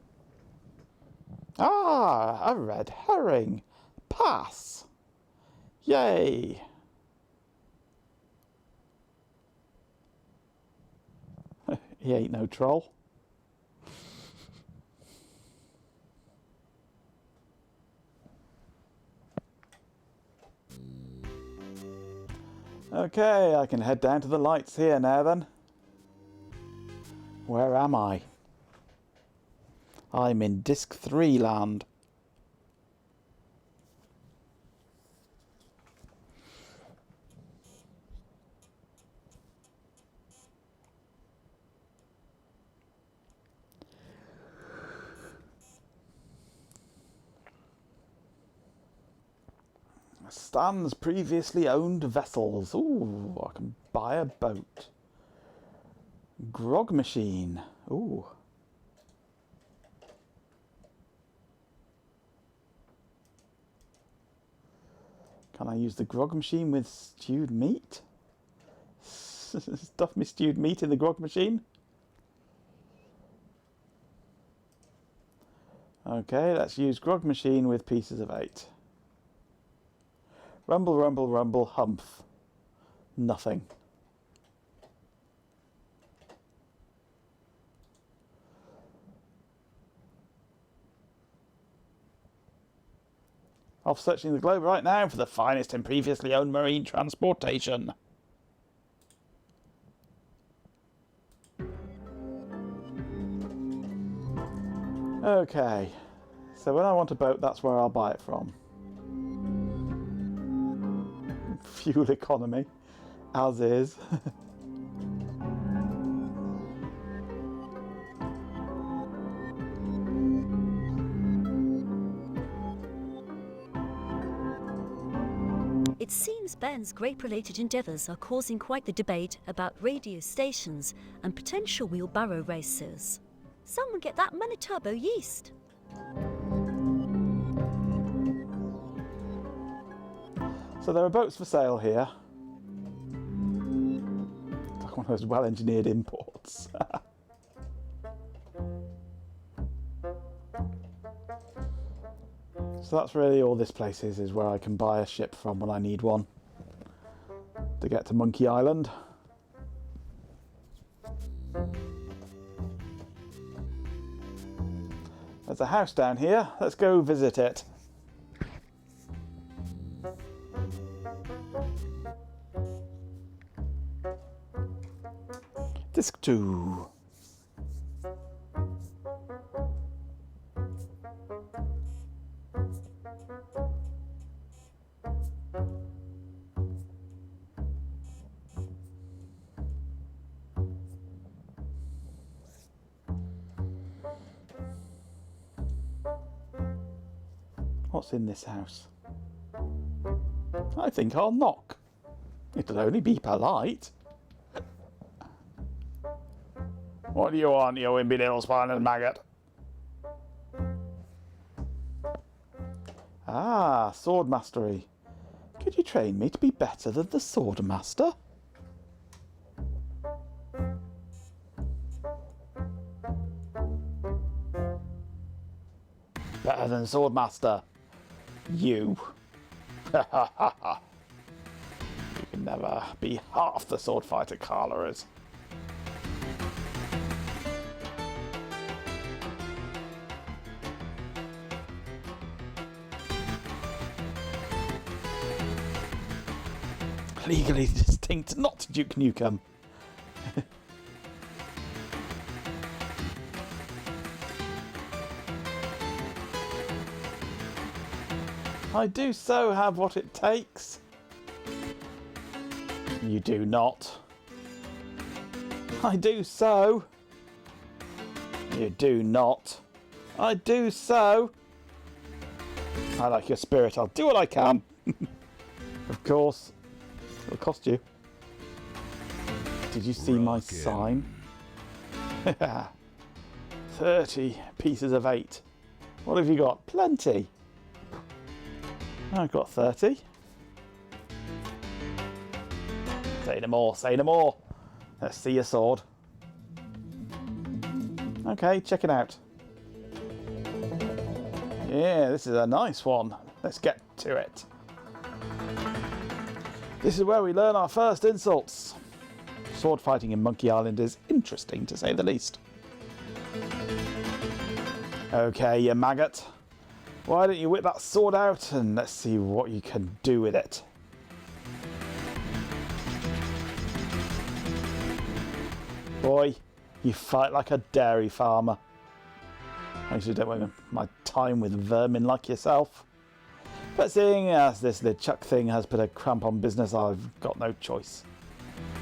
Ah, a red herring. Pass. Yay. He ain't no troll. Okay, I can head down to the lights here now then. Where am I? I'm in Disc 3 land. Stan's previously owned vessels. Ooh, I can buy a boat. Grog machine. Ooh. Can I use the grog machine with stewed meat? Stuff me stewed meat in the grog machine? Okay, let's use grog machine with pieces of 8. Rumble, rumble, rumble, humph. Nothing. Off searching the globe right now for the finest and previously owned marine transportation. Okay, so when I want a boat, that's where I'll buy it from. Fuel economy, as is. It seems Ben's grape-related endeavours are causing quite the debate about radio stations and potential wheelbarrow races. Someone get that Manitoba yeast. So there are boats for sale here. Like one of those well-engineered imports. So that's really all this place is where I can buy a ship from when I need one to get to Monkey Island. There's a house down here. Let's go visit it. Disc 2. What's in this house? I think I'll knock. It'll only be polite. What do you want, you wimpy little spineless maggot? Ah, sword mastery. Could you train me to be better than the sword master? Better than sword master. You. You can never be half the sword fighter Carla is. Legally distinct, not Duke Nukem. I do so have what it takes. You do not. I do so. You do not. I do so. I like your spirit. I'll do what I can. Of course, It'll cost you. Did you see my sign? 30 pieces of 8. What have you got? Plenty. I've got 30. Say no more, say no more. Let's see your sword. Okay, check it out. Yeah, this is a nice one. Let's get to it. This is where we learn our first insults. Sword fighting in Monkey Island is interesting, to say the least. Okay, you maggot. Why don't you whip that sword out and let's see what you can do with it. Boy, you fight like a dairy farmer. I usually don't waste my time with vermin like yourself. But seeing as this LeChuck thing has put a cramp on business, I've got no choice.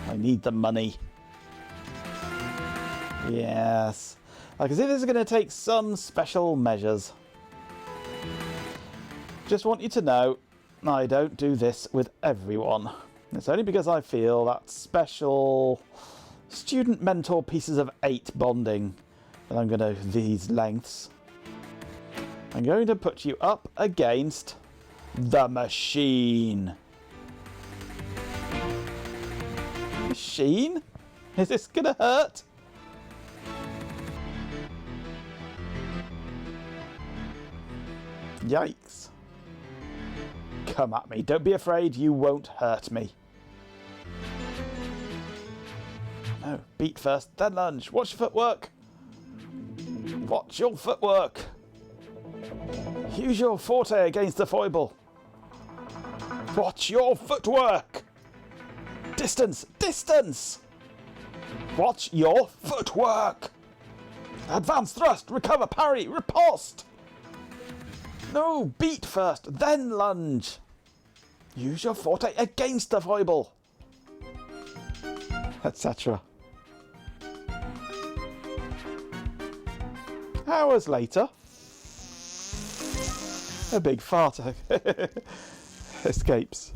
I need the money. Yes. I can see this is going to take some special measures. Just want you to know, I don't do this with everyone. It's only because I feel that special student mentor pieces of 8 bonding that I'm going to these lengths. I'm going to put you up against the machine. Machine? Is this going to hurt? Yikes. Come at me. Don't be afraid, you won't hurt me. No, beat first, then lunge. Watch your footwork. Watch your footwork. Use your forte against the foible. Watch your footwork. Distance, distance. Watch your footwork. Advance thrust, recover, parry, riposte. No, beat first, then lunge. Use your forte against the foible. Etc. Hours later, a big fart escapes.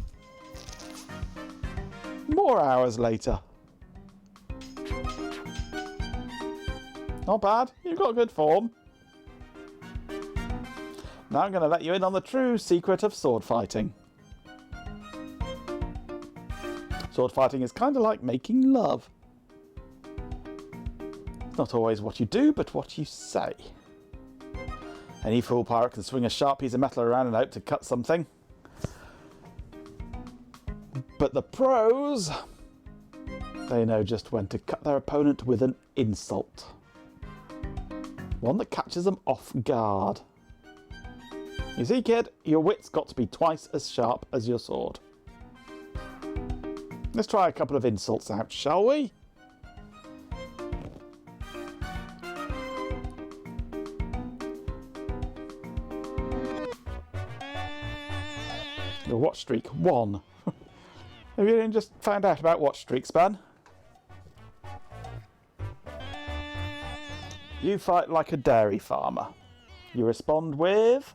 More hours later. Not bad, you've got good form. Now I'm going to let you in on the true secret of sword fighting. Sword fighting is kind of like making love. It's not always what you do, but what you say. Any fool pirate can swing a sharp piece of metal around and hope to cut something. But the pros, they know just when to cut their opponent with an insult. One that catches them off guard. You see, kid, your wit's got to be twice as sharp as your sword. Let's try a couple of insults out, shall we? Your watch streak 1. Have you just found out about watch streaks, Ben? You fight like a dairy farmer. You respond with...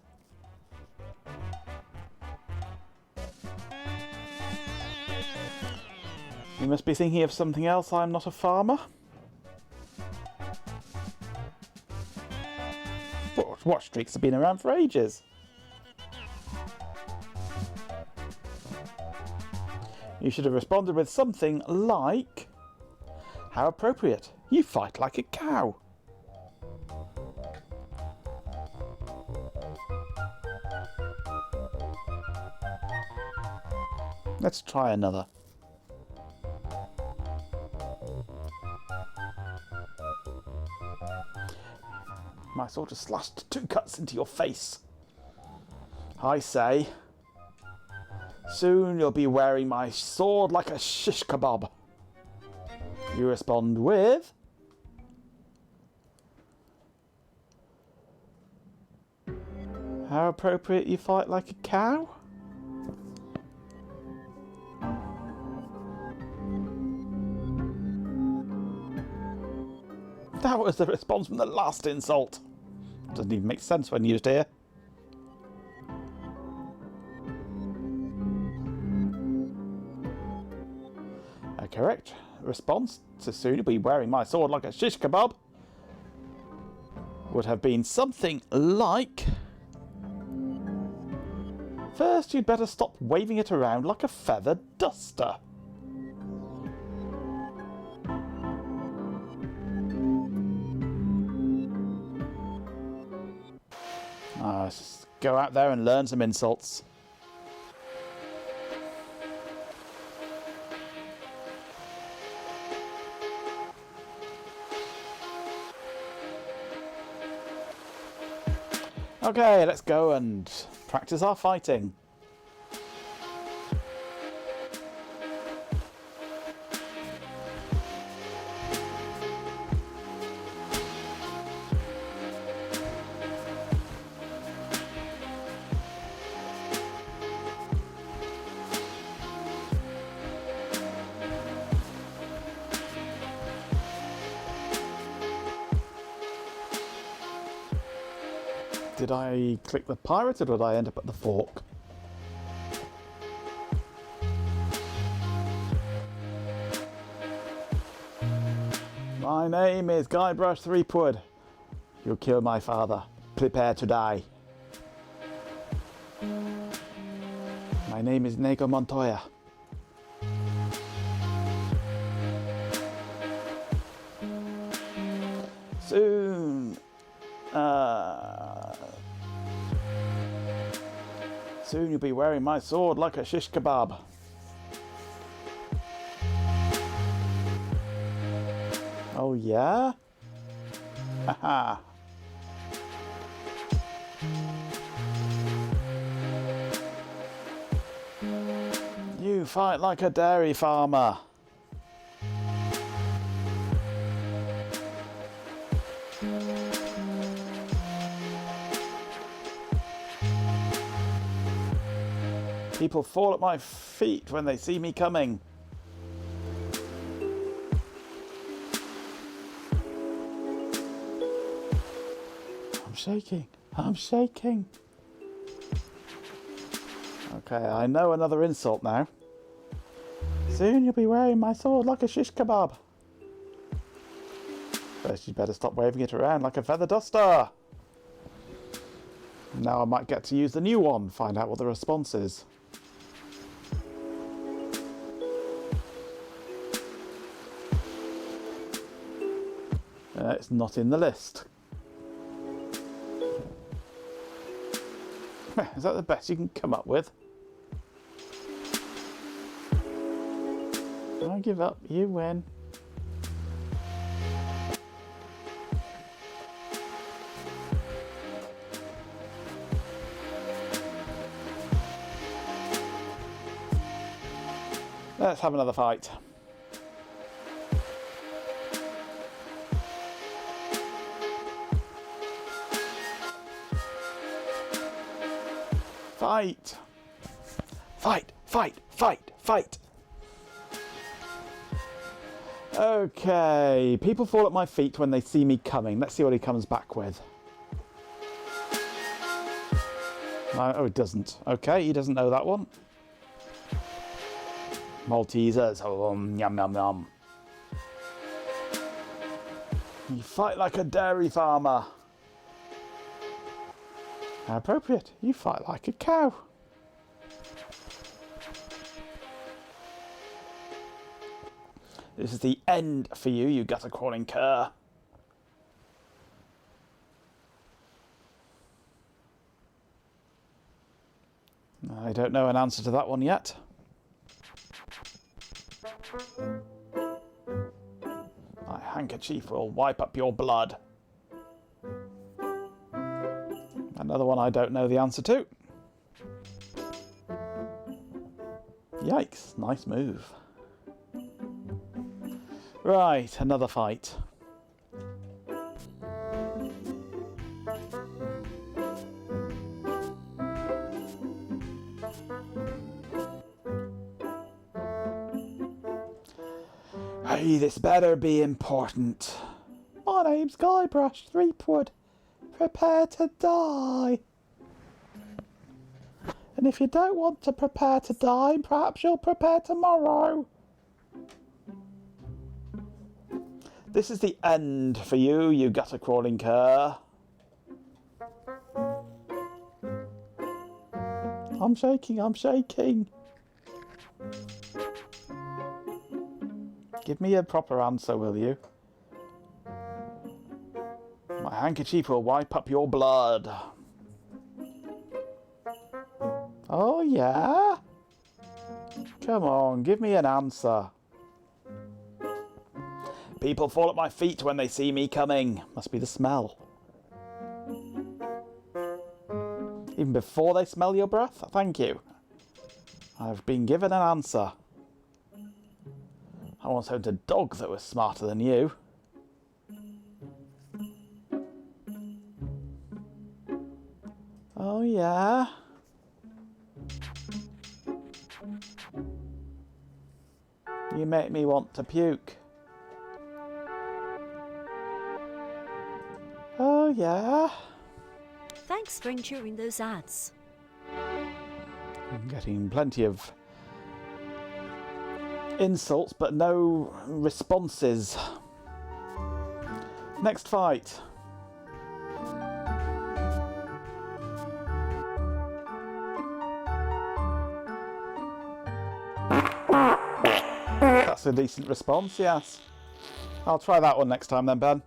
You must be thinking of something else. I'm not a farmer. Watch streaks have been around for ages. You should have responded with something like, how appropriate, you fight like a cow. Let's try another. My sword has slashed 2 cuts into your face. I say, soon you'll be wearing my sword like a shish kebab. You respond with... How appropriate you fight like a cow? That was the response from the last insult. Doesn't even make sense when used here. response to soon you'll be wearing my sword like a shish kebab would have been something like... First, you'd better stop waving it around like a feather duster. Let's just go out there and learn some insults. Okay, let's go and practice our fighting. Did I click the pirate or did I end up at the fork? My name is Guybrush Threepwood. You'll kill my father. Prepare to die. My name is Nego Montoya. Soon. Soon you'll be wearing my sword like a shish kebab. Oh yeah? Haha. You fight like a dairy farmer. People fall at my feet when they see me coming. I'm shaking. I'm shaking. Okay, I know another insult now. Soon you'll be wearing my sword like a shish kebab. First you'd better stop waving it around like a feather duster. Now I might get to use the new one, find out what the response is. It's not in the list. Is that the best you can come up with? I give up. You win. Let's have another fight. Fight! Fight! Fight! Fight! Fight! Okay, people fall at my feet when they see me coming. Let's see what he comes back with. Oh, it doesn't. Okay, he doesn't know that one. Maltesers. Oh, yum yum yum. You fight like a dairy farmer. How appropriate. You fight like a cow. This is the end for you, you gutter crawling cur. I don't know an answer to that one yet. My handkerchief will wipe up your blood. Another one I don't know the answer to. Yikes, nice move. Right, another fight. Hey, this better be important. My name's Guybrush Threepwood. Prepare to die. And if you don't want to prepare to die, perhaps you'll prepare tomorrow. This is the end for you, you gutter crawling cur. I'm shaking, I'm shaking. Give me a proper answer, will you? My handkerchief will wipe up your blood. Oh, yeah? Come on, give me an answer. People fall at my feet when they see me coming. Must be the smell. Even before they smell your breath? Thank you. I've been given an answer. I once owned a dog that was smarter than you. Oh, yeah? You make me want to puke. Oh, yeah? Thanks for enduring those ads. I'm getting plenty of insults, but no responses. Next fight. That's a decent response, yes. I'll try that one next time then, Ben.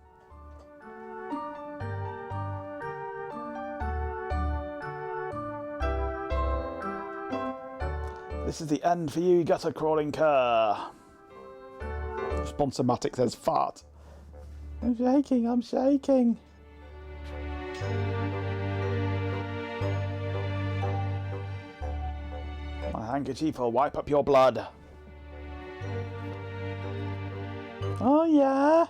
This is the end for you, gutter crawling cur. Responsomatic says fart. I'm shaking, I'm shaking. My handkerchief will wipe up your blood. Oh, yeah?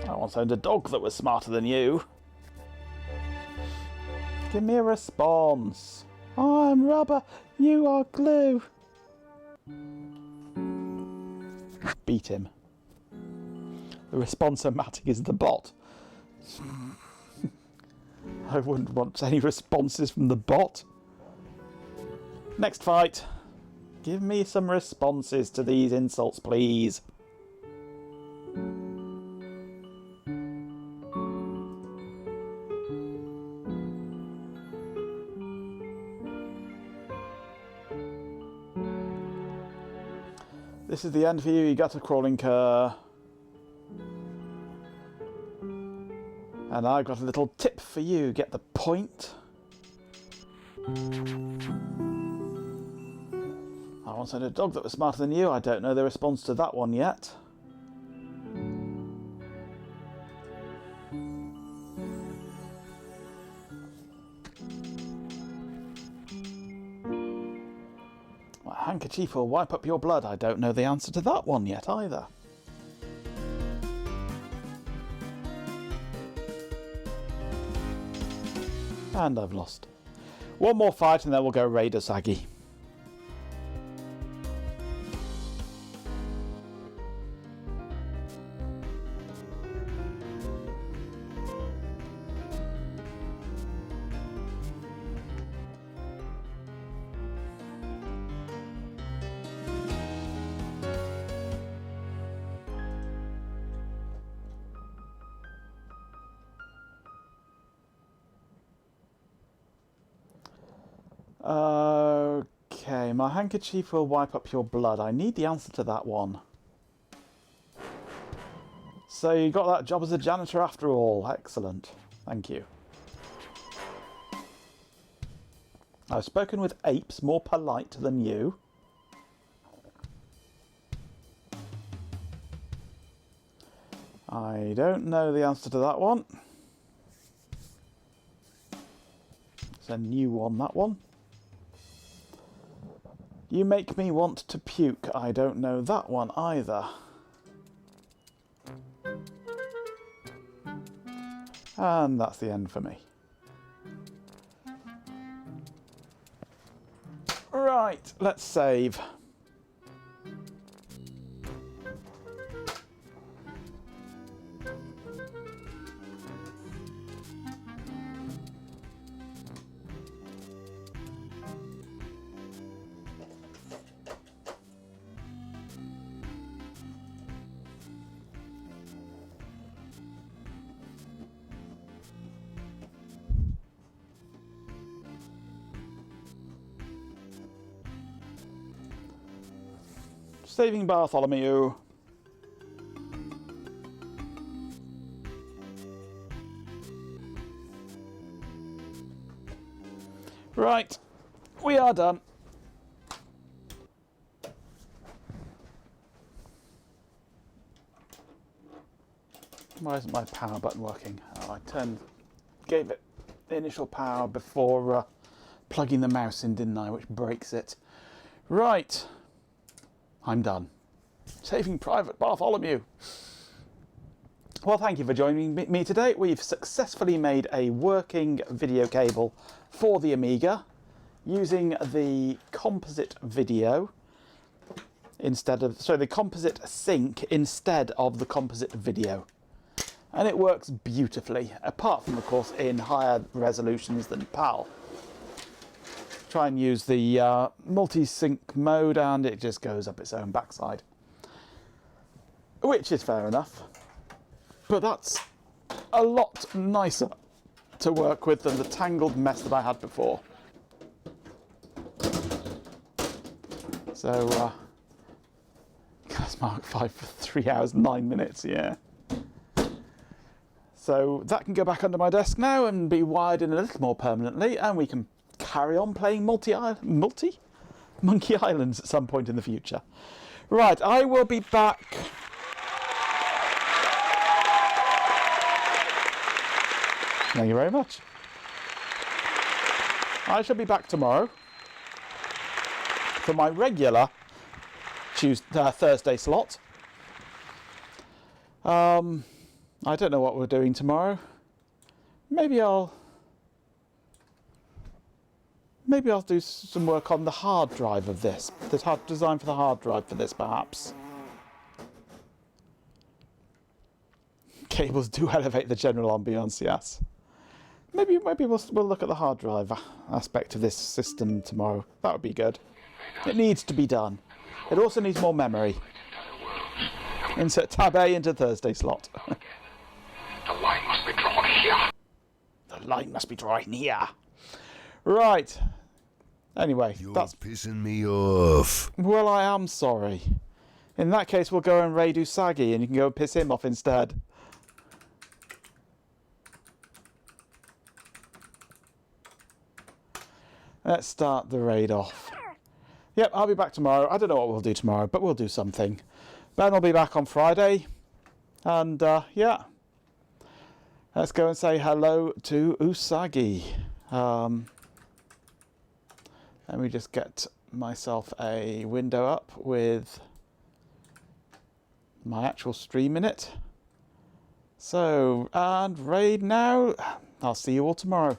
I once owned a dog that was smarter than you. Give me a response. I'm rubber, you are glue. Beat him. The responsomatic is the bot. I wouldn't want any responses from the bot. Next fight. Give me some responses to these insults, please. This is the end for you, you gutter crawling cur. And I've got a little tip for you. Get the point? I once had a dog that was smarter than you. I don't know the response to that one yet. My handkerchief will wipe up your blood. I don't know the answer to that one yet either. And I've lost. One more fight and then we'll go Raider Saggy. Okay, my handkerchief will wipe up your blood. I need the answer to that one. So you got that job as a janitor after all. Excellent. Thank you. I've spoken with apes more polite than you. I don't know the answer to that one. It's a new one, that one. You make me want to puke. I don't know that one either. And that's the end for me. Right, let's save. Saving Bartholomew. Right, we are done. Why isn't my power button working? Oh, gave it the initial power before plugging the mouse in, didn't I? Which breaks it. Right, I'm done. Saving Private Bartholomew. Well, thank you for joining me today. We've successfully made a working video cable for the Amiga using the composite video the composite sync instead of the composite video. And it works beautifully, apart from, of course, in higher resolutions than PAL. Try and use the multi-sync mode and it just goes up its own backside. Which is fair enough. But that's a lot nicer to work with than the tangled mess that I had before. So, that's Mark 5 for 3 hours, 9 minutes, yeah. So that can go back under my desk now and be wired in a little more permanently, and we can carry on playing Monkey Islands at some point in the future. Right, I will be back. Thank you very much. I shall be back tomorrow for my regular Thursday slot. I don't know what we're doing tomorrow. Maybe I'll do some work on the hard drive of this. The design for the hard drive for this, perhaps. Cables do elevate the general ambience, yes. Maybe we'll look at the hard drive aspect of this system tomorrow. That would be good. It needs to be done. It also needs more memory. Insert tab A into Thursday slot. The line must be drawn here. The line must be drawn here. Right. Anyway, that's pissing me off. Well, I am sorry. In that case, we'll go and raid Usagi, and you can go and piss him off instead. Let's start the raid off. Yep, I'll be back tomorrow. I don't know what we'll do tomorrow, but we'll do something. Ben will be back on Friday. And, yeah. Let's go and say hello to Usagi. Let me just get myself a window up with my actual stream in it. So, and raid now. I'll see you all tomorrow.